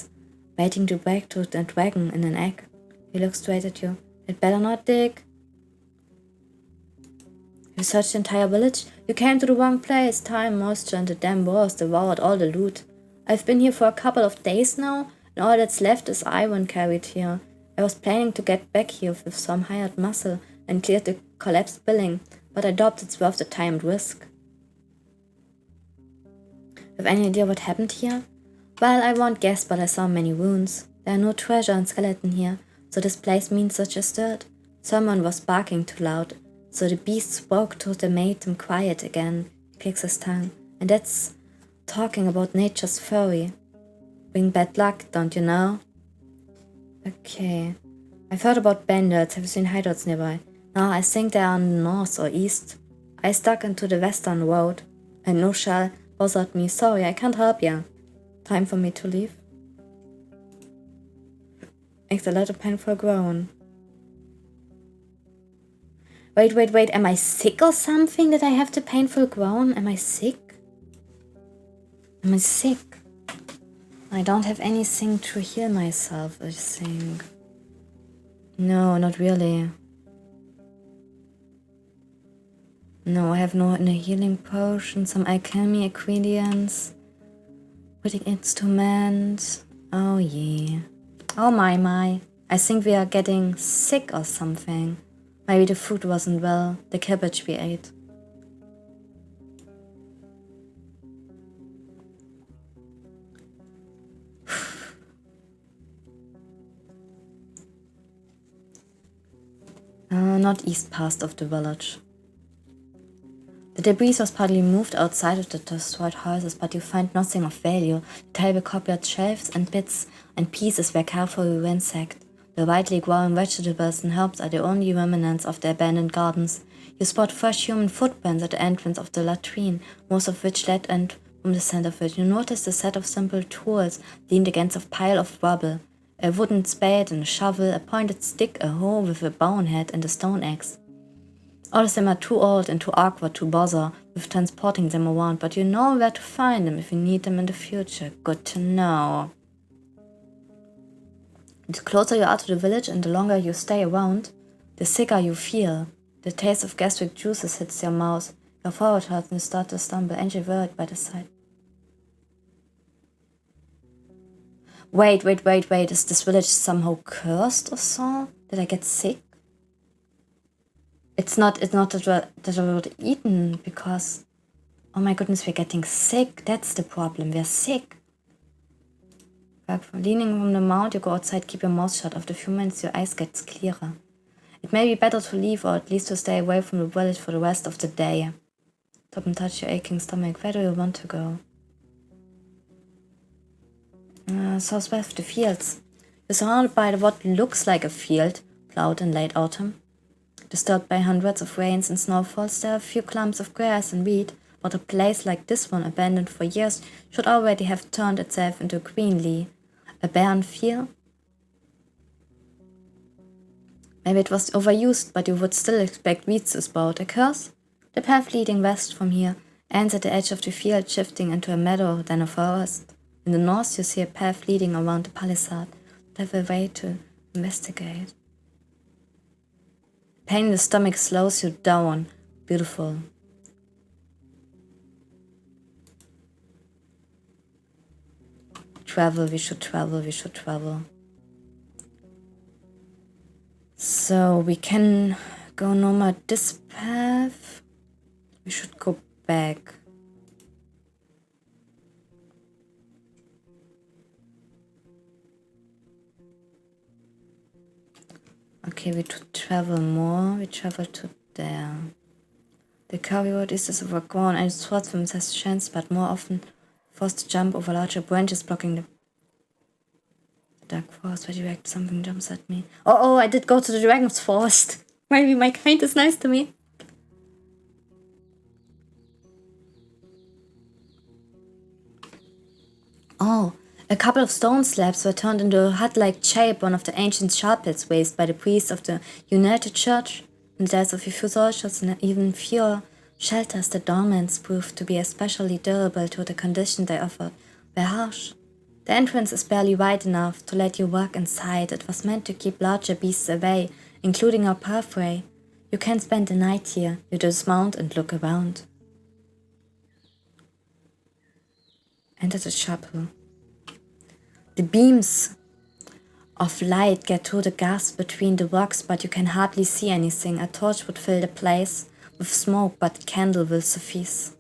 waiting to break through the dragon in an egg. He looks straight at you. It better not dig. You searched the entire village? You came to the wrong place. Time, moisture, and the damn wars devoured all the loot. I've been here for a couple of days now, and all that's left is iron carried here. I was planning to get back here with some hired muscle and clear the collapsed building, but I doubt it's worth the time and risk. Have any idea what happened here? Well, I won't guess, but I saw many wounds. There are no treasure and skeleton here, so this place means such as dirt. Someone was barking too loud, so the beast spoke to them, made them quiet again. He clicks his tongue. And that's talking about nature's fury. Bring bad luck, don't you know? Okay. I've heard about bandits. Have you seen hideouts nearby? No, I think they are on the north or east. I stuck into the western road, and no shell bothered me. Sorry, I can't help you. Time for me to leave. Makes a lot of painful groan. Wait, am I sick or something that I have the painful groan? Am I sick? I don't have anything to heal myself, I think. No, not really. No, I have no healing potion, some alchemy ingredients, pretty instruments. Oh yeah. Oh my. I think we are getting sick or something. Maybe the food wasn't well, the cabbage we ate. Not east past of the village. The debris was partly moved outside of the destroyed houses, but you find nothing of value. The table cupboard shelves and bits and pieces were carefully ransacked. The widely growing vegetables and herbs are the only remnants of the abandoned gardens. You spot fresh human footprints at the entrance of the latrine, most of which led and from the center of it. You notice a set of simple tools leaned against a pile of rubble. A wooden spade and a shovel, a pointed stick, a hoe with a bonehead, and a stone axe. All of them are too old and too awkward to bother with transporting them around, but you know where to find them if you need them in the future. Good to know. The closer you are to the village and the longer you stay around, the sicker you feel. The taste of gastric juices hits your mouth. Your forehead hurts and you start to stumble, and you're worried by the sight. Wait. Is this village somehow cursed or so? Did I get sick? It's not that I would eaten because, oh my goodness, we're getting sick. That's the problem. We're sick. Leaning from the mount, you go outside, keep your mouth shut. After a few minutes, your eyes gets clearer. It may be better to leave or at least to stay away from the village for the rest of the day. Stop and touch your aching stomach. Where do you want to go? Southwest of the fields. You're surrounded by what looks like a field, plowed in late autumn. Disturbed by hundreds of rains and snowfalls, there are a few clumps of grass and weed, but a place like this one, abandoned for years, should already have turned itself into greenly. A barren field? Maybe it was overused, but you would still expect weeds to sprout. A curse? The path leading west from here ends at the edge of the field, shifting into a meadow, then a forest. In the north, you see a path leading around the palisade. Have a way to investigate. Pain in the stomach slows you down. Beautiful. We should travel. So we can go normal this path. We should go back. Okay, we should travel more. We travel to there. The curvy road is overgrown and its swim has chance, but more often forced to jump over larger branches blocking the Dark forest, where direct something jumps at me. Oh, I did go to the dragon's forest. Maybe my kind is nice to me. Oh, a couple of stone slabs were turned into a hut-like shape, one of the ancient sharpets raised by the priests of the United Church. In the death of a few soldiers and even fewer shelters, the dormants proved to be especially durable to the conditions they offered were harsh. The entrance is barely wide enough to let you walk inside. It was meant to keep larger beasts away, including our pathway. You can spend the night here. You dismount and look around. Enter the chapel. The beams of light get through the gaps between the rocks, but you can hardly see anything. A torch would fill the place with smoke, but a candle will suffice.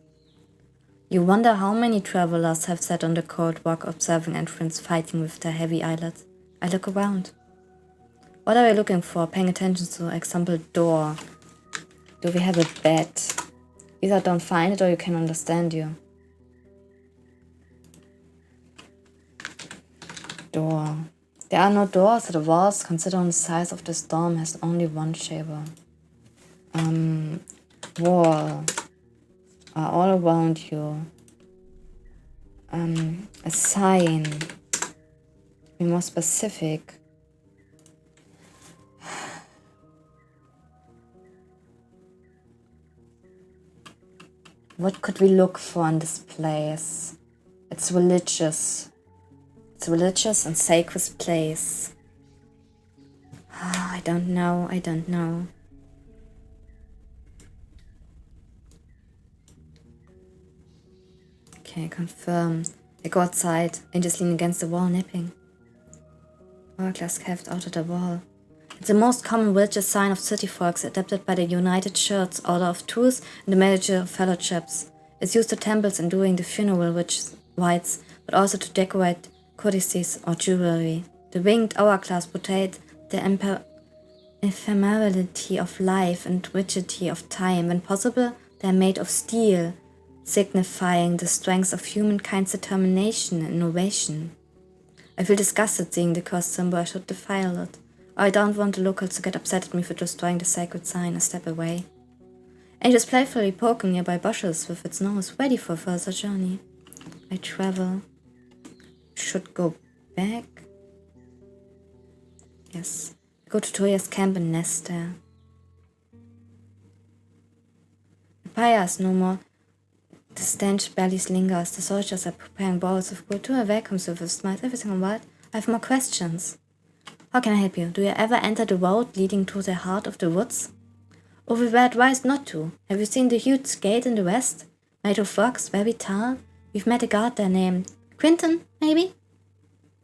You wonder how many travelers have sat on the cold rock observing entrance, fighting with their heavy eyelids. I look around. What are we looking for? Paying attention to example door. Do we have a bed? Either don't find it or you can understand you. Door. There are no doors at the walls. Considering the size of this dorm has only one shaver. Wall are all around you. A sign. Be more specific. What could we look for in this place? It's religious. It's a religious and sacred place. I don't know. Okay, confirm. I go outside and just lean against the wall, napping. Hourglass carved out of the wall. It's the most common religious sign of city folks, adopted by the United Church, Order of Truth, and the major fellowships. It's used at temples and during the funeral rites, but also to decorate codices or jewelry. The winged hourglass portrayed the ephemerality of life and rigidity of time. When possible, they are made of steel, signifying the strength of humankind's determination and innovation. I feel disgusted seeing the cursed symbol. I should defile it. I don't want the locals to get upset at me for destroying the sacred sign. I step away. And it is playfully poking nearby bushes with its nose, ready for a further journey. I travel. Should go back. Yes. I go to Toya's camp and nest there. The pyre is no more. The stench barely lingers. The soldiers are preparing bowls of food. Toya welcomes you with a smile. Everything alright? I have more questions. How can I help you? Do you ever enter the road leading to the heart of the woods? Oh, we were advised not to. Have you seen the huge gate in the west? Made of rocks, very tall? We've met a guard there named Quinton, maybe?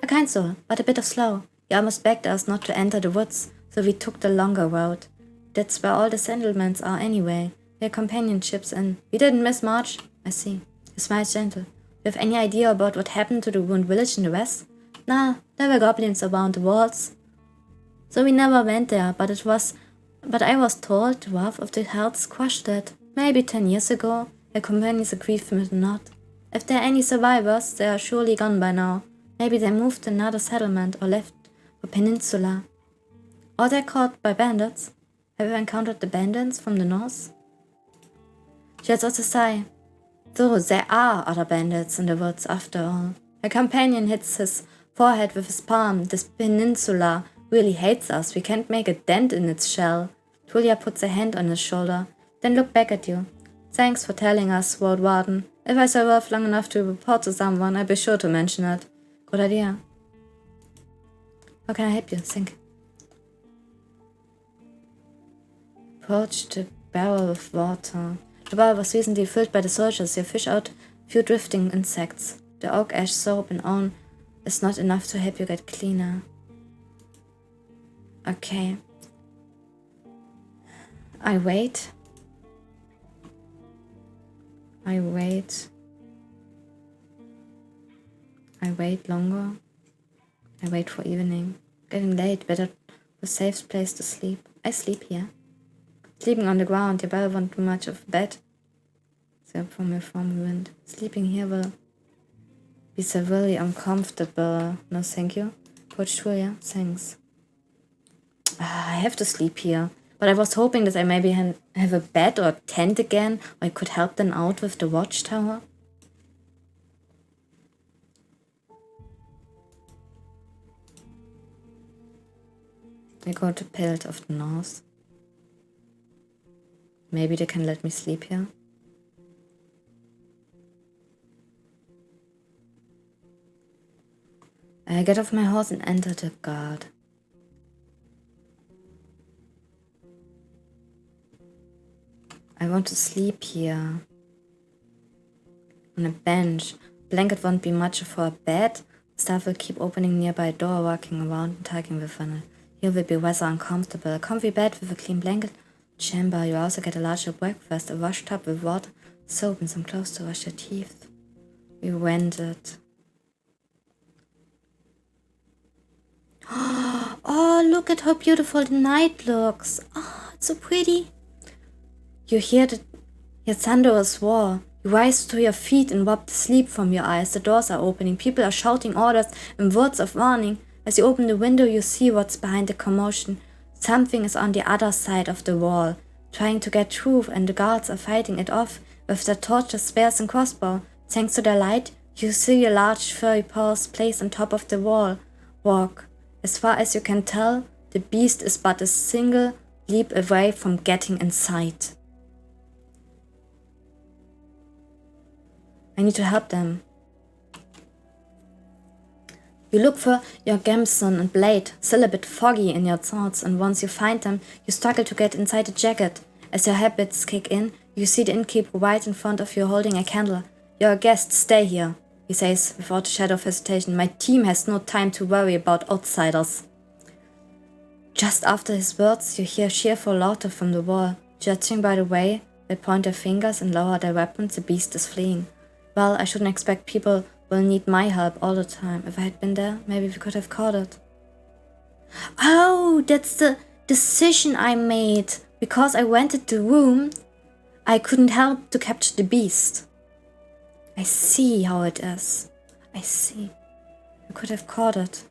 A kind soul, but a bit of slow. He almost begged us not to enter the woods, so we took the longer road. That's where all the settlements are anyway. Their companionships, and we didn't miss much. I see. His smile is gentle. You have any idea about what happened to the ruined village in the west? Nah, there were goblins around the walls. So we never went there, but I was told the wrath of the Hells crushed it. Maybe 10 years ago. Their companions agreed with a nod. If there are any survivors, they are surely gone by now. Maybe they moved to another settlement or left for Peninsula. Or they're caught by bandits. Have you encountered the bandits from the north? She has also sigh. So there are other bandits in the woods after all. Her companion hits his forehead with his palm. This peninsula really hates us. We can't make a dent in its shell. Julia puts a hand on his shoulder, then look back at you. Thanks for telling us, Ward Warden. If I survive long enough to report to someone, I'll be sure to mention it. Good idea. How can I help you? Think. Approach the barrel of water. The barrel was recently filled by the soldiers. You fish out a few drifting insects. The oak ash soap and own is not enough to help you get cleaner. Okay. I wait. Longer. I wait for evening. Getting late, better a safe place to sleep. I sleep here. Sleeping on the ground, you better want too much of bed. Except from your warm wind. Sleeping here will be severely uncomfortable. No thank you. Coach Julia, thanks. I have to sleep here. But I was hoping that I maybe have a bed or a tent again, or I could help them out with the watchtower. I go to Pelt of the North. Maybe they can let me sleep here. I get off my horse and enter the guard. I want to sleep here. On a bench. Blanket won't be much for a bed. Staff will keep opening nearby door, walking around and tugging the funnel. Here will be weather uncomfortable. A comfy bed with a clean blanket. Chamber, you also get a larger breakfast, a wash tub with water, soap and some clothes to wash your teeth. We rented. Oh, look at how beautiful the night looks. Oh, it's so pretty. You hear your thunderous roar. You rise to your feet and wipe the sleep from your eyes. The doors are opening. People are shouting orders and words of warning. As you open the window, you see what's behind the commotion. Something is on the other side of the wall, trying to get through, and the guards are fighting it off with their torches, spears, and crossbow. Thanks to their light, you see a large furry paws placed on top of the wall. Walk. As far as you can tell, the beast is but a single leap away from getting inside. I need to help them. You look for your gambeson and blade, still a bit foggy in your thoughts, and once you find them, you struggle to get inside the jacket. As your habits kick in, you see the innkeeper right in front of you holding a candle. You're a guest, stay here, he says without a shadow of hesitation. My team has no time to worry about outsiders. Just after his words, you hear cheerful laughter from the wall. Judging by the way they point their fingers and lower their weapons, the beast is fleeing. Well, I shouldn't expect people will need my help all the time. If I had been there, maybe we could have caught it. Oh, that's the decision I made. Because I rented the room, I couldn't help to capture the beast. I see how it is. I see. I could have caught it.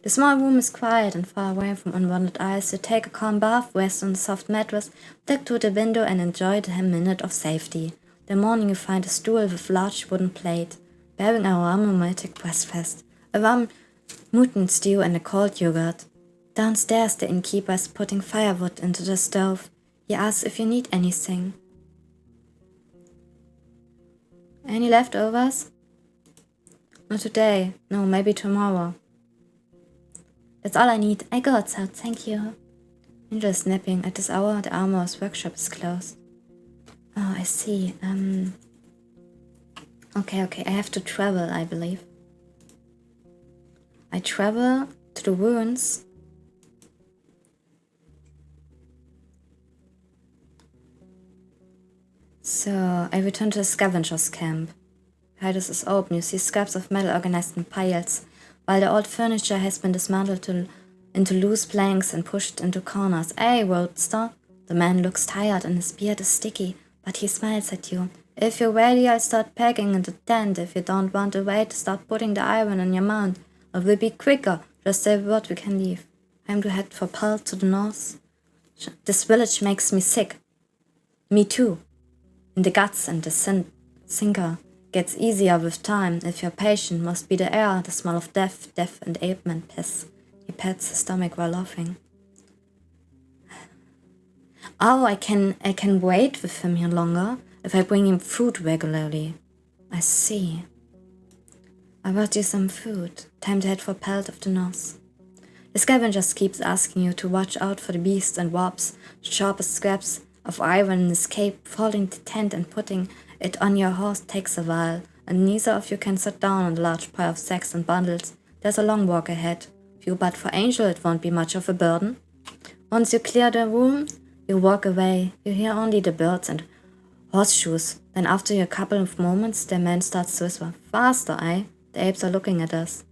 The small room is quiet and far away from unwanted eyes. You take a calm bath, rest on a soft mattress, look through the window and enjoy the minute of safety. The morning you find a stool with a large wooden plate, bearing a aromatic breakfast, a warm mutton stew and a cold yogurt. Downstairs the innkeeper is putting firewood into the stove. He asks if you need anything. Any leftovers? Not today. No, maybe tomorrow. That's all I need. I go outside, thank you. Angel is napping. At this hour, the armorer's workshop is closed. Oh, I see. Okay. I have to travel, I believe. I travel to the ruins. So, I return to the scavenger's camp. Hidus is open. You see scraps of metal organized in piles, while the old furniture has been dismantled into loose planks and pushed into corners. Hey, roadster. The man looks tired and his beard is sticky, but he smiles at you. If you're ready, I'll start packing in the tent. If you don't want to wait, start putting the iron in your mount. It will be quicker. Just say a word, we can leave. I'm to head for Pelt to the north. This village makes me sick. Me too. In the guts and the sinker. Gets easier with time. If you're patient, must be the air, the smell of death and ailment piss. He pats his stomach while laughing. Oh, I can wait with him here longer if I bring him food regularly. I see. I brought you some food. Time to head for Pelt of the North. The scavenger keeps asking you to watch out for the beasts and warps, the sharpest scraps of iron in escape. Folding the tent and putting it on your horse takes a while, and neither of you can sit down on the large pile of sacks and bundles. There's a long walk ahead. But for Angel it won't be much of a burden. Once you clear the room, you walk away. You hear only the birds and horseshoes. Then after a couple of moments, the man starts to whisper, "Faster, eh? The apes are looking at us."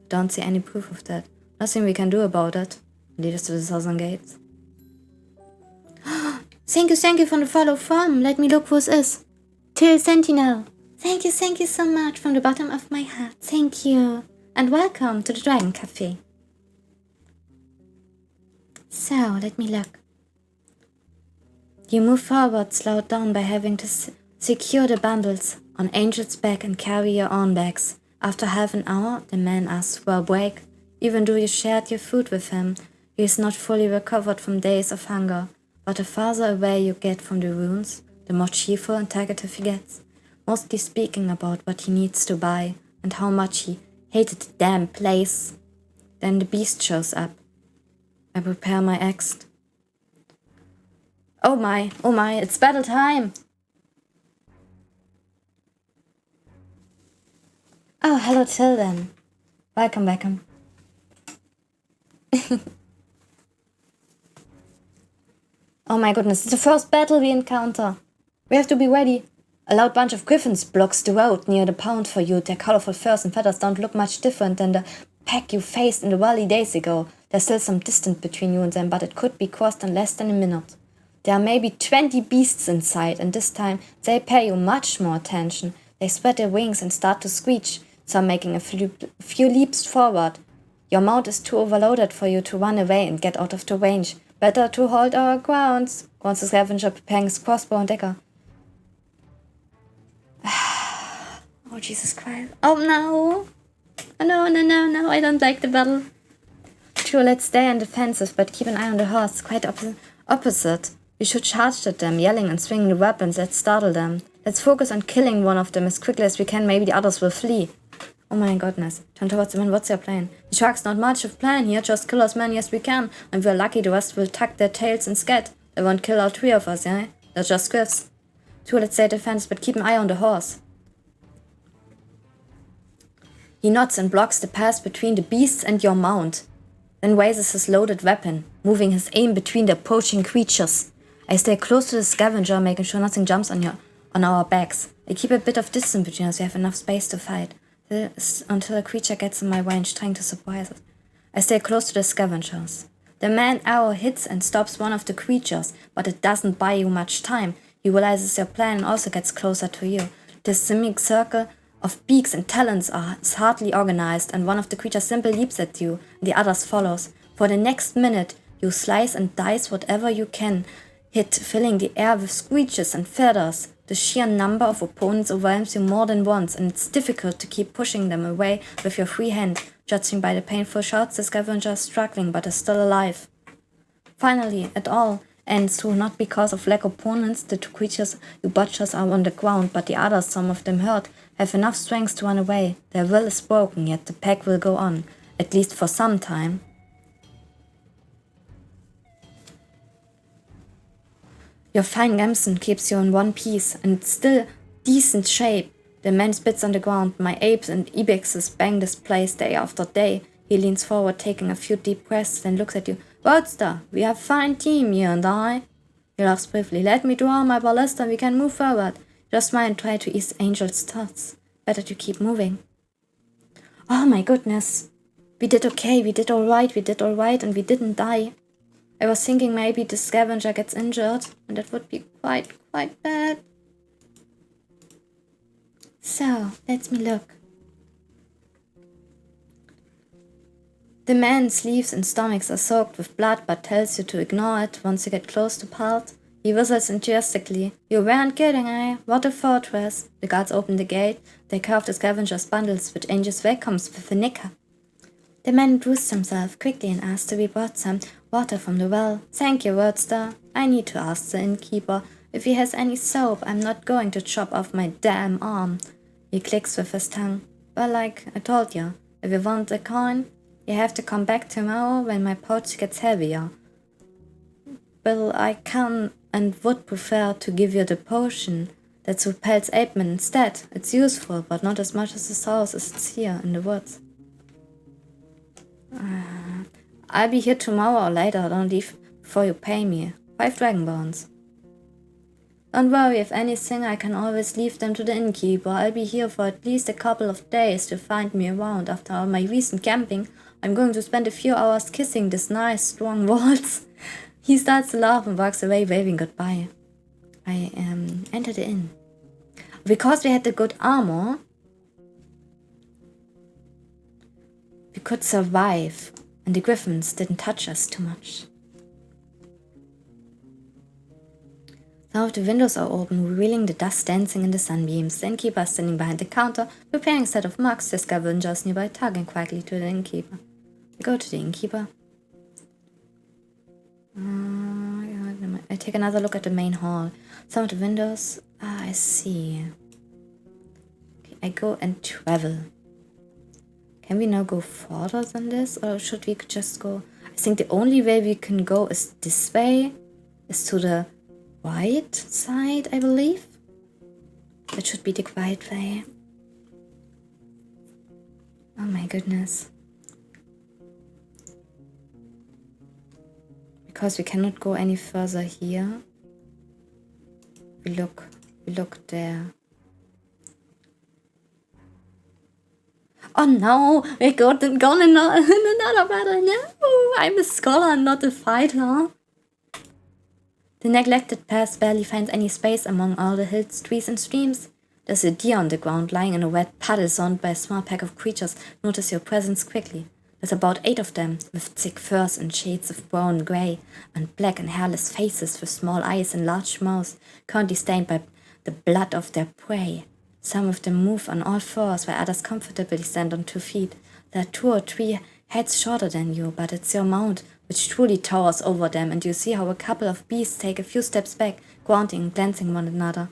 Don't see any proof of that. Nothing we can do about it. Lead us to the southern gates. Thank you for the follow from. Let me look who this is. Till Sentinel. Thank you so much from the bottom of my heart. Thank you. And welcome to the Dragon Cafe. So, let me look. You move forward, slowed down by having to secure the bundles on Angel's back and carry your own bags. After half an hour, the man asks for a break. Even though you shared your food with him, he is not fully recovered from days of hunger. But the farther away you get from the ruins, the more cheerful and talkative he gets, mostly speaking about what he needs to buy and how much he hated the damn place. Then the beast shows up. I prepare my axe. Oh my, it's battle time! Oh, hello Tilden. Welcome. Oh my goodness, it's the first battle we encounter. We have to be ready. A loud bunch of griffins blocks the road near the pond for you. Their colorful furs and feathers don't look much different than the pack you faced in the valley days ago. There's still some distance between you and them, but it could be crossed in less than a minute. There are maybe 20 beasts inside, and this time they pay you much more attention. They spread their wings and start to screech, some making a few leaps forward. Your mount is too overloaded for you to run away and get out of the range. Better to hold our grounds, grunts the scavenger preparing his crossbow and dagger. Oh, Jesus Christ. Oh, no. Oh, no, I don't like the battle. Sure, let's stay on defensive, but keep an eye on the horse. Quite opposite. We should charge at them, yelling and swinging the weapons. Let's startle them. Let's focus on killing one of them as quickly as we can. Maybe the others will flee. Oh my goodness. Turn towards the man. What's your plan? The shark's not much of plan here. Just kill as many as we can. And we're lucky the rest will tuck their tails and scat. They won't kill all 3 of us, eh? They're just griffs. 2, let's stay defense, but keep an eye on the horse. He nods and blocks the path between the beasts and your mount. Then raises his loaded weapon, moving his aim between the approaching creatures. I stay close to the scavenger, making sure nothing jumps on our backs. I keep a bit of distance between us. We have enough space to fight. Until a creature gets in my range, trying to surprise us. I stay close to the scavengers. The man arrow hits and stops one of the creatures, but it doesn't buy you much time. He realizes your plan and also gets closer to you. The semicircle of beaks and talons is hardly organized, and one of the creatures simply leaps at you, and the others follows. For the next minute, you slice and dice whatever you can hit, filling the air with screeches and feathers. The sheer number of opponents overwhelms you more than once, and it's difficult to keep pushing them away with your free hand. Judging by the painful shots, the scavenger is struggling but is still alive. Finally, it all ends too, not because of lack of opponents. The 2 creatures you butchers are on the ground, but the others, some of them hurt, have enough strength to run away. Their will is broken, yet the pack will go on, at least for some time. Your fine gamson keeps you in one piece, and still decent shape. The man spits on the ground. My apes and ibexes bang this place day after day. He leans forward, taking a few deep breaths, then looks at you. Roadster, we have a fine team, you and I. He laughs briefly. Let me draw my ballista and we can move forward. Just smile and try to ease Angel's thoughts. Better to keep moving. Oh my goodness. We did okay, we did alright, and we didn't die. I was thinking maybe the scavenger gets injured, and that would be quite bad. So, let me look. The man's sleeves and stomachs are soaked with blood, but tells you to ignore it once you get close to part. He whistles enthusiastically. You weren't kidding, eh? What a fortress. The guards open the gate. They carve the scavenger's bundles, which Angel's welcomes with a nicker. The man introduced himself quickly and asked to be brought some water from the well. Thank you, Roadster. I need to ask the innkeeper if he has any soap. I'm not going to chop off my damn arm. He clicks with his tongue. Well, like I told you, if you want a coin, you have to come back tomorrow when my pouch gets heavier. Well, I can and would prefer to give you the potion that repels apemen instead. It's useful, but not as much as the sauce as it's here in the woods. I'll be here tomorrow or later. Don't leave before you pay me. 5 dragon bones. Don't worry, if anything, I can always leave them to the innkeeper. I'll be here for at least a couple of days to find me around. After all my recent camping, I'm going to spend a few hours kissing this nice, strong waltz. He starts to laugh and walks away, waving goodbye. I enter the inn. Because we had the good armor, we could survive, and the griffins didn't touch us too much. Some of the windows are open, revealing the dust dancing in the sunbeams. The innkeeper is standing behind the counter, preparing a set of mugs. The scavengers nearby tugging quietly to the innkeeper. We go to the innkeeper. I take another look at the main hall. Some of the windows... I see. Okay, I go and travel. Can we now go further than this? Or should we just go... I think the only way we can go is this way. Is to the right side, I believe. That should be the right way. Oh my goodness. Because we cannot go any further here. We look there. Oh no, we got gone in another battle. No, I'm a scholar, not a fighter. The neglected path barely finds any space among all the hills, trees, and streams. There's a deer on the ground, lying in a wet puddle surrounded by a small pack of creatures. Notice your presence quickly. There's about 8 of them, with thick furs in shades of brown, grey, and black and hairless faces with small eyes and large mouths, currently stained by the blood of their prey. Some of them move on all fours, while others comfortably stand on 2 feet. There are 2 or 3 heads shorter than you, but it's your mount which truly towers over them, and you see how a couple of beasts take a few steps back, grunting and glancing one another.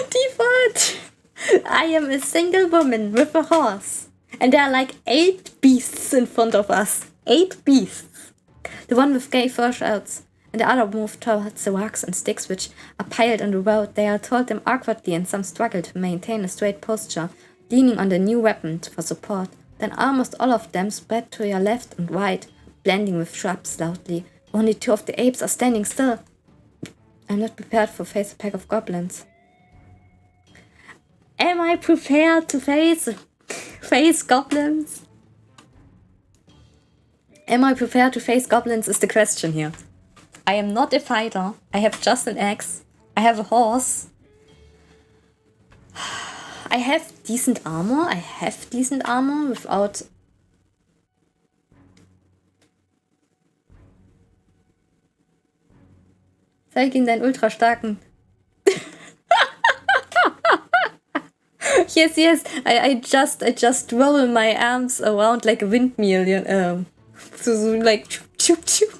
Default! I am a single woman with a horse, and there are like 8 beasts in front of us. 8 beasts. The one with gay fur shouts, and the other move towards the rocks and sticks which are piled on the road. They are told them awkwardly, and some struggle to maintain a straight posture, leaning on their new weapon for support. Then almost all of them spread to your left and right, blending with shrubs loudly. Only 2 of the apes are standing still. I'm not prepared to face a pack of goblins. Am I prepared to face goblins? Am I prepared to face goblins is the question here. I am not a fighter. I have just an axe. I have a horse. I have decent armor. Without... Zeig ihm deinen ultra starken... Yes. I just roll my arms around like a windmill, so like choop.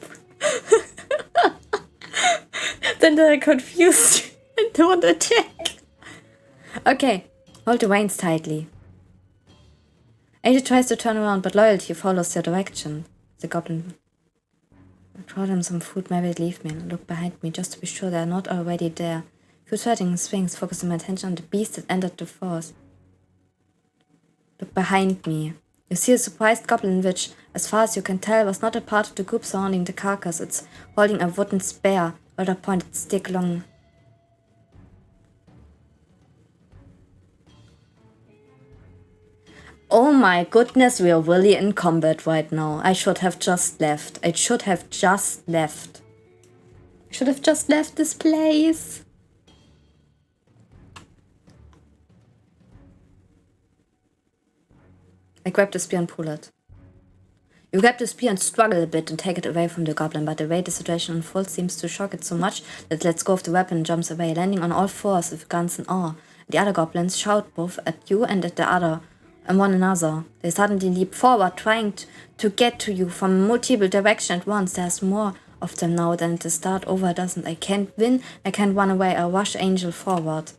Then they're confused and don't attack. Okay, hold the reins tightly. Ada tries to turn around, but loyalty follows your direction. The goblin. I brought him some food, maybe leave me. Look behind me just to be sure they are not already there. Few sweating swings, focusing my attention on the beast that entered the forest. Look behind me. You see a surprised goblin which, as far as you can tell, was not a part of the group surrounding the carcass. It's holding a wooden spear, with a pointed stick long. Oh my goodness, we are really in combat right now. I should have just left. I should have just left this place. I grab the spear and pull it. You grab the spear and struggle a bit and take it away from the goblin, but the way the situation unfolds seems to shock it so much that it lets go of the weapon and jumps away, landing on all fours with guns and awe. The other goblins shout both at you and at the other and one another. They suddenly leap forward, trying to get to you from multiple directions at once. There's more of them now than at the start. Over a dozen. I can't win, I can't run away. I rush Angel forward.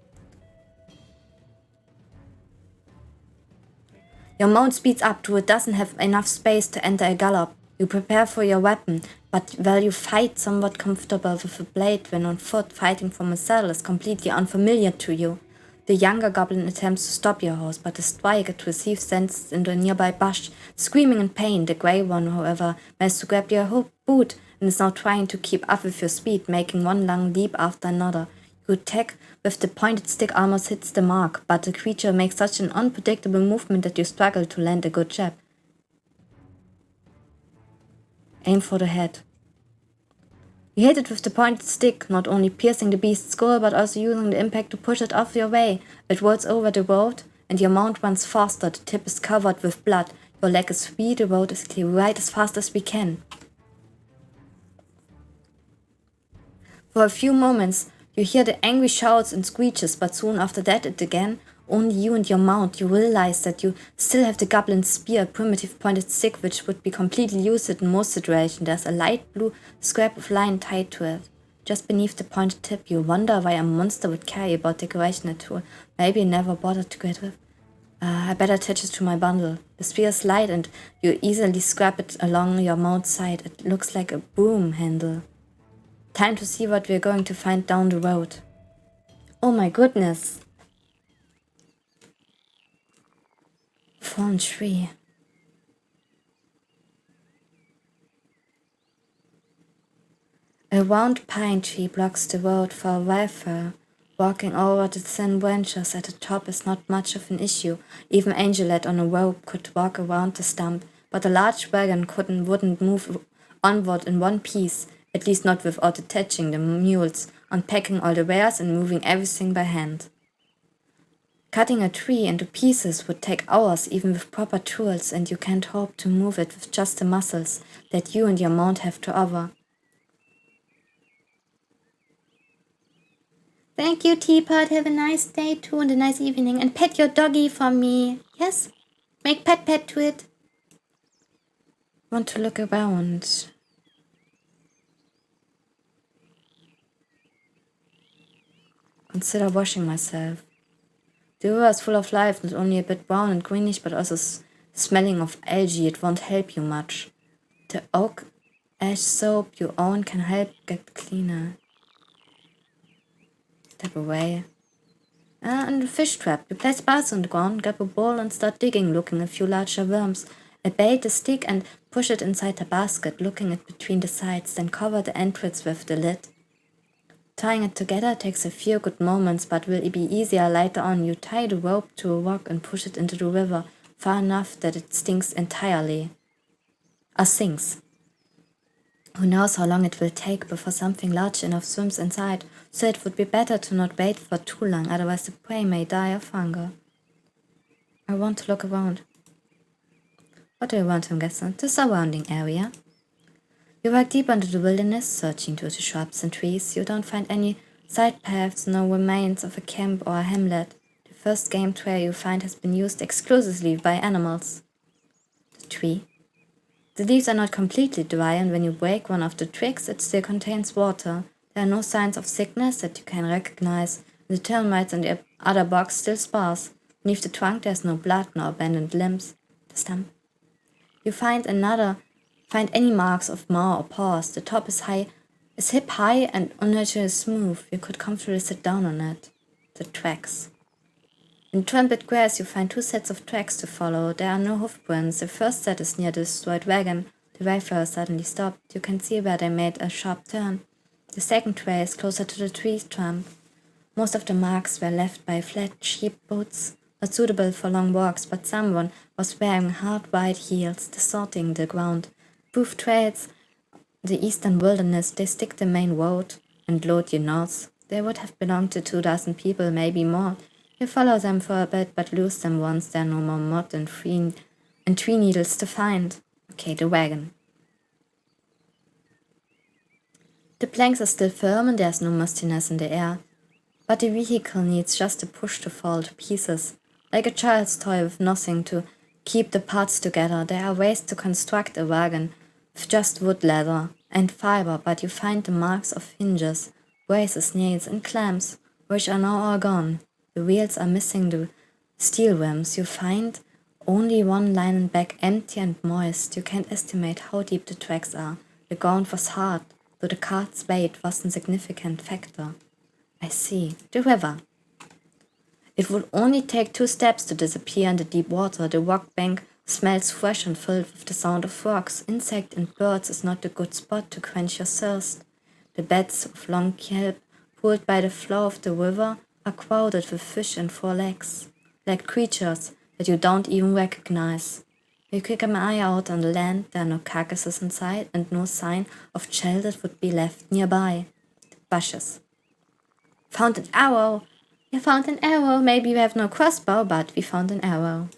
Your mount speeds up to it doesn't have enough space to enter a gallop. You prepare for your weapon, but while you fight somewhat comfortable with a blade when on foot, fighting from a saddle is completely unfamiliar to you. The younger goblin attempts to stop your horse, but the strike it receives sends into a nearby bush, screaming in pain. The grey one, however, manages to grab your boot and is now trying to keep up with your speed, making one long leap after another. You attack with the pointed stick almost hits the mark, but the creature makes such an unpredictable movement that you struggle to land a good jab. Aim for the head. You hit it with the pointed stick, not only piercing the beast's skull, but also using the impact to push it off your way. It rolls over the road, and your mount runs faster. The tip is covered with blood. Your leg is free, the road is clear. Right as fast as we can. For a few moments, you hear the angry shouts and screeches, but soon after that it again, only you and your mount. You realize that you still have the goblin's spear, a primitive pointed stick which would be completely useless in most situations. There's a light blue scrap of line tied to it. Just beneath the pointed tip, you wonder why a monster would carry about decoration at all. Maybe never bothered to get with. I better attach it to my bundle. The spear is light and you easily scrap it along your mount's side. It looks like a broom handle. Time to see what we're going to find down the road. Oh my goodness. Fallen tree. A round pine tree blocks the road for a wayfarer. Walking over the thin branches at the top is not much of an issue. Even Angelette on a rope could walk around the stump, but a large wagon wouldn't move onward in one piece, at least not without attaching the mules, unpacking all the wares and moving everything by hand. Cutting a tree into pieces would take hours even with proper tools, and you can't hope to move it with just the muscles that you and your mount have to offer. Thank you, Teapot. Have a nice day too and a nice evening. And pet your doggy for me. Yes? Make pet to it. Want to look around. Consider washing myself. The river is full of life, not only a bit brown and greenish, but also smelling of algae. It won't help you much. The oak ash soap you own can help get cleaner. Step away. And a fish trap. You place bars on the ground, grab a bowl and start digging, looking a few larger worms. Abate the stick and push it inside the basket, looking it between the sides, then cover the entrance with the lid. Tying it together takes a few good moments, but will be easier later on. You tie the rope to a rock and push it into the river, far enough that it sinks entirely. Sinks. Who knows how long it will take before something large enough swims inside, so it would be better to not wait for too long, otherwise the prey may die of hunger. I want to look around. What do you want, I'm guessing? The surrounding area. You walk deep into the wilderness, searching through the shrubs and trees. You don't find any side paths, no remains of a camp or a hamlet. The first game trail you find has been used exclusively by animals. The tree. The leaves are not completely dry, and when you break one of the twigs, it still contains water. There are no signs of sickness that you can recognize. The termites and the other bugs still sparse. Beneath the trunk there is no blood nor abandoned limbs. The stump. You find any marks of maw or paws. The top is hip high and unnaturally smooth. You could comfortably sit down on it. The tracks. In trampled grass you find two sets of tracks to follow. There are no hoofprints. The first set is near the destroyed wagon. The wayfarer suddenly stopped. You can see where they made a sharp turn. The second trail is closer to the tree trunk. Most of the marks were left by flat sheep boots, not suitable for long walks, but someone was wearing hard white heels, distorting the ground. Proof trails the eastern wilderness, they stick the main road and load you north. They would have belonged to 2,000 people, maybe more. You follow them for a bit, but lose them once there are no more mud and tree needles to find. Okay, the wagon. The planks are still firm and there's no mustiness in the air. But the vehicle needs just a push to fall to pieces. Like a child's toy with nothing to keep the parts together, there are ways to construct a wagon with just wood, leather and fiber, but you find the marks of hinges, braces, nails and clamps, which are now all gone. The wheels are missing the steel rims. You find only one linen bag, empty and moist. You can't estimate how deep the tracks are. The ground was hard, though the cart's weight was a significant factor. I see. The river. It would only take 2 steps to disappear in the deep water. The rock bank smells fresh and filled with the sound of frogs. Insects and birds is not a good spot to quench your thirst. The beds of long kelp, pulled by the flow of the river, are crowded with fish and 4 legs, like creatures that you don't even recognize. You kick an eye out on the land, there are no carcasses inside, and no sign of shelter would be left nearby. The bushes. Found an arrow! You found an arrow! Maybe we have no crossbow, but we found an arrow.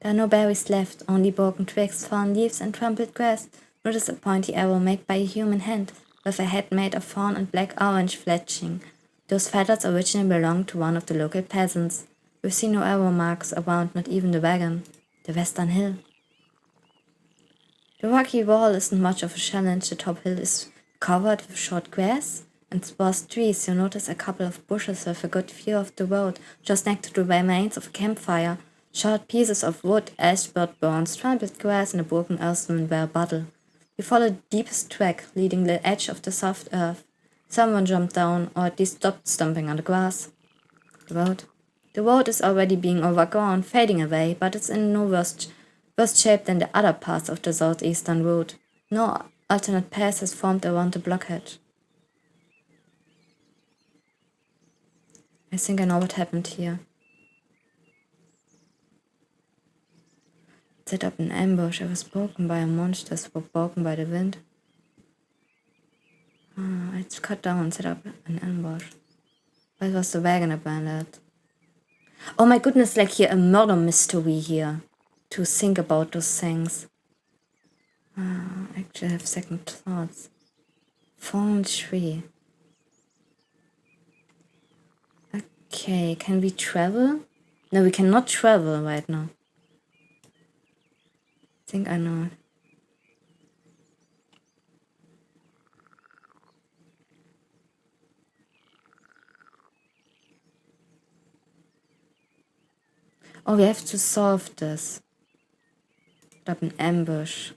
There are no berries left, only broken twigs, fallen leaves, and trampled grass. Notice a pointy arrow made by a human hand, with a head made of fawn and black-orange fletching. Those feathers originally belonged to one of the local peasants. We see no arrow marks around, not even the wagon. The western hill. The rocky wall isn't much of a challenge. The top hill is covered with short grass and sparse trees. You notice a couple of bushes with a good view of the road, just next to the remains of a campfire. Short pieces of wood, ash-bird bones, trampled grass, and a broken earthenware bottle. You follow the deepest track, leading the edge of the soft earth. Someone jumped down, or at least stopped stomping on the grass. The road. The road is already being overgrown, fading away, but it's in no worse shape than the other parts of the southeastern route. No alternate path has formed around the blockade. I think I know what happened here. Set up an ambush. I was broken by a monster, were broken by the wind. I cut down and set up an ambush. Why was the wagon abandoned? Oh my goodness, like here, a murder mystery here. To think about those things. Actually, I have second thoughts. Fallen tree. Okay, can we travel? No, we cannot travel right now. I think I know it. Oh, we have to solve this. Set up an ambush.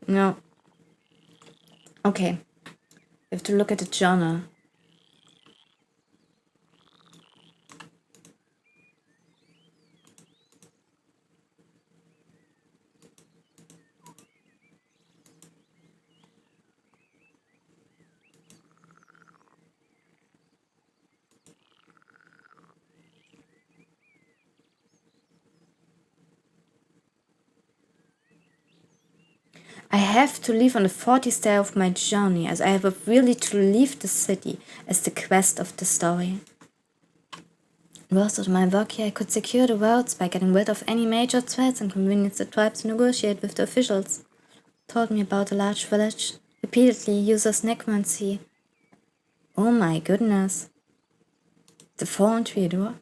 No. Okay. We have to look at the journal. I have to leave on the 40th day of my journey, as I have really to leave the city as the quest of the story. Worst of my work here, I could secure the roads by getting rid of any major threats and convince the tribes to negotiate with the officials. Told me about a large village, repeatedly uses necromancy. Oh my goodness. The fallen tree door.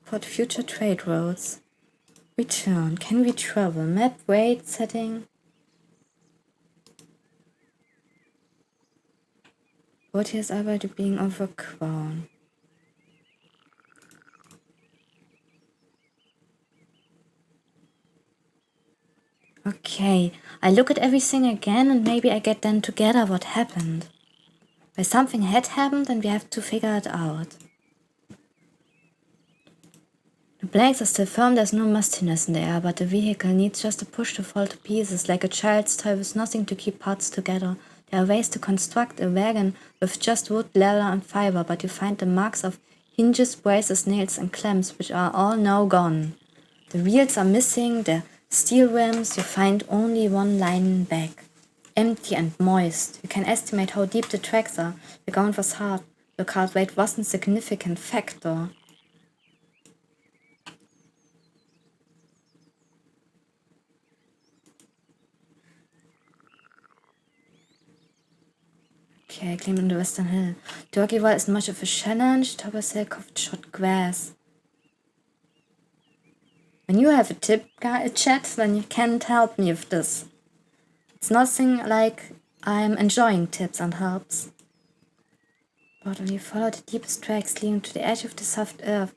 For the future trade roads. Return. Can we travel? Map weight setting. Road here is already being overgrown. Okay, I look at everything again and maybe I get then together what happened. Where something had happened and we have to figure it out. The planks are still firm, there's no mustiness in the air, but the vehicle needs just a push to fall to pieces, like a child's toy with nothing to keep parts together. There are ways to construct a wagon with just wood, leather and fiber, but you find the marks of hinges, braces, nails and clamps, which are all now gone. The wheels are missing, the steel rims, you find only one line back. Empty and moist. You can estimate how deep the tracks are. The ground was hard. The cart weight wasn't a significant factor. Okay, I claim on the western hill. The rocky wall isn't much of a challenge. Top is hill covered short grass. When you have a tip, chat, then you can't help me with this. It's nothing like I'm enjoying tips and helps. But when you follow the deepest tracks leading to the edge of the soft earth,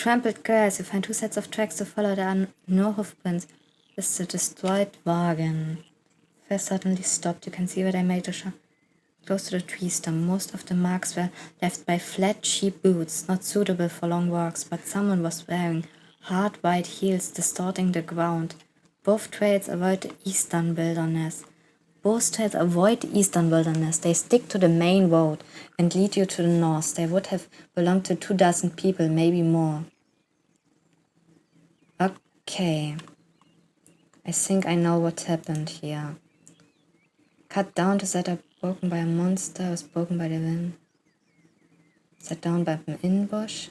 trampled grass. You find 2 sets of tracks to follow. There are no hoofprints. This is the destroyed wagon. First suddenly stopped. You can see where they made a shot. Close to the tree stump. Most of the marks were left by flat, cheap boots, not suitable for long walks, but someone was wearing hard white heels distorting the ground. Both trails avoid the eastern wilderness. They stick to the main road and lead you to the north. They would have belonged to 24 people, maybe more. Okay. I think I know what happened here. Cut down to set up broken by a monster, was broken by the wind. Set down by an inbush.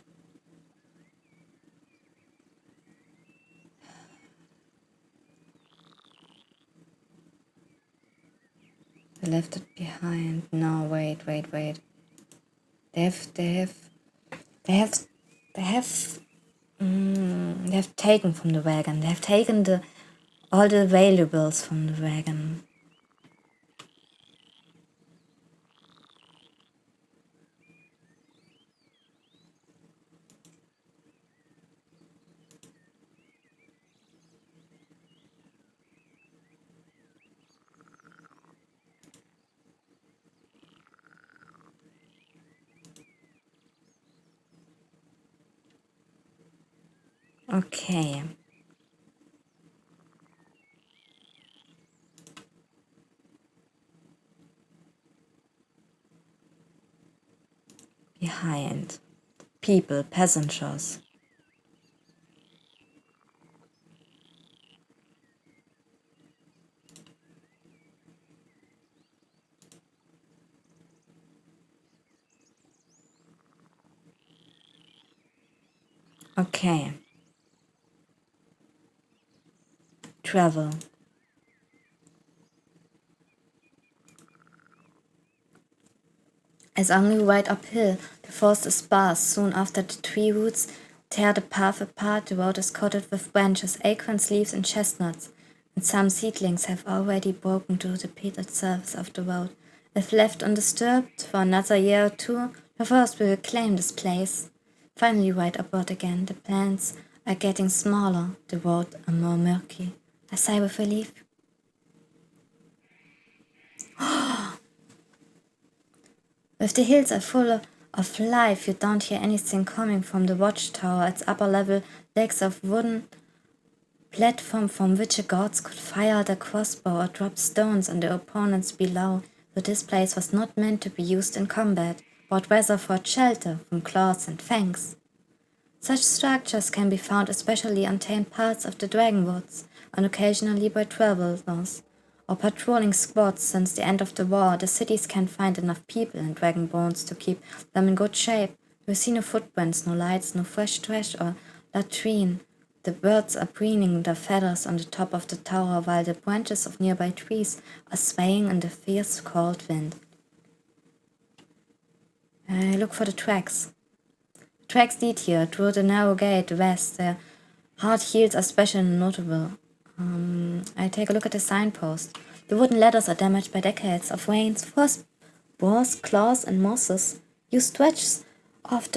They left it behind. No, wait. They have taken from the wagon. They have taken all the valuables from the wagon. Okay. Behind. People, passengers. Okay. Travel. As only right uphill, the forest is sparse. Soon after, the tree roots tear the path apart. The road is coated with branches, acorns, leaves, and chestnuts, and some seedlings have already broken through the peated surface of the road. If left undisturbed for another year or 2, the forest will reclaim this place. Finally, right upward again, the plants are getting smaller, the road are more murky. A sigh of relief. If the hills are full of life, you don't hear anything coming from the watchtower. Its upper level lacks of wooden platform from which the guards could fire their crossbow or drop stones on the opponents below. But this place was not meant to be used in combat, but rather for shelter from claws and fangs. Such structures can be found especially on tame parts of the Dragonwoods, and occasionally by travelers or patrolling squads. Since the end of the war, the cities can't find enough people in Dragonbones to keep them in good shape. You see no footprints, no lights, no fresh trash or latrine. The birds are preening their feathers on the top of the tower, while the branches of nearby trees are swaying in the fierce cold wind. Look for the tracks. The tracks lead here through the narrow gate west. Their hard heels are especially notable. I take a look at the signpost. The wooden letters are damaged by decades of rains, frost, boars, claws, and mosses. You stretch off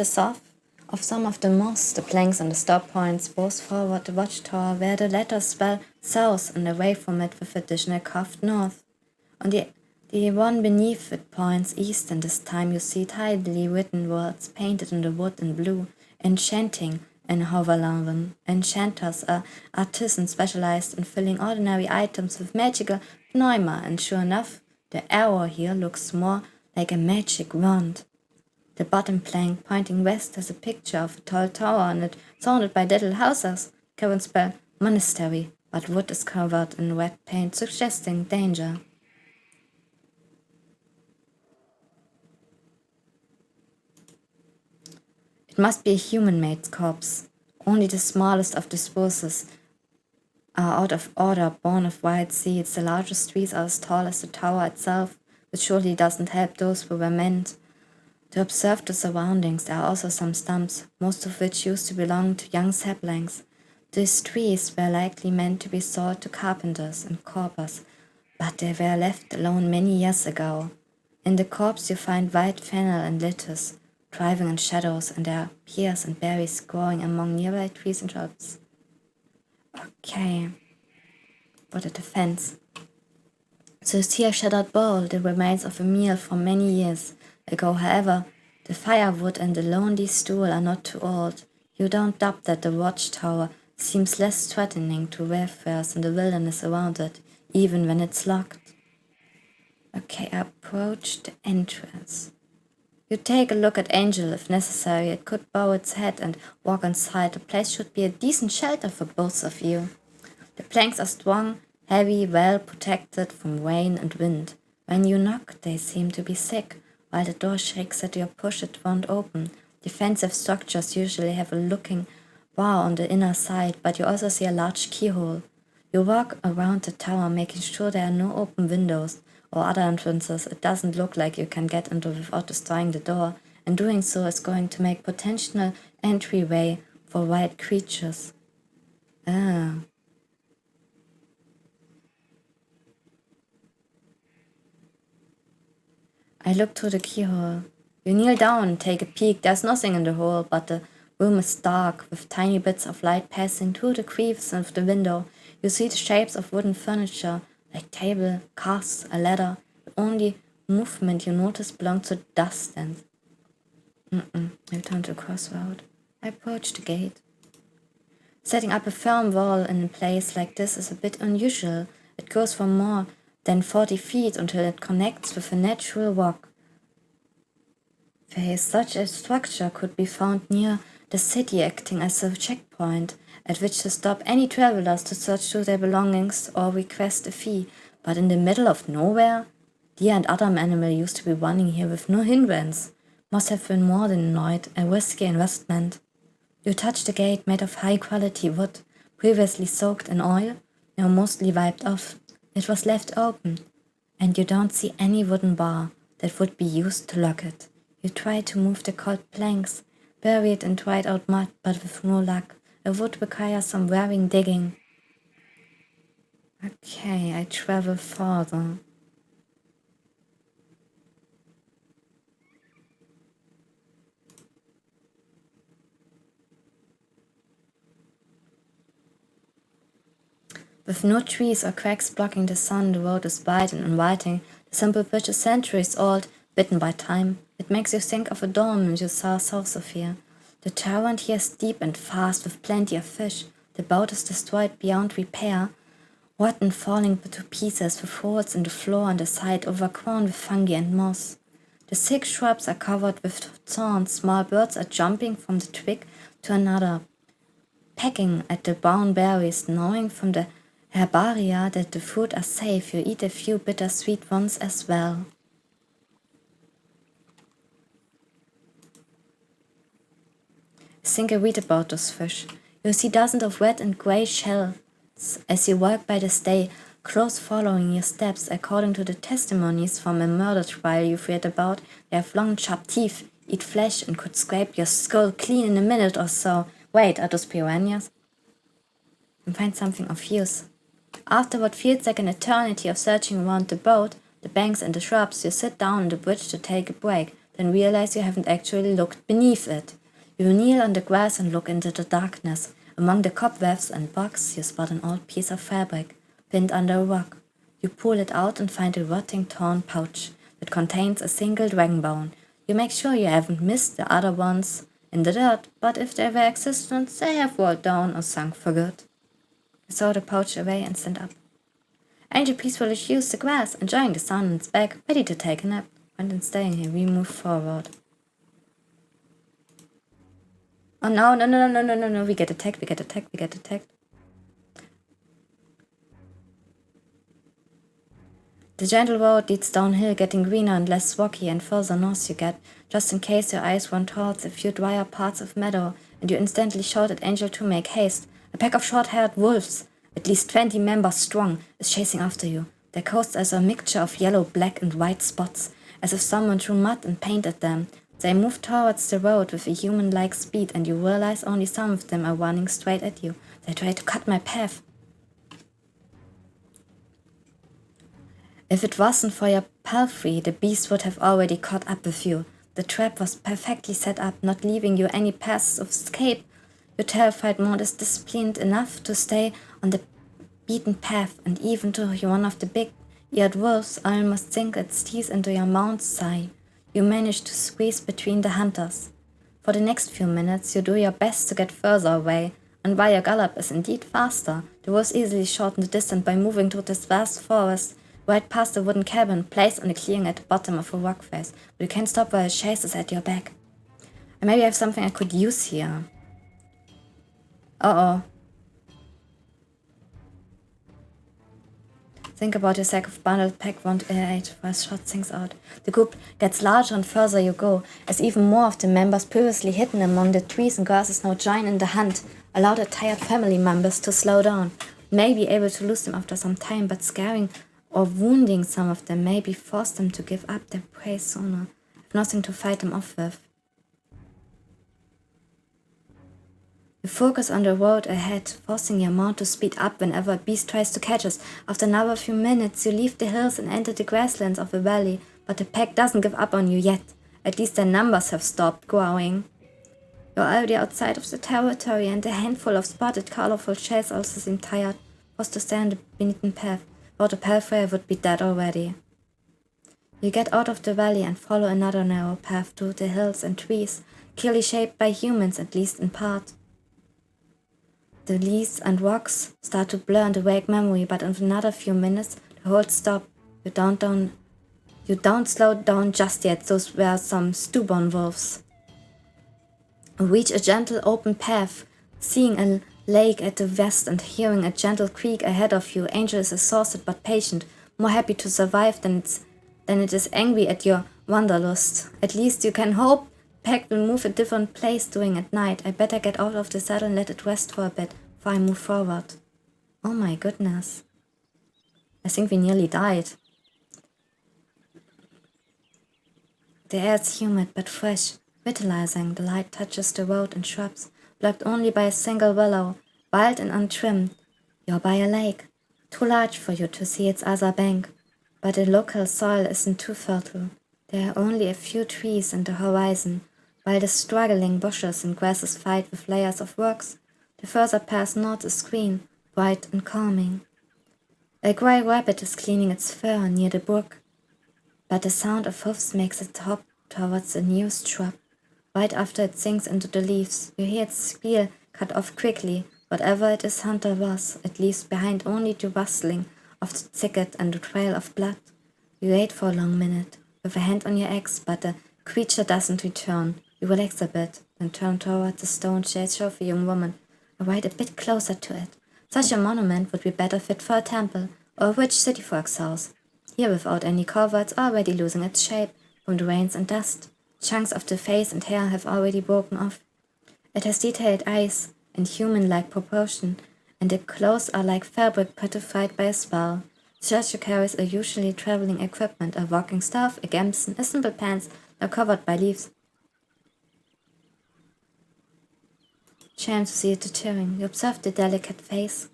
some of the moss. The planks and the stop points both forward the watchtower, where the letters spell south and away from it with additional carved north. On the one beneath it points east, and this time you see tidily written words painted in the wood in blue, enchanting. In Hoverlaven, enchanters are artisans specialized in filling ordinary items with magical pneuma, and sure enough, the arrow here looks more like a magic wand. The bottom plank pointing west has a picture of a tall tower on it, surrounded by little houses. Current spell monastery, but wood is covered in red paint, suggesting danger. It must be a human-made corpse. Only the smallest of the spruces are out of order, born of wild seeds. The largest trees are as tall as the tower itself, which surely doesn't help those who were meant to observe the surroundings. There are also some stumps, most of which used to belong to young saplings. These trees were likely meant to be sold to carpenters and corbers, but they were left alone many years ago. In the corpse you find white fennel and lettuce. driving in shadows, and there are pears and berries growing among nearby trees and shrubs. Okay. What a defense. So you see a shattered bowl, the remains of a meal from many years ago. However, the firewood and the lonely stool are not too old. You don't doubt that the watchtower seems less threatening to wayfarers in the wilderness around it, even when it's locked. Okay, I approach the entrance. You take a look at Angel if necessary. It could bow its head and walk inside. The place should be a decent shelter for both of you. The planks are strong, heavy, well protected from rain and wind. When you knock, they seem to be thick. While the door shakes at your push, it won't open. Defensive structures usually have a looking bar on the inner side, but you also see a large keyhole. You walk around the tower, making sure there are no open windows or other entrances. It doesn't look like you can get into without destroying the door, and doing so is going to make potential entryway for wild creatures. Ah. I look through the keyhole. You kneel down and take a peek. There's nothing in the hole, but the room is dark, with tiny bits of light passing through the crevices of the window. You see the shapes of wooden furniture, like table, casts, a ladder. The only movement you notice belongs to the dust stand. I turn to the crossroad. I approach the gate. Setting up a firm wall in a place like this is a bit unusual. It goes for more than 40 feet until it connects with a natural rock face. Such a structure could be found near the city, acting as a checkpoint at which to stop any travelers to search through their belongings or request a fee. But in the middle of nowhere? Deer and other animals used to be running here with no hindrance. Must have been more than a night, a risky investment. You touch the gate, made of high-quality wood, previously soaked in oil, now mostly wiped off. It was left open, and you don't see any wooden bar that would be used to lock it. You try to move the cold planks, buried in dried-out mud, but with no luck. It would require some wearing digging. Okay, I travel further. With no trees or cracks blocking the sun, the road is wide and inviting. The simple bridge is centuries old, bitten by time. It makes you think of a dome you saw south of here. The torrent here is deep and fast, with plenty of fish. The boat is destroyed beyond repair, rotten, falling to pieces, with holes in the floor and the side, overgrown with fungi and moss. The thick shrubs are covered with thorns. Small birds are jumping from the twig to another, pecking at the brown berries, knowing from the herbaria that the fruit are safe. You eat a few bittersweet ones as well. Think a read about those fish. You see dozens of red and grey shells as you walk by the stay, close following your steps. According to the testimonies from a murder trial you've read about, they have long sharp teeth, eat flesh, and could scrape your skull clean in a minute or so. Wait, are those piranhas? And find something of use. After what feels like an eternity of searching around the boat, the banks and the shrubs, you sit down on the bridge to take a break, then realize you haven't actually looked beneath it. You kneel on the grass and look into the darkness. Among the cobwebs and bugs, you spot an old piece of fabric, pinned under a rock. You pull it out and find a rotting, torn pouch that contains a single dragon bone. You make sure you haven't missed the other ones in the dirt, but if they were existent, they have rolled down or sunk for good. You throw the pouch away and stand up. Angel peacefully chews the grass, enjoying the sun on its back, ready to take a nap. And in staying here, we move forward. Oh no, we get attacked. The gentle road leads downhill, getting greener and less rocky, and further north you get, just in case your eyes run towards a few drier parts of meadow, and you instantly shout at Angel to make haste. A pack of short-haired wolves, at least 20 members strong, is chasing after you. Their coats are a mixture of yellow, black, and white spots, as if someone threw mud and paint at them. They move towards the road with a human-like speed, and you realize only some of them are running straight at you. They try to cut my path. If it wasn't for your palfrey, the beast would have already caught up with you. The trap was perfectly set up, not leaving you any paths of escape. Your terrified mode is disciplined enough to stay on the beaten path, and even though one of the big-eared wolves almost sink its teeth into your mount's thigh, you manage to squeeze between the hunters. For the next few minutes, you do your best to get further away, and while your gallop is indeed faster, the wolves easily shorten the distance by moving through this vast forest, right past a wooden cabin placed on a clearing at the bottom of a rock face, but you can't stop while it chases at your back. And maybe I have something I could use here. Uh-oh. Think about your sack of bundled pack won't aid for short things out. The group gets larger and further you go, as even more of the members previously hidden among the trees and grasses now join in the hunt, allow the tired family members to slow down. May be able to lose them after some time, but scaring or wounding some of them maybe force them to give up their prey sooner, if nothing to fight them off with. You focus on the road ahead, forcing your mount to speed up whenever a beast tries to catch us. After another few minutes, you leave the hills and enter the grasslands of the valley, but the pack doesn't give up on you yet. At least their numbers have stopped growing. You're already outside of the territory, and a handful of spotted, colorful shells also seem tired, forced to stay on the beaten path. Without a pathway, would be dead already. You get out of the valley and follow another narrow path through the hills and trees, clearly shaped by humans, at least in part. The leaves and rocks start to blur in the vague memory, but in another few minutes, the whole stop. You don't slow down just yet. Those were some stubborn wolves. You reach a gentle open path, seeing a lake at the west and hearing a gentle creak ahead of you. Angel is exhausted but patient, more happy to survive than it is angry at your wanderlust. At least you can hope. Pack will move a different place during at night. I better get out of the saddle and let it rest for a bit before I move forward. Oh my goodness. I think we nearly died. The air is humid but fresh, vitalizing. The light touches the road and shrubs, blocked only by a single willow, wild and untrimmed. You're by a lake, too large for you to see its other bank, but the local soil isn't too fertile. There are only a few trees in the horizon, while the struggling bushes and grasses fight with layers of rocks. The further path north is green, bright and calming. A grey rabbit is cleaning its fur near the brook, but the sound of hoofs makes it hop towards a nearest shrub. Right after it sinks into the leaves, you hear its squeal cut off quickly. Whatever it is hunter was, it leaves behind only the rustling of the thicket and the trail of blood. You wait for a long minute, with a hand on your axe, but the creature doesn't return. You relax a bit, then turn toward the stone-shaped trophy young woman, and ride a bit closer to it. Such a monument would be better fit for a temple, or a rich city folk's house. Here, without any culverts, already losing its shape from the rains and dust. Chunks of the face and hair have already broken off. It has detailed eyes in human-like proportion, and the clothes are like fabric petrified by a spell. The statue carries a usually traveling equipment, a walking staff, a gamson, a simple pants, are covered by leaves. Shame to see it deterring. You observe the delicate face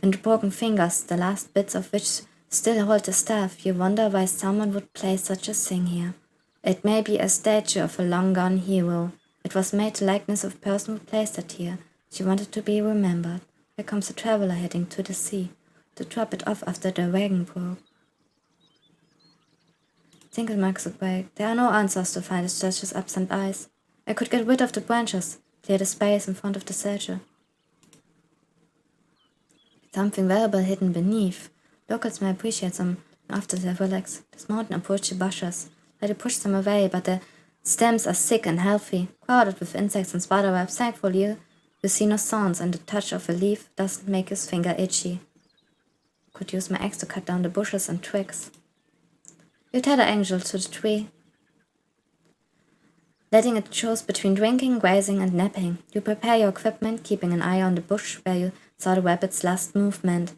and the broken fingers, the last bits of which still hold the staff. You wonder why someone would place such a thing here. It may be a statue of a long-gone hero. It was made to likeness of a person who placed it here. She wanted to be remembered. Here comes a traveler heading to the sea, to drop it off after the wagon broke. Single marks away. There are no answers to find the statue's absent eyes. I could get rid of the branches, clear the space in front of the statue. Something valuable hidden beneath. Locals may appreciate them after they relax. Dismount and approach the bushes. Try to push them away, but the stems are thick and healthy, crowded with insects and spiderwebs. Thankfully, you see no thorns, and the touch of a leaf doesn't make his finger itchy. Could use my axe to cut down the bushes and twigs. You tether Angel to the tree, letting it choose between drinking, grazing, and napping. You prepare your equipment, keeping an eye on the bush where you saw the rabbit's last movement.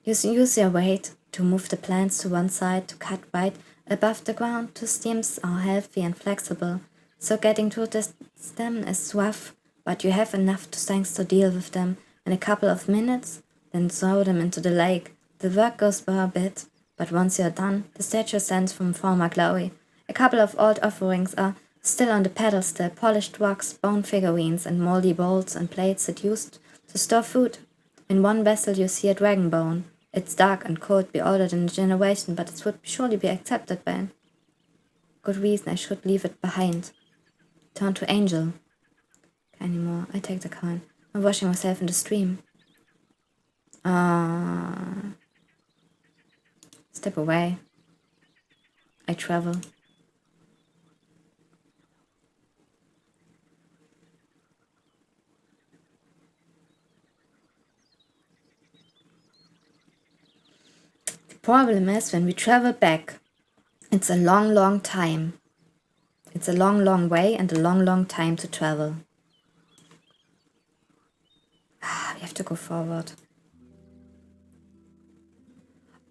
You use your weight to move the plants to one side, to cut right above the ground. The stems are healthy and flexible, so getting to the stem is rough, but you have enough strength to deal with them in a couple of minutes, then throw them into the lake. The work goes for a bit, but once you're done, the statue ascends from former glory. A couple of old offerings are still on the pedestal, polished rocks, bone figurines, and moldy bowls and plates that used to store food. In one vessel you see a dragon bone. It's dark and cold, be older than a generation, but it would surely be accepted by a good reason I should leave it behind. Turn to Angel. Anymore. I take the coin. I'm washing myself in the stream. Step away. I travel. The problem is when we travel back, it's a long, long time. It's a long, long way and a long, long time to travel. We have to go forward.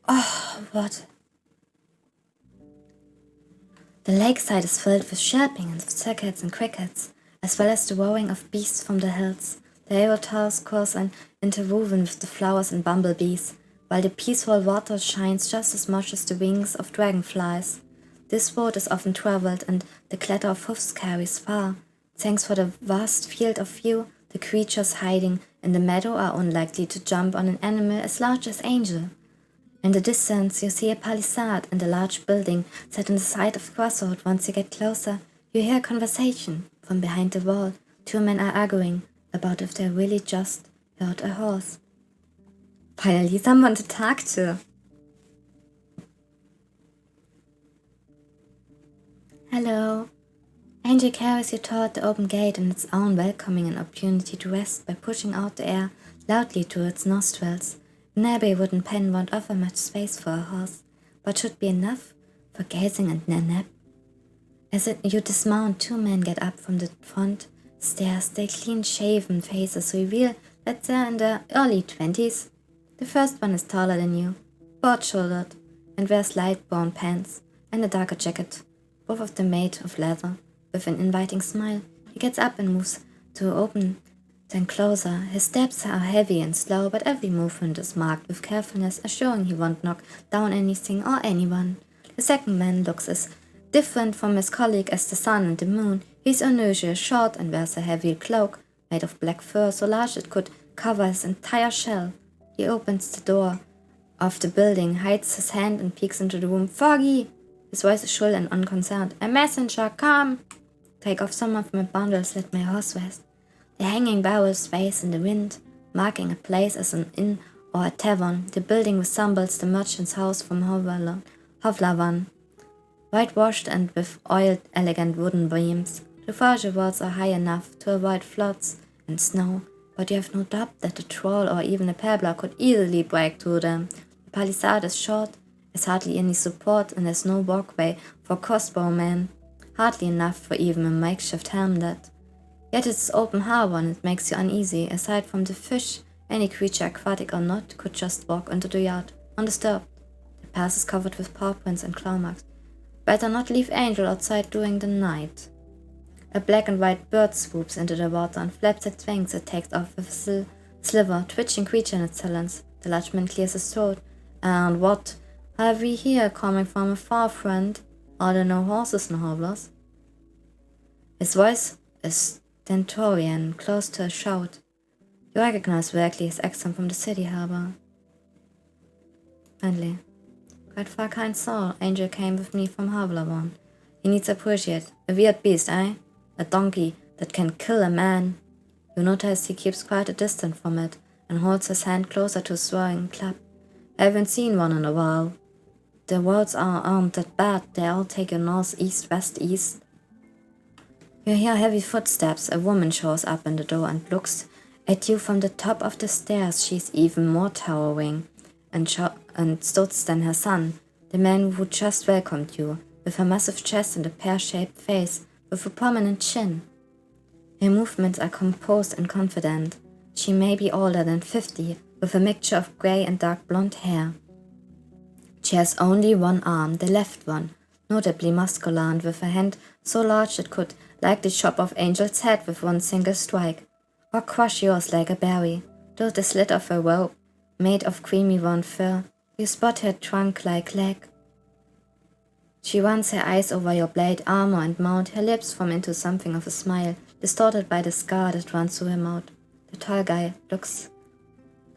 Oh, what? The lakeside is filled with chirping and circuits and crickets, as well as the roaring of beasts from the hills. The aerotaurs course and interwoven with the flowers and bumblebees, while the peaceful water shines just as much as the wings of dragonflies. This road is often traveled, and the clatter of hoofs carries far. Thanks for the vast field of view, the creatures hiding in the meadow are unlikely to jump on an animal as large as Angel. In the distance, you see a palisade and a large building set on the side of a crossroad. Once you get closer, you hear a conversation. From behind the wall, two men are arguing about if they really just heard a horse. Finally, someone to talk to. Hello. Angel carries you toward the open gate and its own welcoming an opportunity to rest by pushing out the air loudly to its nostrils. An abbey wooden pen won't offer much space for a horse, but should be enough for gazing and a nap. As you dismount, two men get up from the front stairs. Their clean-shaven faces reveal that they're in their early 20s. The first one is taller than you, broad-shouldered, and wears light brown pants and a darker jacket, both of them made of leather. With an inviting smile, he gets up and moves to open then closer. His steps are heavy and slow, but every movement is marked with carefulness, assuring he won't knock down anything or anyone. The second man looks as different from his colleague as the sun and the moon. He's unusually short and wears a heavy cloak made of black fur so large it could cover his entire shell. He opens the door of the building, hides his hand and peeks into the room. Foggy! His voice is shrill and unconcerned. A messenger, come! Take off some of my bundles, let my horse rest. The hanging barrel sways in the wind, marking a place as an inn or a tavern. The building resembles the merchant's house from Hovlavan, whitewashed and with oiled, elegant wooden beams. The forage walls are high enough to avoid floods and snow, but you have no doubt that a troll or even a pebbler could easily break through them. The palisade is short, has hardly any support, and has no walkway for crossbowmen, hardly enough for even a makeshift hamlet. Yet it's open harbor and it makes you uneasy. Aside from the fish, any creature, aquatic or not, could just walk into the yard, undisturbed. The path is covered with paw prints and claw marks. Better not leave Angel outside during the night. A black and white bird swoops into the water and flaps its wings. It takes off with a sliver, twitching creature in its talons. The large man clears his throat. And what have we here coming from a far friend? Are there no horses and hobblers? His voice is stentorian, close to a shout. You recognize vaguely his accent from the city harbor. Friendly. Quite far, kind soul. Angel came with me from Havlavan. He needs appreciate. A weird beast, eh? A donkey that can kill a man. You notice he keeps quite a distance from it and holds his hand closer to his throwing club. I haven't seen one in a while. The roads aren't that bad. They all take you north, east, west, east. You hear heavy footsteps. A woman shows up in the door and looks at you from the top of the stairs. She's even more towering and stouter than her son, the man who just welcomed you, with her massive chest and a pear-shaped face with a prominent chin. Her movements are composed and confident. She may be older than 50, with a mixture of grey and dark blonde hair. She has only one arm, the left one, notably muscular and with a hand so large it could likely chop off Angel's head with one single strike, or crush yours like a berry. Through the slit of a robe, made of creamy round fur, you spot her trunk-like leg. She runs her eyes over your blade, armor, and mount. Her lips form into something of a smile, distorted by the scar that runs through her mouth. The tall guy looks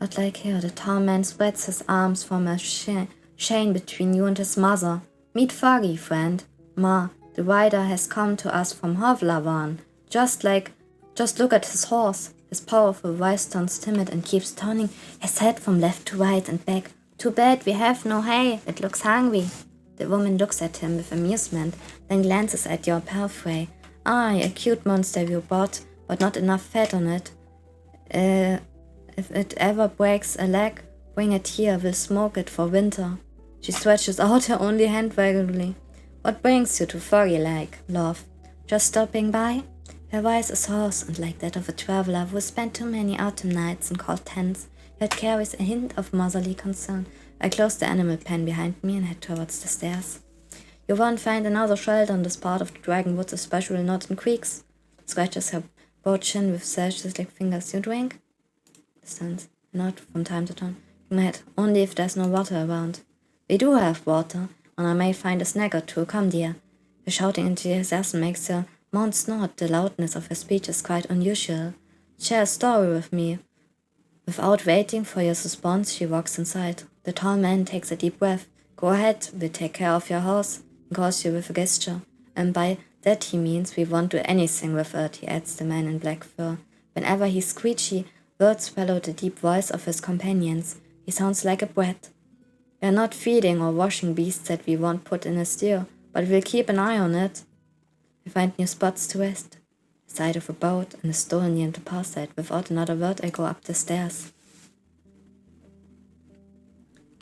not like her. The tall man spreads his arms, form a chain between you and his mother. Meet Fergie, friend. Ma, the rider has come to us from Hovlavan. Just look at his horse. His powerful voice turns timid and keeps turning his head from left to right and back. Too bad we have no hay. It looks hungry. The woman looks at him with amusement, then glances at your palfrey. Aye, a cute monster you bought, but not enough fat on it. If it ever breaks a leg, bring it here, we'll smoke it for winter. She stretches out her only hand vaguely. What brings you to Fergie Lake, love? Just stopping by? Her voice is hoarse and like that of a traveler who has spent too many autumn nights in cold tents, yet carries a hint of motherly concern. I close the animal pen behind me and head towards the stairs. You won't find another shelter in this part of the Dragonwoods, especially not in creeks. Scratches her broad chin with sash-like fingers. You drink? Distance. Not from time to time. My head. Only if there's no water around. We do have water, and I may find a snack or two. Come, dear. Her shouting enthusiasm makes her mount snort. The loudness of her speech is quite unusual. Share a story with me. Without waiting for your response, she walks inside. The tall man takes a deep breath. Go ahead, we'll take care of your horse, and calls you with a gesture. And by that he means we won't do anything with it, he adds, the man in black fur. Whenever his screechy words follow the deep voice of his companions, he sounds like a brat. We are not feeding or washing beasts that we won't put in a steer, but we'll keep an eye on it. We find new spots to rest. The side of a boat and a stall near the parside. Without another word, I go up the stairs.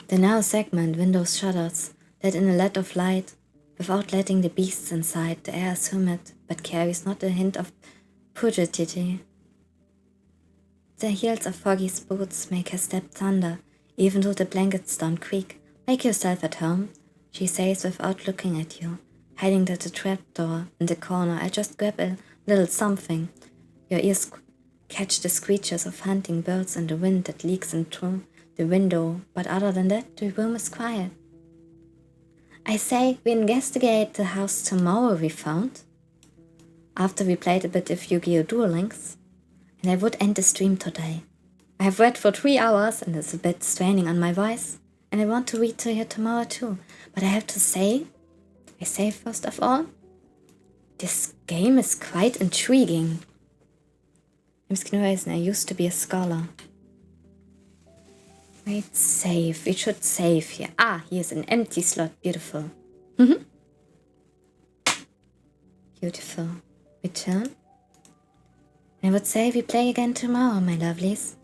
The narrow segment windows shutters, let in a lot of light. Without letting the beasts inside, the air is humid, but carries not a hint of purgidity. The heels of Foggie's boots make her step thunder, even though the blankets don't creak. Make yourself at home, she says without looking at you. Hiding to the trapdoor in the corner, I just grab a little something. Your ears catch the screeches of hunting birds and the wind that leaks in through the window, but other than that, the room is quiet. I say we investigate the house tomorrow we found, after we played a bit of Yu-Gi-Oh! Duel Links, and I would end the stream today. I have read for 3 hours and it's a bit straining on my voice, and I want to read to you tomorrow too, but I have to say, first of all, this game is quite intriguing. I'm Sknueisen, I used to be a scholar. Wait, save. We should save here. Ah, here's an empty slot. Beautiful. Beautiful. Return. I would say we play again tomorrow, my lovelies.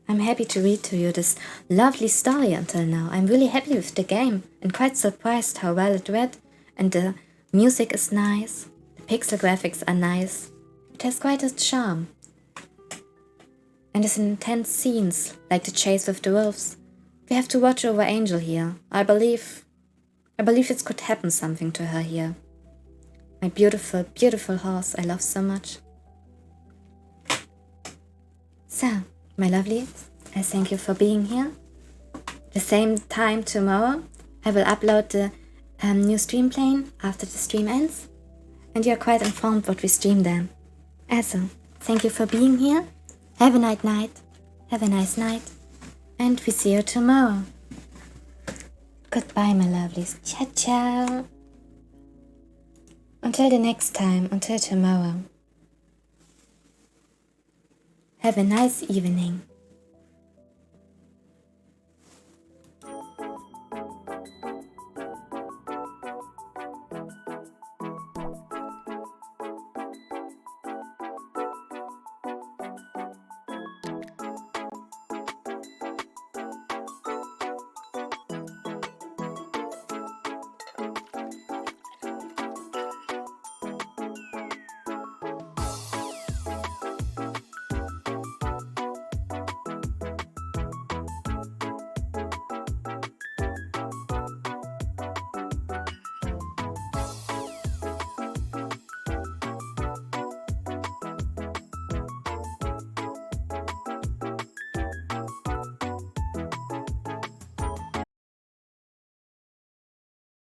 I'm happy to read to you this lovely story until now. I'm really happy with the game and quite surprised how well it read. And the music is nice. The pixel graphics are nice. It has quite a charm. And there's intense scenes, like the chase with the wolves. We have to watch over Angel here. I believe it could happen something to her here. My beautiful, beautiful horse I love so much. So, my lovelies, I thank you for being here. The same time tomorrow, I will upload the new stream plane after the stream ends. And you're quite informed what we stream then. Also, thank you for being here. Have a nice night. Have a nice night. And we see you tomorrow. Goodbye, my lovelies. Ciao, ciao. Until the next time, until tomorrow. Have a nice evening.